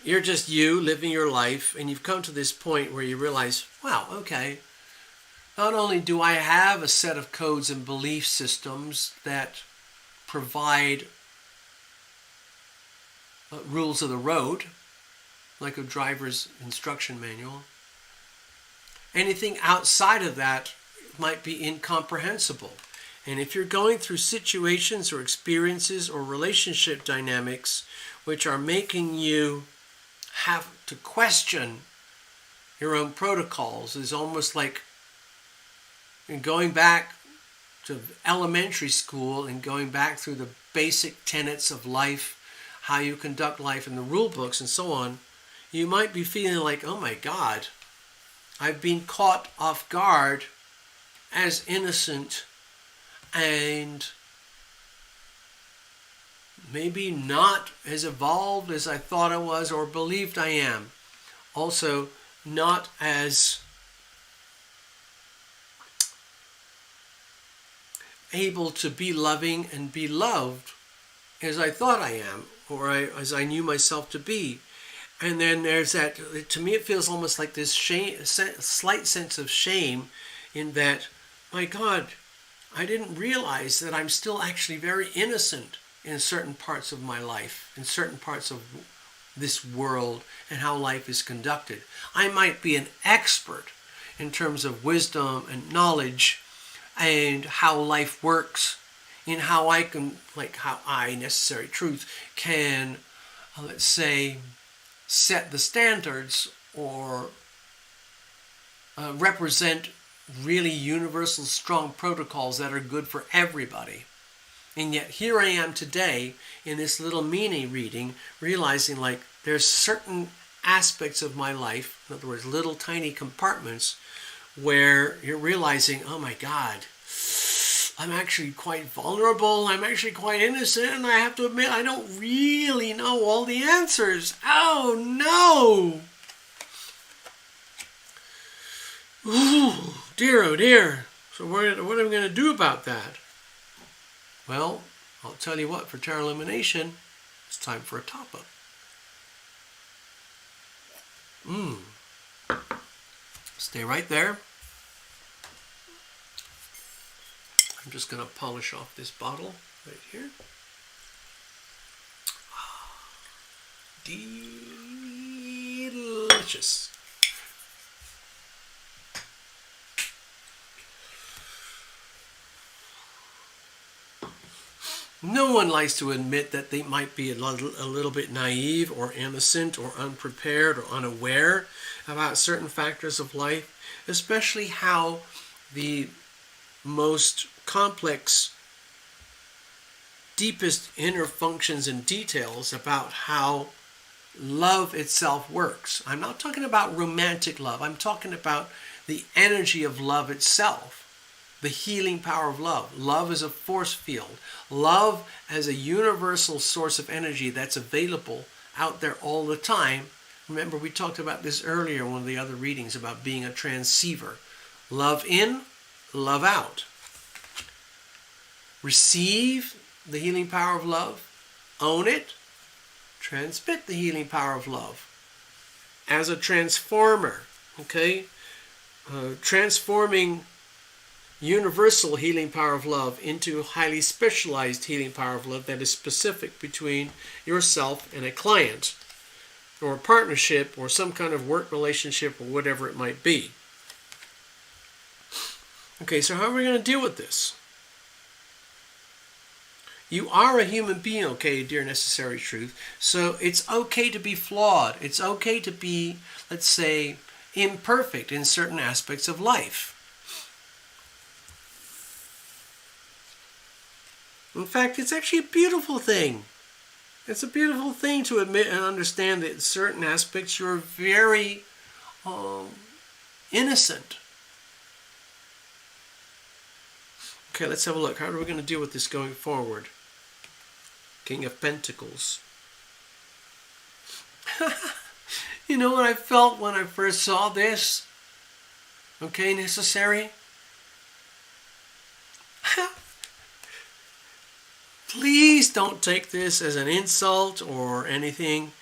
you're just you living your life, and you've come to this point where you realize, wow, okay, not only do I have a set of codes and belief systems that provide rules of the road, like a driver's instruction manual, anything outside of that might be incomprehensible. And if you're going through situations or experiences or relationship dynamics which are making you have to question your own protocols, is almost like going back to elementary school and going back through the basic tenets of life, how you conduct life in the rule books and so on. You might be feeling like, oh my God, I've been caught off guard as innocent and maybe not as evolved as I thought I was or believed I am. Also, not as able to be loving and be loved as I thought I am, or as I knew myself to be. And then there's that, to me it feels almost like this slight sense of shame in that, my God, I didn't realize that I'm still actually very innocent in certain parts of my life, in certain parts of this world and how life is conducted. I might be an expert in terms of wisdom and knowledge and how life works, in how I can, like how I, necessary truth, can, let's say, set the standards or represent really universal, strong protocols that are good for everybody. And yet here I am today in this little mini reading, realizing like there's certain aspects of my life, in other words, little tiny compartments, where you're realizing, oh my God, I'm actually quite vulnerable, I'm actually quite innocent, and I have to admit I don't really know all the answers. Oh no! Ooh, dear, oh dear. So what are we going to do about that? Well, I'll tell you what, for Tarot Illumination, it's time for a top-up. Stay right there. I'm just going to polish off this bottle right here. Delicious. No one likes to admit that they might be a little bit naive or innocent or unprepared or unaware about certain factors of life, especially how the most complex, deepest inner functions and details about how love itself works. I'm not talking about romantic love. I'm talking about the energy of love itself. The healing power of love. Love is a force field. Love as a universal source of energy that's available out there all the time. Remember, we talked about this earlier in one of the other readings about being a transceiver. Love in, love out. Receive the healing power of love, own it, transmit the healing power of love as a transformer, okay? Transforming universal healing power of love into highly specialized healing power of love that is specific between yourself and a client or a partnership or some kind of work relationship or whatever it might be. Okay, so how are we going to deal with this? You are a human being, okay, dear necessary truth. So it's okay to be flawed. It's okay to be, let's say, imperfect in certain aspects of life. In fact, it's actually a beautiful thing. It's a beautiful thing to admit and understand that in certain aspects you're very innocent. Okay, let's have a look. How are we going to deal with this going forward? King of Pentacles. You know what I felt when I first saw this? Okay, necessary? Please don't take this as an insult or anything.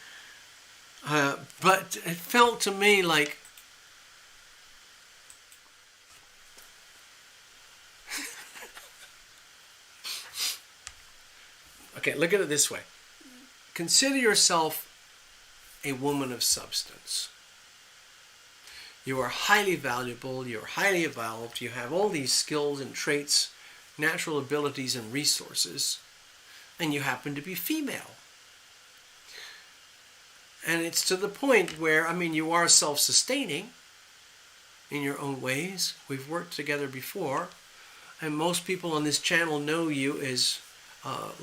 But it felt to me like okay, look at it this way. Consider yourself a woman of substance. You are highly valuable, you're highly evolved, you have all these skills and traits, natural abilities and resources, and you happen to be female. And it's to the point where, I mean, you are self-sustaining in your own ways. We've worked together before, and most people on this channel know you as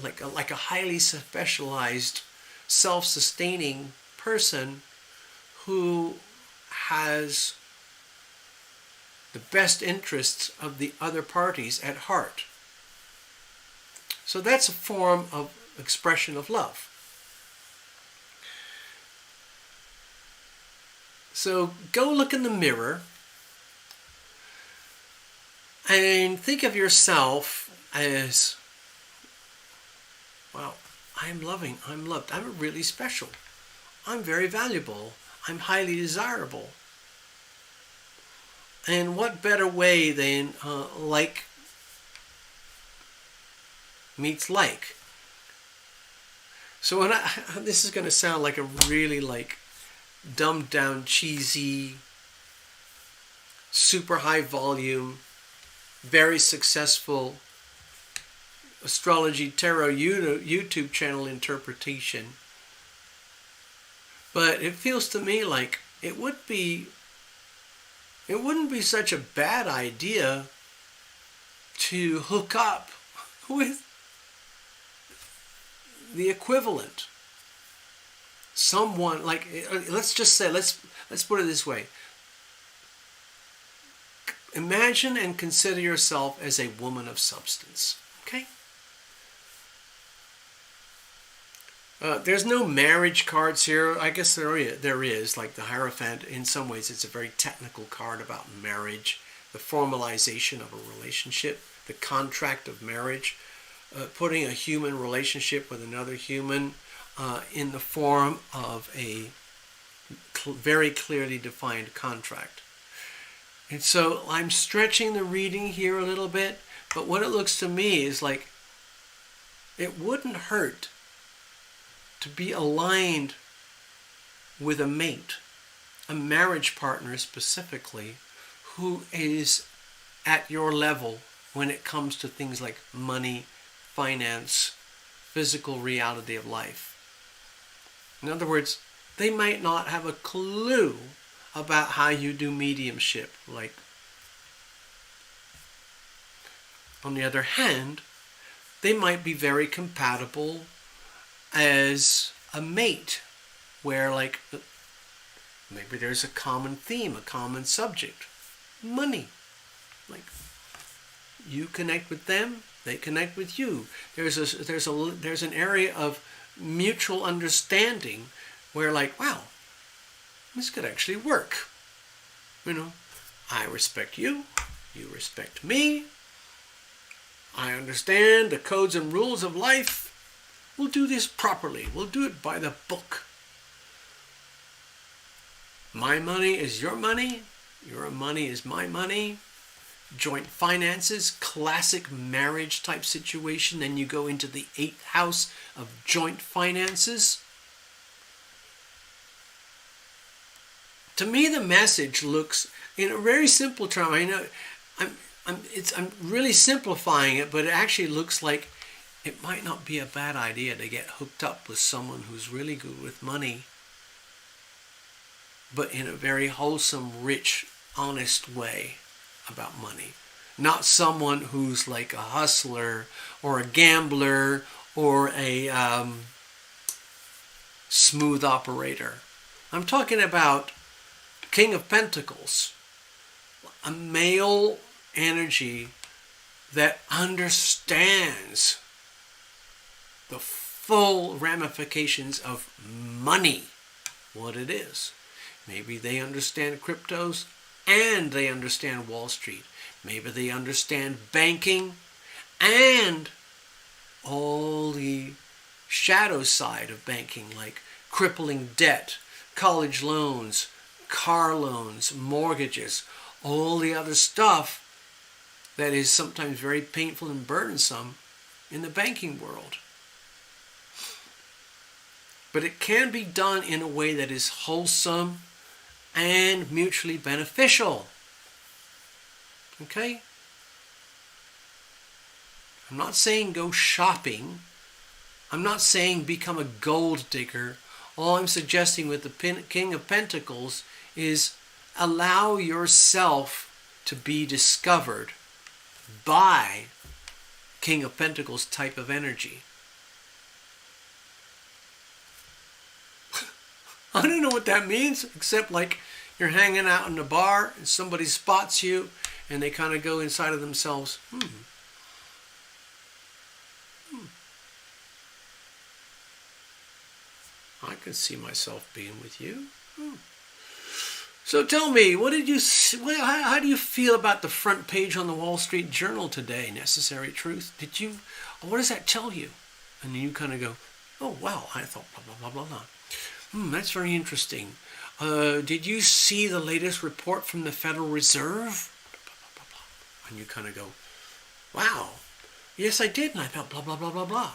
like a highly specialized, self-sustaining person who has the best interests of the other parties at heart. So that's a form of expression of love. So go look in the mirror and think of yourself as, wow, I'm loving, I'm loved, I'm really special, I'm very valuable, I'm highly desirable. And what better way than like meets like. So when this is going to sound like a really like dumbed down, cheesy, super high volume, very successful astrology tarot YouTube channel interpretation. But it feels to me like it wouldn't be such a bad idea to hook up with the equivalent. Someone like, let's just say, let's put it this way. Imagine and consider yourself as a woman of substance. Okay? There's no marriage cards here. I guess there is, like the Hierophant. In some ways, it's a very technical card about marriage, the formalization of a relationship, the contract of marriage, putting a human relationship with another human in the form of a very clearly defined contract. And so I'm stretching the reading here a little bit, but what it looks to me is like it wouldn't hurt to be aligned with a mate, a marriage partner specifically, who is at your level when it comes to things like money, finance, physical reality of life. In other words, they might not have a clue about how you do mediumship. Like, on the other hand, they might be very compatible as a mate, where like maybe there's a common theme, a common subject, money. Like you connect with them, they connect with you. There's an area of mutual understanding where like, wow, this could actually work. You know, I respect you, You respect me. I understand the codes and rules of life. We'll do this properly. We'll do it by the book. My money is your money. Your money is my money. Joint finances, classic marriage type situation. Then you go into the 8th house of joint finances. To me, the message looks in a very simple term. I know I'm really simplifying it, but it actually looks like it might not be a bad idea to get hooked up with someone who's really good with money, but in a very wholesome, rich, honest way about money. Not someone who's like a hustler or a gambler or a smooth operator. I'm talking about King of Pentacles, a male energy that understands the full ramifications of money, what it is. Maybe they understand cryptos and they understand Wall Street. Maybe they understand banking and all the shadow side of banking, like crippling debt, college loans, car loans, mortgages, all the other stuff that is sometimes very painful and burdensome in the banking world. But it can be done in a way that is wholesome and mutually beneficial. Okay? I'm not saying go shopping. I'm not saying become a gold digger. All I'm suggesting with the King of Pentacles is allow yourself to be discovered by King of Pentacles type of energy. I don't know what that means, except like you're hanging out in a bar and somebody spots you and they kind of go inside of themselves, I could see myself being with you. So tell me, how do you feel about the front page on the Wall Street Journal today? Necessary Truth. What does that tell you? And then you kind of go, oh wow, I thought blah blah blah blah blah. That's very interesting. Did you see the latest report from the Federal Reserve? And you kind of go, wow, yes I did, and I thought blah blah blah blah blah.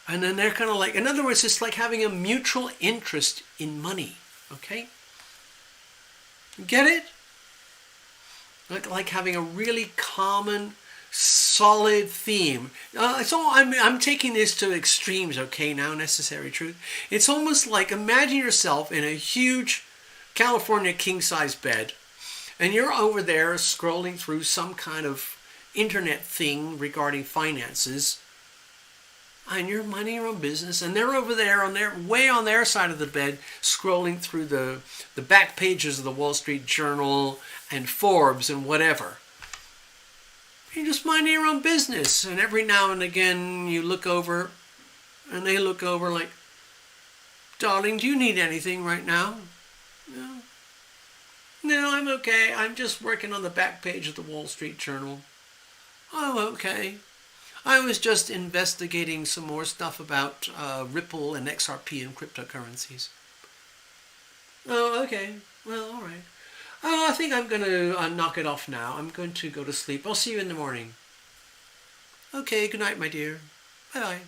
And then they're kind of like, in other words, it's like having a mutual interest in money. Okay? Get it? Like having a really common, solid theme. I'm taking this to extremes, okay, now, Necessary Truth. It's almost like, imagine yourself in a huge California king-size bed, and you're over there scrolling through some kind of internet thing regarding finances, and you're minding your own business, and they're over there on their side of the bed scrolling through the back pages of the Wall Street Journal and Forbes and whatever. You're just minding your own business, and every now and again you look over and they look over like, darling, do you need anything right now? No, I'm okay. I'm just working on the back page of the Wall Street Journal. Oh, okay. I was just investigating some more stuff about Ripple and XRP and cryptocurrencies. Oh, okay. Well, all right. Oh, I think I'm going to knock it off now. I'm going to go to sleep. I'll see you in the morning. Okay, good night, my dear. Bye-bye.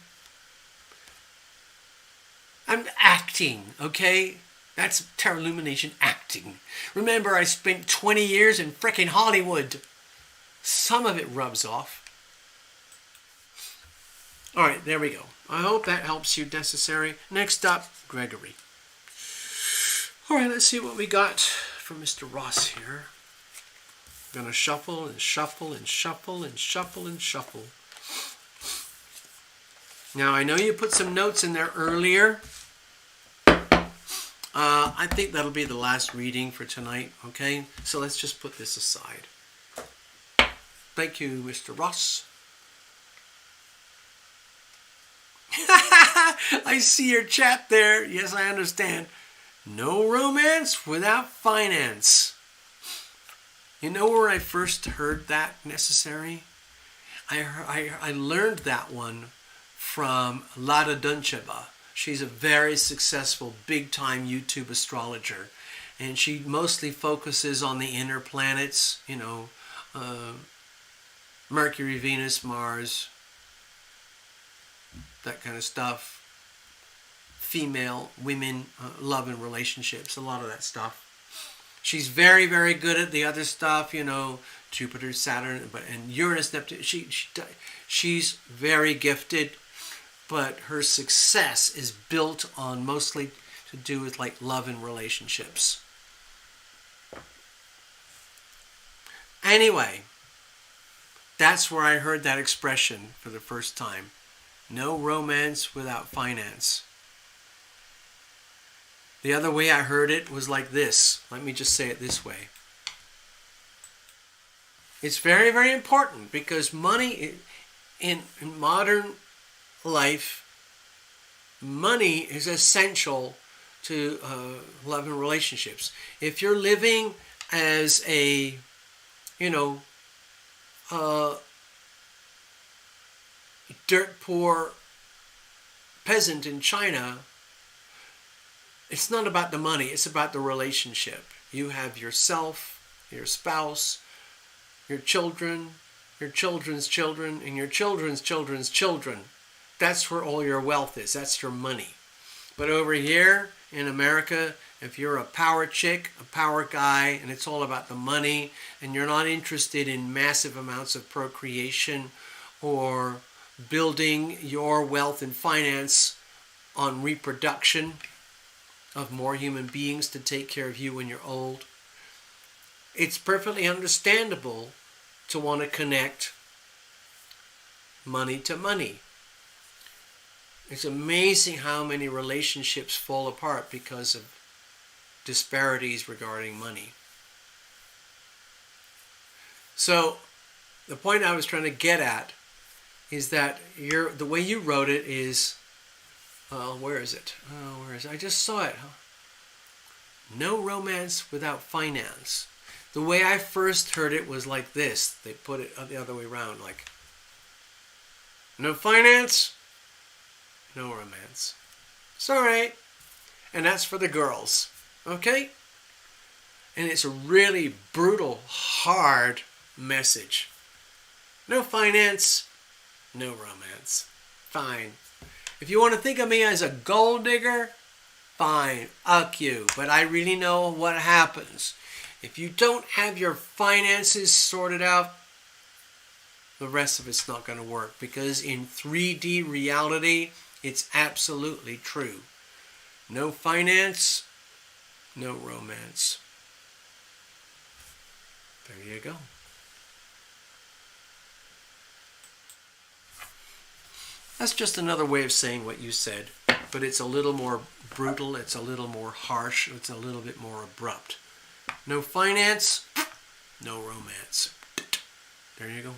I'm acting, okay? That's Terra Lumination acting. Remember, I spent 20 years in frickin' Hollywood. Some of it rubs off. All right, there we go. I hope that helps you, Necessary. Next up, Gregory. All right, let's see what we got from Mr. Ross here. I'm going to shuffle and shuffle and shuffle and shuffle and shuffle. Now, I know you put some notes in there earlier. I think that'll be the last reading for tonight, okay? So let's just put this aside. Thank you, Mr. Ross. I see your chat there. Yes, I understand. No romance without finance. You know where I first heard that necessary? I learned that one from Lada Duncheva. She's a very successful, big-time YouTube astrologer. And she mostly focuses on the inner planets, Mercury, Venus, Mars, that kind of stuff. Female, women, love and relationships, a lot of that stuff. She's very, very good at the other stuff, Jupiter, Saturn, and Uranus, Neptune. She's very gifted, but her success is built on mostly to do with like love and relationships. Anyway, that's where I heard that expression for the first time. No romance without finance. The other way I heard it was like this. Let me just say it this way. It's very, very important because money in modern life, money is essential to love and relationships. If you're living as a, dirt poor peasant in China, it's not about the money, it's about the relationship. You have yourself, your spouse, your children, your children's children, and your children's children's children. That's where all your wealth is. That's your money. But over here in America, if you're a power chick, a power guy, and it's all about the money, and you're not interested in massive amounts of procreation or building your wealth and finance on reproduction of more human beings to take care of you when you're old, it's perfectly understandable to want to connect money to money. It's amazing how many relationships fall apart because of disparities regarding money. So the point I was trying to get at is that the way you wrote it is, where is it? I just saw it. No romance without finance. The way I first heard it was like this. They put it the other way around, like, no finance, no romance. It's all right. And that's for the girls, okay? And it's a really brutal, hard message. No finance, no romance. Fine. If you want to think of me as a gold digger, fine, fuck you. But I really know what happens. If you don't have your finances sorted out, the rest of it's not going to work. Because in 3D reality, it's absolutely true. No finance, no romance. There you go. That's just another way of saying what you said, but it's a little more brutal, it's a little more harsh, it's a little bit more abrupt. No finance, no romance. There you go.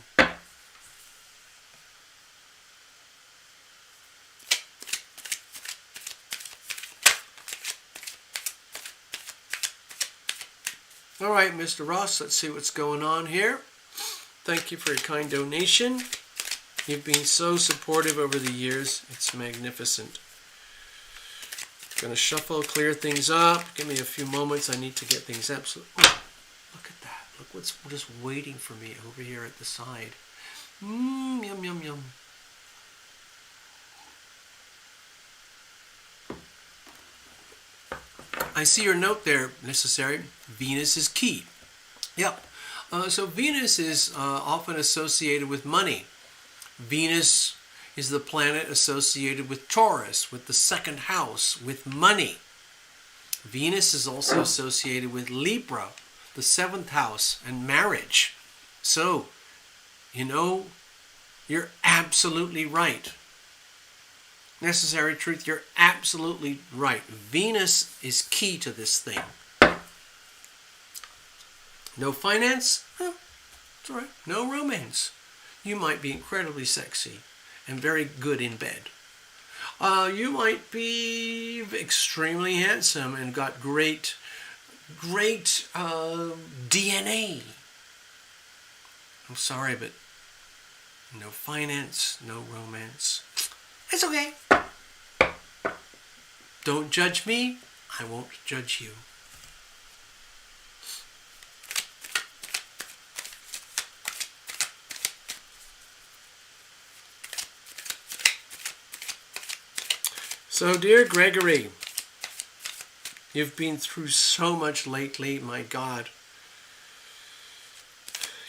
All right, Mr. Ross, let's see what's going on here. Thank you for your kind donation. You've been so supportive over the years. It's magnificent. Going to shuffle, clear things up. Give me a few moments. I need to get things absolutely... Oh, look at that. Look what's just waiting for me over here at the side. Yum, yum, yum. I see your note there, necessary. Venus is key. Yep. So Venus is often associated with money. Venus is the planet associated with Taurus, with the second house, with money. Venus is also associated with Libra, the seventh house, and marriage. So, you're absolutely right. Necessary truth, you're absolutely right. Venus is key to this thing. No finance? It's all right. No romance. You might be incredibly sexy and very good in bed. You might be extremely handsome and got great DNA. I'm sorry, but no finance, no romance. It's okay. Don't judge me. I won't judge you. So, dear Gregory, you've been through so much lately, my God.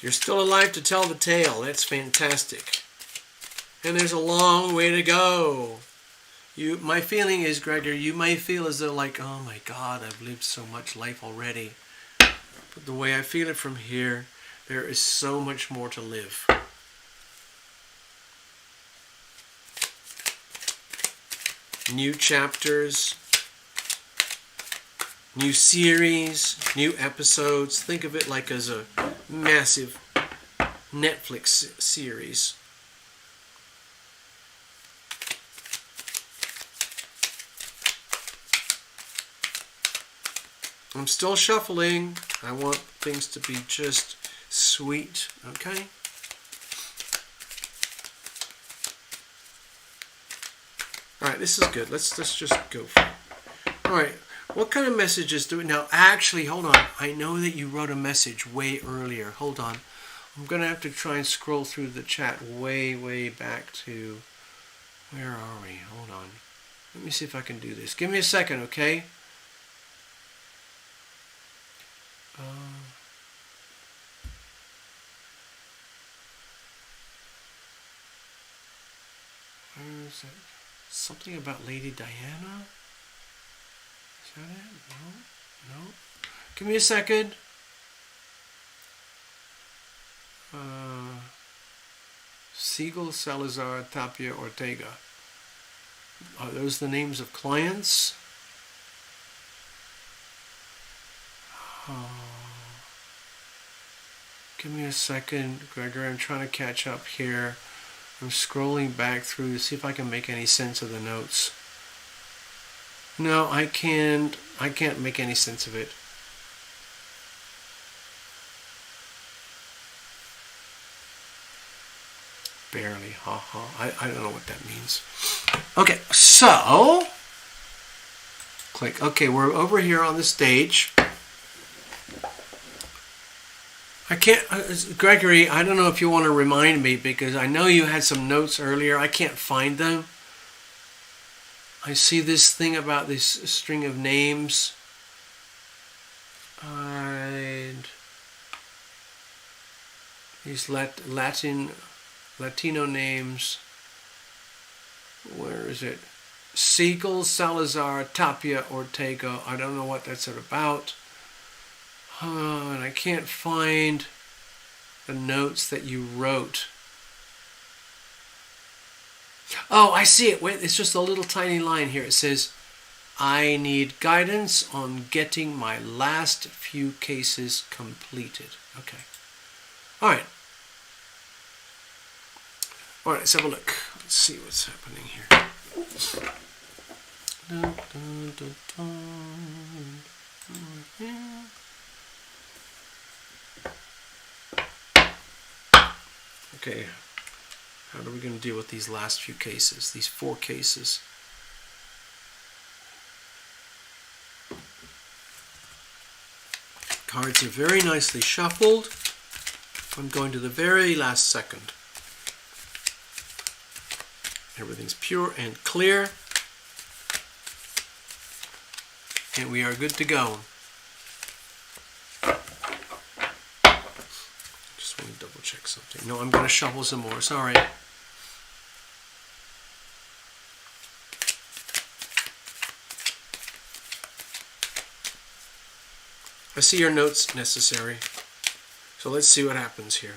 You're still alive to tell the tale. That's fantastic. And there's a long way to go. My feeling is, Gregory, you may feel as though like, oh my God, I've lived so much life already. But the way I feel it from here, there is so much more to live. New chapters, new series, new episodes. Think of it like as a massive Netflix series. I'm still shuffling. I want things to be just sweet, okay? Alright, this is good. Let's just go for it. Alright, what kind of messages do we... Now, actually, hold on. I know that you wrote a message way earlier. Hold on. I'm going to have to try and scroll through the chat way back to... Where are we? Hold on. Let me see if I can do this. Give me a second, okay? Where is it? Something about Lady Diana? Is that it? No? No? Give me a second. Siegel, Salazar, Tapia, Ortega. Are those the names of clients? Oh. Give me a second, Gregory. I'm trying to catch up here. I'm scrolling back through to see if I can make any sense of the notes. No, I can't make any sense of it. Barely, I don't know what that means. Okay, so click. Okay, we're over here on the stage. I can't, Gregory, I don't know if you want to remind me, because I know you had some notes earlier. I can't find them. I see this thing about this string of names. And these Latino names. Where is it? Siegel, Salazar, Tapia, Ortega. I don't know what that's about. And I can't find the notes that you wrote. Oh, I see it. Wait, it's just a little tiny line here. It says, I need guidance on getting my last few cases completed. Okay. All right. All right, let's have a look. Let's see what's happening here. Dun, dun, dun, dun. Yeah. Okay, how are we going to deal with these last few cases, these 4 cases? Cards are very nicely shuffled. I'm going to the very last second. Everything's pure and clear. And we are good to go. Just want to double check something. No, I'm going to shuffle some more. Sorry. I see your notes necessary. So let's see what happens here.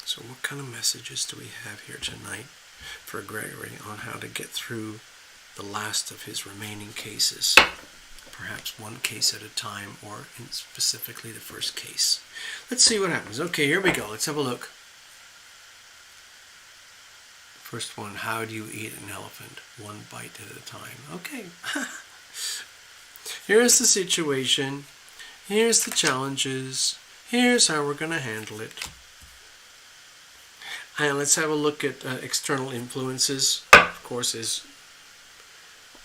So what kind of messages do we have here tonight for Gregory on how to get through the last of his remaining cases? Perhaps one case at a time, or specifically the first case. Let's see what happens. Okay, here we go. Let's have a look. First one, how do you eat an elephant? One bite at a time. Okay. Here's the situation. Here's the challenges. Here's how we're going to handle it. And let's have a look at external influences. Of course, as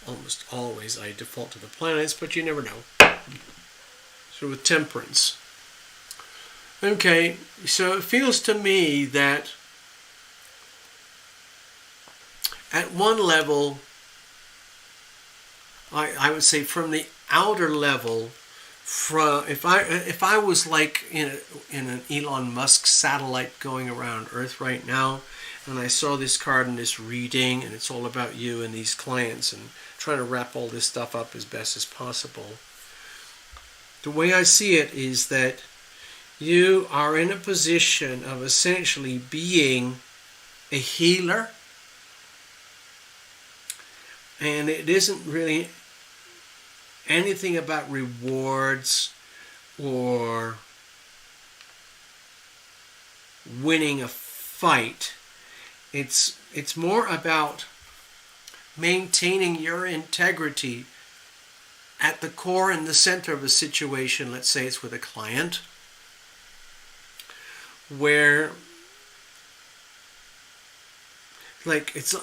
almost always, I default to the planets, but you never know. So with temperance. Okay, so it feels to me that at one level, I would say from the outer level, if I was like in an Elon Musk satellite going around Earth right now, and I saw this card in this reading, and it's all about you and these clients, and trying to wrap all this stuff up as best as possible. The way I see it is that you are in a position of essentially being a healer, and it isn't really anything about rewards or winning a fight. It's more about maintaining your integrity at the core and the center of a situation. Let's say it's with a client where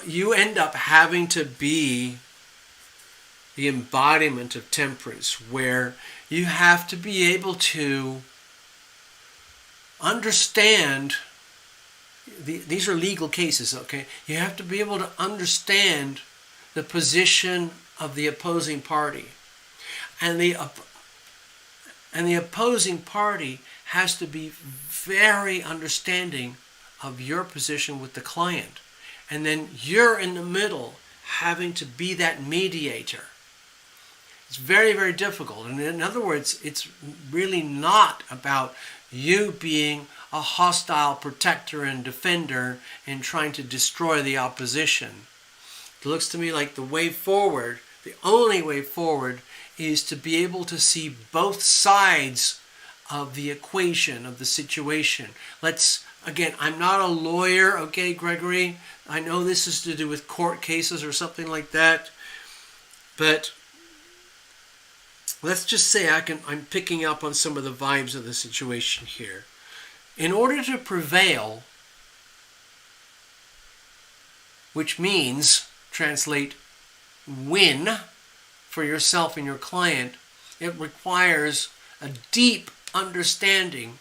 you end up having to be the embodiment of temperance, where you have to be able to understand, these are legal cases, okay? You have to be able to understand the position of the opposing party. And the opposing party has to be very understanding of your position with the client. And then you're in the middle, having to be that mediator. It's very, very difficult. And in other words, it's really not about you being a hostile protector and defender and trying to destroy the opposition. It looks to me like the way forward, the only way forward, is to be able to see both sides of the equation, of the situation. Again, I'm not a lawyer, okay, Gregory? I know this is to do with court cases or something like that, but let's just say I'm picking up on some of the vibes of the situation here. In order to prevail, which means, translate, win for yourself and your client, it requires a deep understanding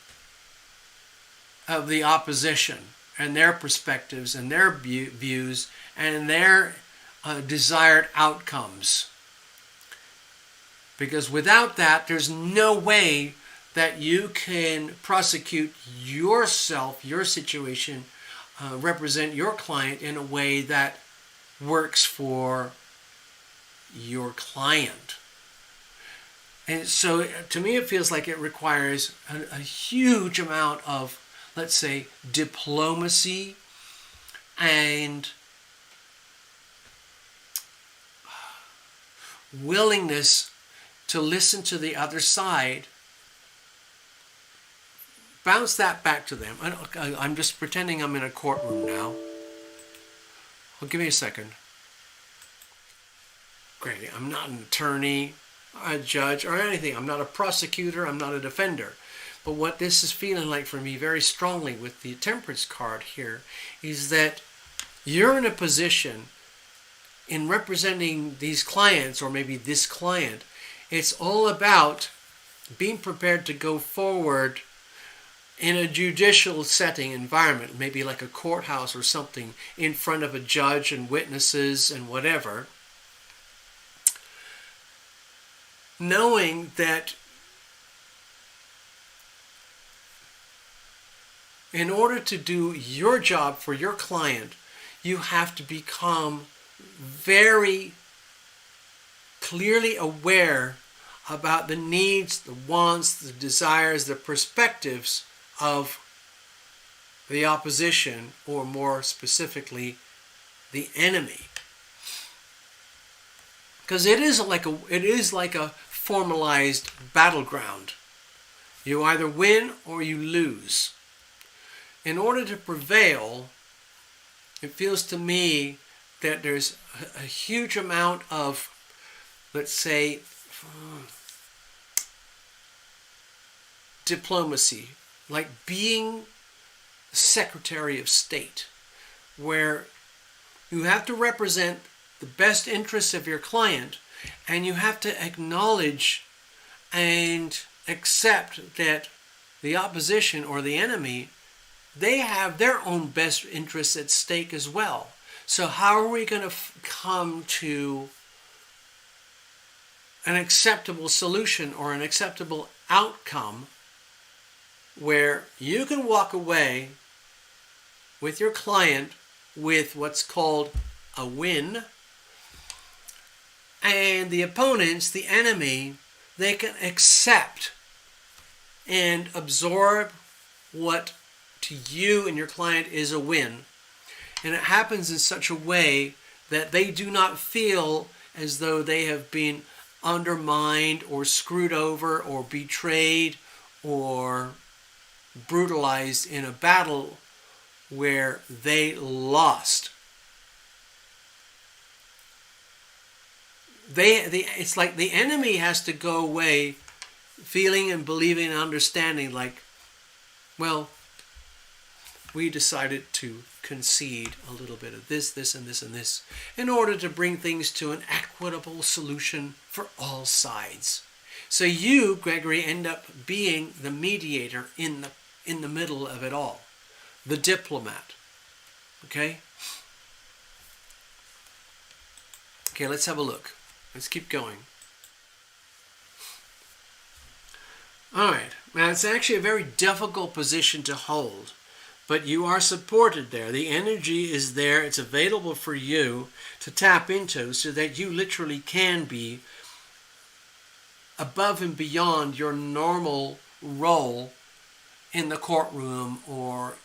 of the opposition and their perspectives and their views and their desired outcomes. Because without that, there's no way that you can prosecute yourself, your situation, represent your client in a way that works for your client. And so to me it feels like it requires a huge amount of, let's say, diplomacy and willingness to listen to the other side, bounce that back to them. I'm just pretending I'm in a courtroom now. Well, give me a second. Great, I'm not an attorney, a judge, or anything. I'm not a prosecutor, I'm not a defender. But what this is feeling like for me very strongly with the Temperance card here is that you're in a position in representing these clients, or maybe this client. It's all about being prepared to go forward in a judicial setting environment, maybe like a courthouse or something, in front of a judge and witnesses and whatever, knowing that in order to do your job for your client, you have to become very clearly aware about the needs, the wants, the desires, the perspectives of the opposition, or more specifically, the enemy. Because it is like a formalized battleground. You either win or you lose. In order to prevail, it feels to me that there's a huge amount of, let's say, diplomacy, like being Secretary of State, where you have to represent the best interests of your client, and you have to acknowledge and accept that the opposition or the enemy, they have their own best interests at stake as well. So how are we going to come to an acceptable solution or an acceptable outcome where you can walk away with your client with what's called a win, and the opponents, the enemy, they can accept and absorb what to you and your client is a win. And it happens in such a way that they do not feel as though they have been undermined or screwed over or betrayed or brutalized in a battle where they lost. It's like the enemy has to go away feeling and believing and understanding like, well, we decided to concede a little bit of this, this, and this, and this in order to bring things to an equitable solution for all sides. So you, Gregory, end up being the mediator in the middle of it all, the diplomat. Okay? Okay, let's have a look. Let's keep going. All right. Now, it's actually a very difficult position to hold, but you are supported there. The energy is there. It's available for you to tap into so that you literally can be above and beyond your normal role in the courtroom or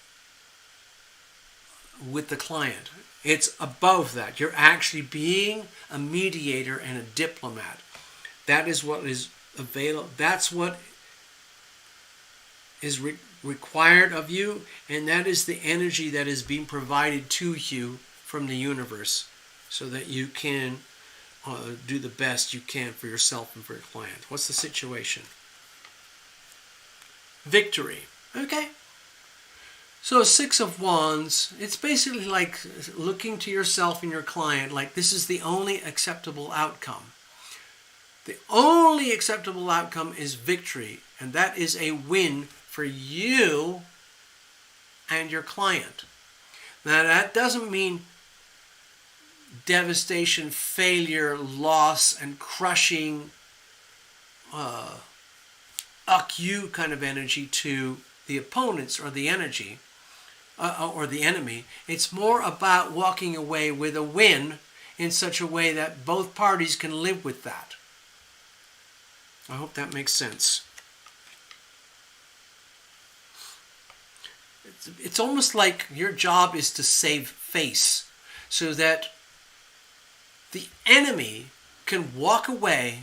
with the client. It's above that. You're actually being a mediator and a diplomat. That is what is available. That's what is required of you, and that is the energy that is being provided to you from the universe so that you can do the best you can for yourself and for your client. What's the situation? Victory. Okay. So Six of Wands, it's basically like looking to yourself and your client like this is the only acceptable outcome. The only acceptable outcome is victory, and that is a win for you and your client. Now that doesn't mean devastation, failure, loss, and crushing you kind of energy to the opponents or the energy or the enemy. It's more about walking away with a win in such a way that both parties can live with that. I hope that makes sense. It's almost like your job is to save face so that the enemy can walk away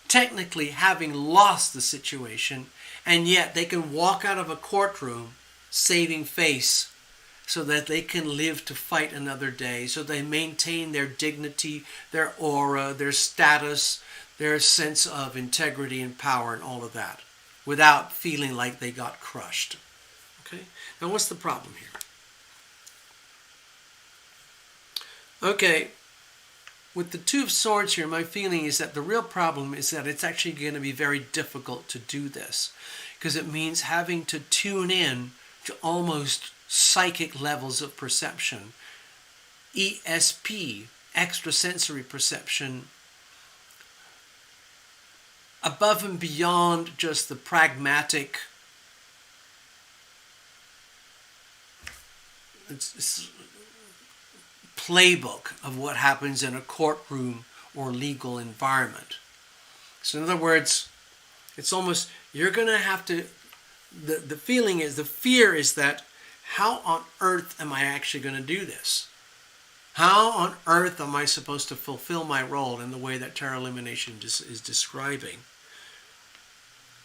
technically having lost the situation, and yet they can walk out of a courtroom saving face so that they can live to fight another day, so they maintain their dignity, their aura, their status, their sense of integrity and power and all of that without feeling like they got crushed. Okay? Now what's the problem here? Okay, with the Two of Swords here, my feeling is that the real problem is that it's actually going to be very difficult to do this because it means having to tune in to almost psychic levels of perception. ESP, extrasensory perception, above and beyond just the pragmatic playbook of what happens in a courtroom or legal environment. So in other words, it's almost, you're going to have to, the feeling is, the fear is that how on earth am I actually going to do this? How on earth am I supposed to fulfill my role in the way that Tarot Lumination is describing?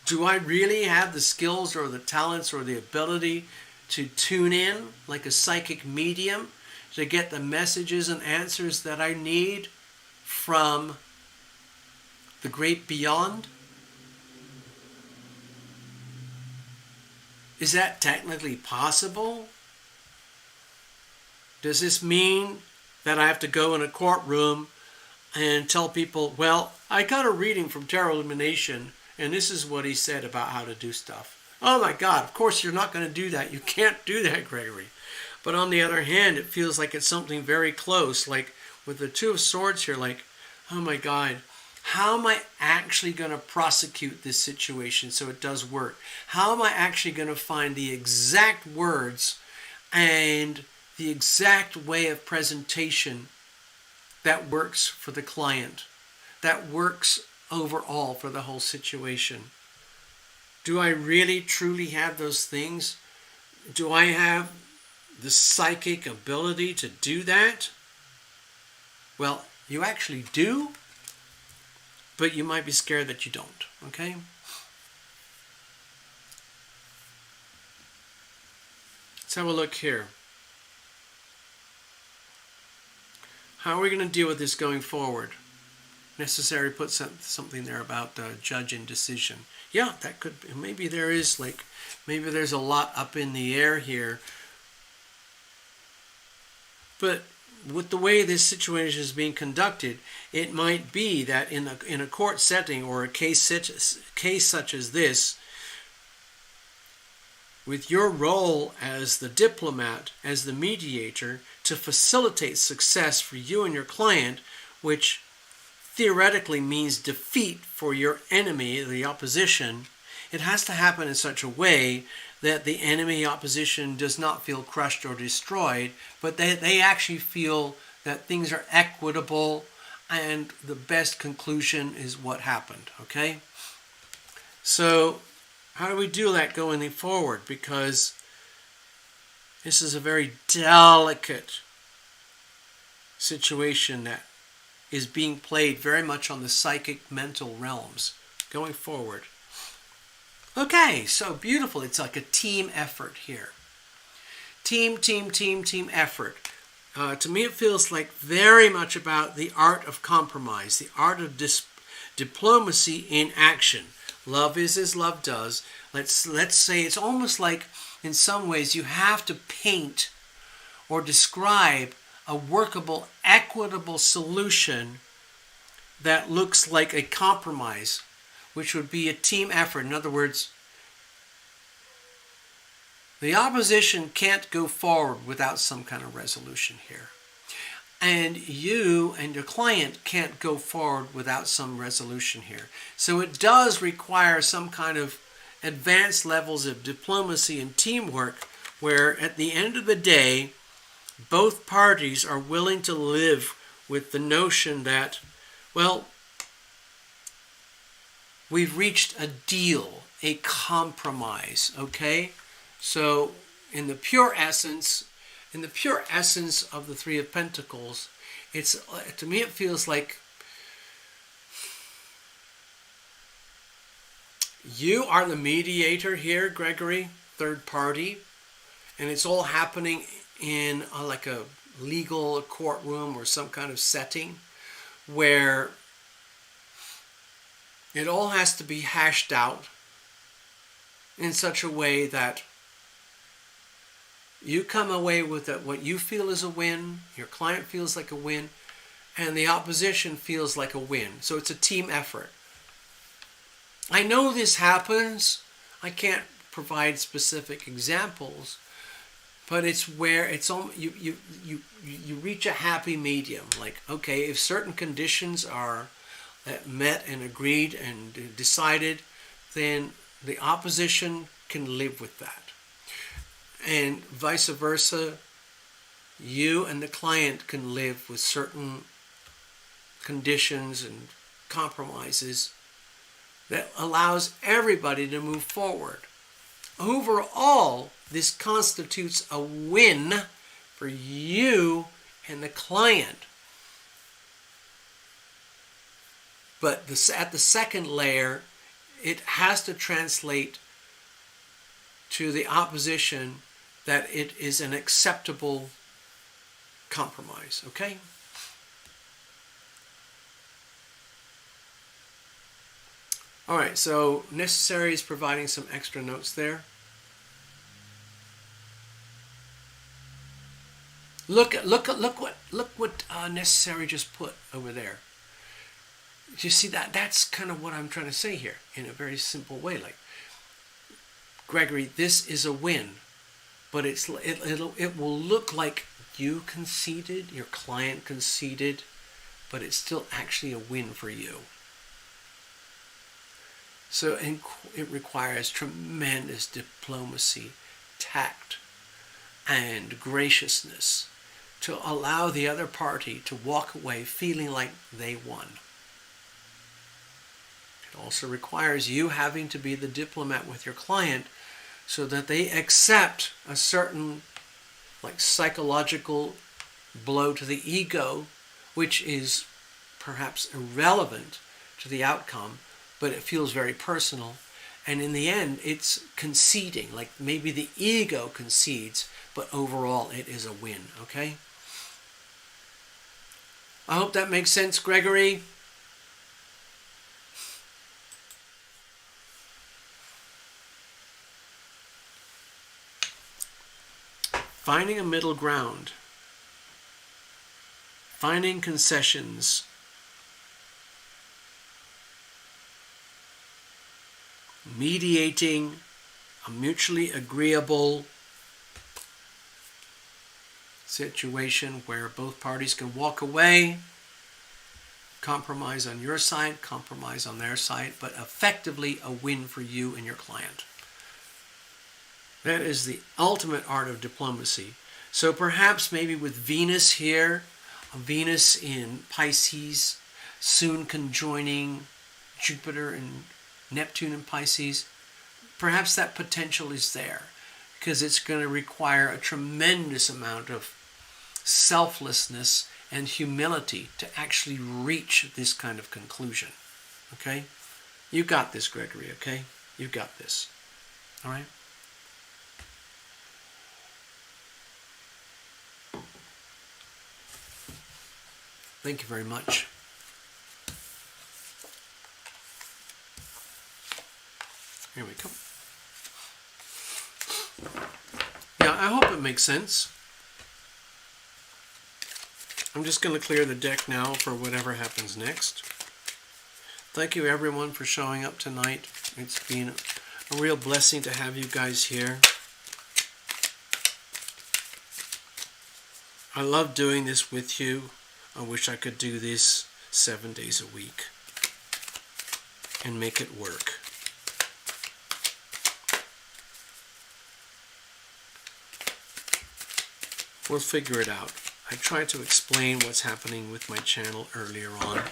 Do I really have the skills or the talents or the ability to tune in like a psychic medium to get the messages and answers that I need from the great beyond? Is that technically possible? Does this mean that I have to go in a courtroom and tell people, well, I got a reading from Tarot Lumination, and this is what he said about how to do stuff? Oh my God, of course you're not going to do that. You can't do that, Gregory. But on the other hand, it feels like it's something very close. Like with the Two of Swords here, like, oh my God, how am I actually going to prosecute this situation so it does work? How am I actually going to find the exact words and the exact way of presentation that works for the client, that works overall for the whole situation? Do I really truly have those things? Do I have the psychic ability to do that? Well, you actually do, but you might be scared that you don't, okay? Let's have a look here. How are we going to deal with this going forward? Necessary put something there about judge and decision. Yeah, that could be. Maybe there is maybe there's a lot up in the air here. But with the way this situation is being conducted, it might be that in a court setting or a case such as this, with your role as the diplomat, as the mediator, to facilitate success for you and your client, which theoretically means defeat for your enemy, the opposition, it has to happen in such a way that the enemy opposition does not feel crushed or destroyed, but they actually feel that things are equitable and the best conclusion is what happened, okay? So how do we do that going forward? Because this is a very delicate situation that is being played very much on the psychic mental realms going forward. Okay, so beautiful. It's like a team effort here. Team effort. To me, it feels like very much about the art of compromise, the art of diplomacy in action. Love is as love does. Let's say it's almost like, in some ways, you have to paint or describe a workable, equitable solution that looks like a compromise, which would be a team effort. In other words, the opposition can't go forward without some kind of resolution here. And you and your client can't go forward without some resolution here. So it does require some kind of advanced levels of diplomacy and teamwork where at the end of the day, both parties are willing to live with the notion that, well, we've reached a deal, a compromise, okay? So in the pure essence of the Three of Pentacles, to me it feels like you are the mediator here, Gregory, third party, and it's all happening in like a legal courtroom or some kind of setting where it all has to be hashed out in such a way that you come away with what you feel is a win, your client feels like a win, and the opposition feels like a win. So it's a team effort. I know this happens. I can't provide specific examples, but it's where you reach a happy medium. Like, okay, if certain conditions are met and agreed and decided, then the opposition can live with that. And vice versa, you and the client can live with certain conditions and compromises that allows everybody to move forward. Overall, this constitutes a win for you and the client. But at the second layer, it has to translate to the opposition that it is an acceptable compromise, okay? All right, so necessary is providing some extra notes there. Look what necessary just put over there. You see that? That's kind of what I'm trying to say here in a very simple way. Like, Gregory, this is a win, but it will look like you conceded, your client conceded, but it's still actually a win for you. So it requires tremendous diplomacy, tact, and graciousness to allow the other party to walk away feeling like they won. It also requires you having to be the diplomat with your client so that they accept a certain psychological blow to the ego, which is perhaps irrelevant to the outcome, but it feels very personal. And in the end, it's conceding. Like maybe the ego concedes, but overall it is a win, okay? I hope that makes sense, Gregory. Finding a middle ground. Finding concessions. Mediating a mutually agreeable situation where both parties can walk away, compromise on your side, compromise on their side, but effectively a win for you and your client. That is the ultimate art of diplomacy. So perhaps maybe with Venus here, Venus in Pisces, soon conjoining Jupiter and Neptune in Pisces, perhaps that potential is there because it's going to require a tremendous amount of selflessness and humility to actually reach this kind of conclusion. Okay? You got this, Gregory, okay? You got this. All right? Thank you very much. Here we go. Yeah, I hope it makes sense. I'm just going to clear the deck now for whatever happens next. Thank you everyone for showing up tonight. It's been a real blessing to have you guys here. I love doing this with you. I wish I could do this 7 days a week and make it work. We'll figure it out. I tried to explain what's happening with my channel earlier on.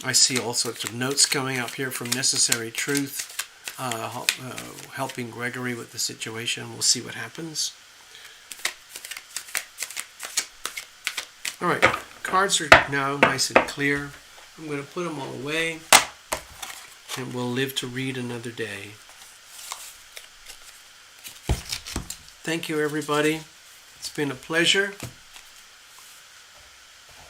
I see all sorts of notes coming up here from Necessary Truth, helping Gregory with the situation. We'll see what happens. All right, cards are now nice and clear. I'm going to put them all away, and we'll live to read another day. Thank you, everybody. It's been a pleasure.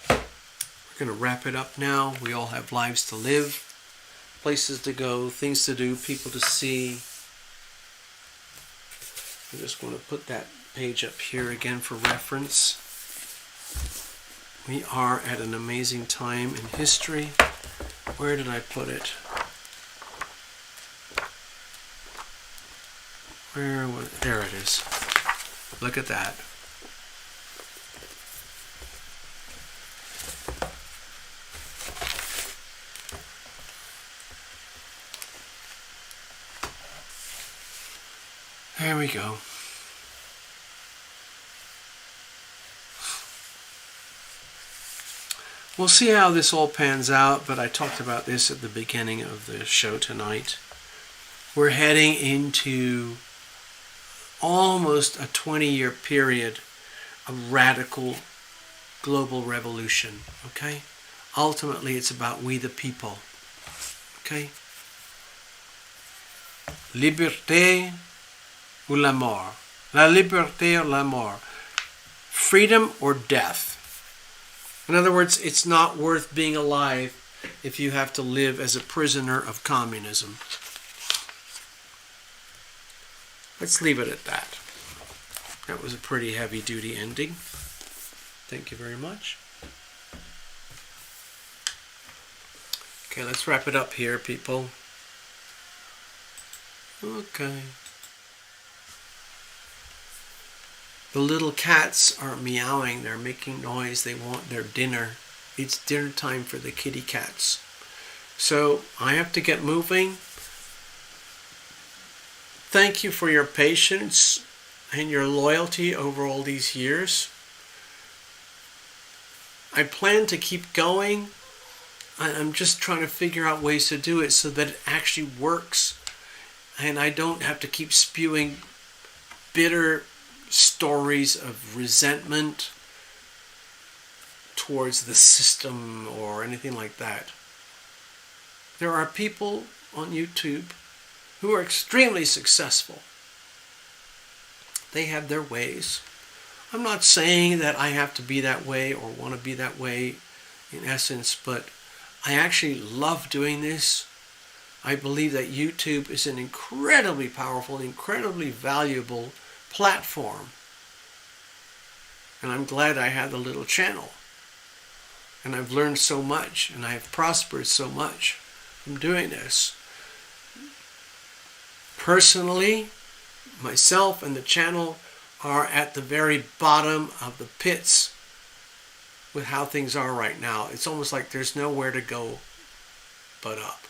We're going to wrap it up now. We all have lives to live, places to go, things to do, people to see. I'm just going to put that page up here again for reference. We are at an amazing time in history. Where did I put it? There it is. Look at that. There we go. We'll see how this all pans out, but I talked about this at the beginning of the show tonight. We're heading into almost a 20-year period of radical global revolution, okay? Ultimately, it's about we the people, okay? Liberté ou la mort. La liberté ou la mort. Freedom or death. In other words, it's not worth being alive if you have to live as a prisoner of communism. Let's leave it at that. That was a pretty heavy-duty ending. Thank you very much. Okay, let's wrap it up here, people. Okay. The little cats are meowing. They're making noise. They want their dinner. It's dinner time for the kitty cats. So I have to get moving. Thank you for your patience and your loyalty over all these years. I plan to keep going. I'm just trying to figure out ways to do it so that it actually works. And I don't have to keep spewing bitter stories of resentment towards the system or anything like that. There are people on YouTube who are extremely successful. They have their ways. I'm not saying that I have to be that way or want to be that way in essence, but I actually love doing this. I believe that YouTube is an incredibly powerful, incredibly valuable platform. And I'm glad I have the little channel. And I've learned so much, and I have prospered so much from doing this. Personally, myself and the channel are at the very bottom of the pits with how things are right now. It's almost like there's nowhere to go but up.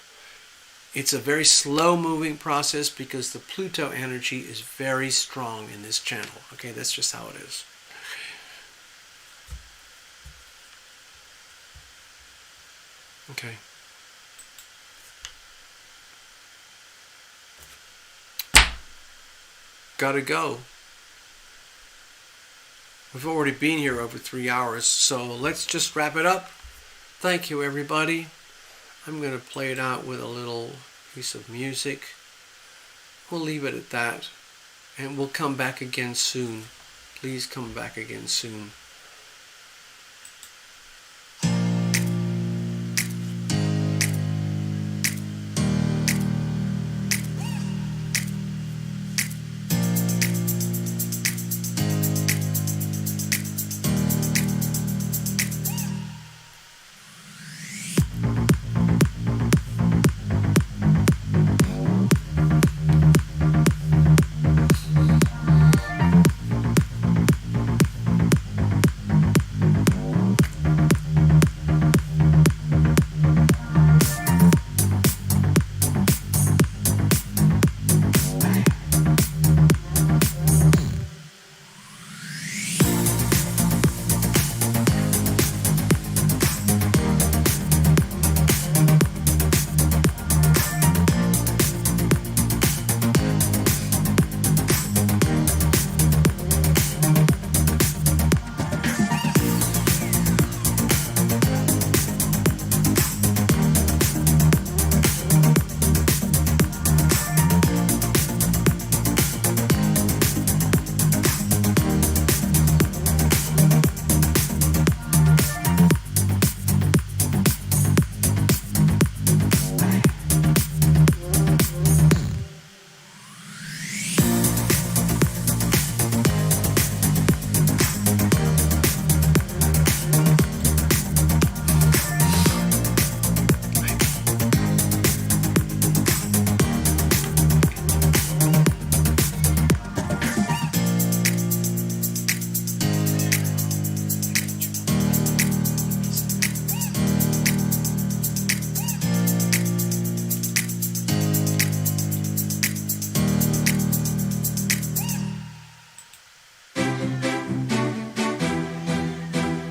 It's a very slow-moving process because the Pluto energy is very strong in this channel. Okay, that's just how it is. Okay. Gotta go. We've already been here over 3 hours, so let's just wrap it up. Thank you, everybody. I'm going to play it out with a little piece of music. We'll leave it at that, and we'll come back again soon. Please come back again soon.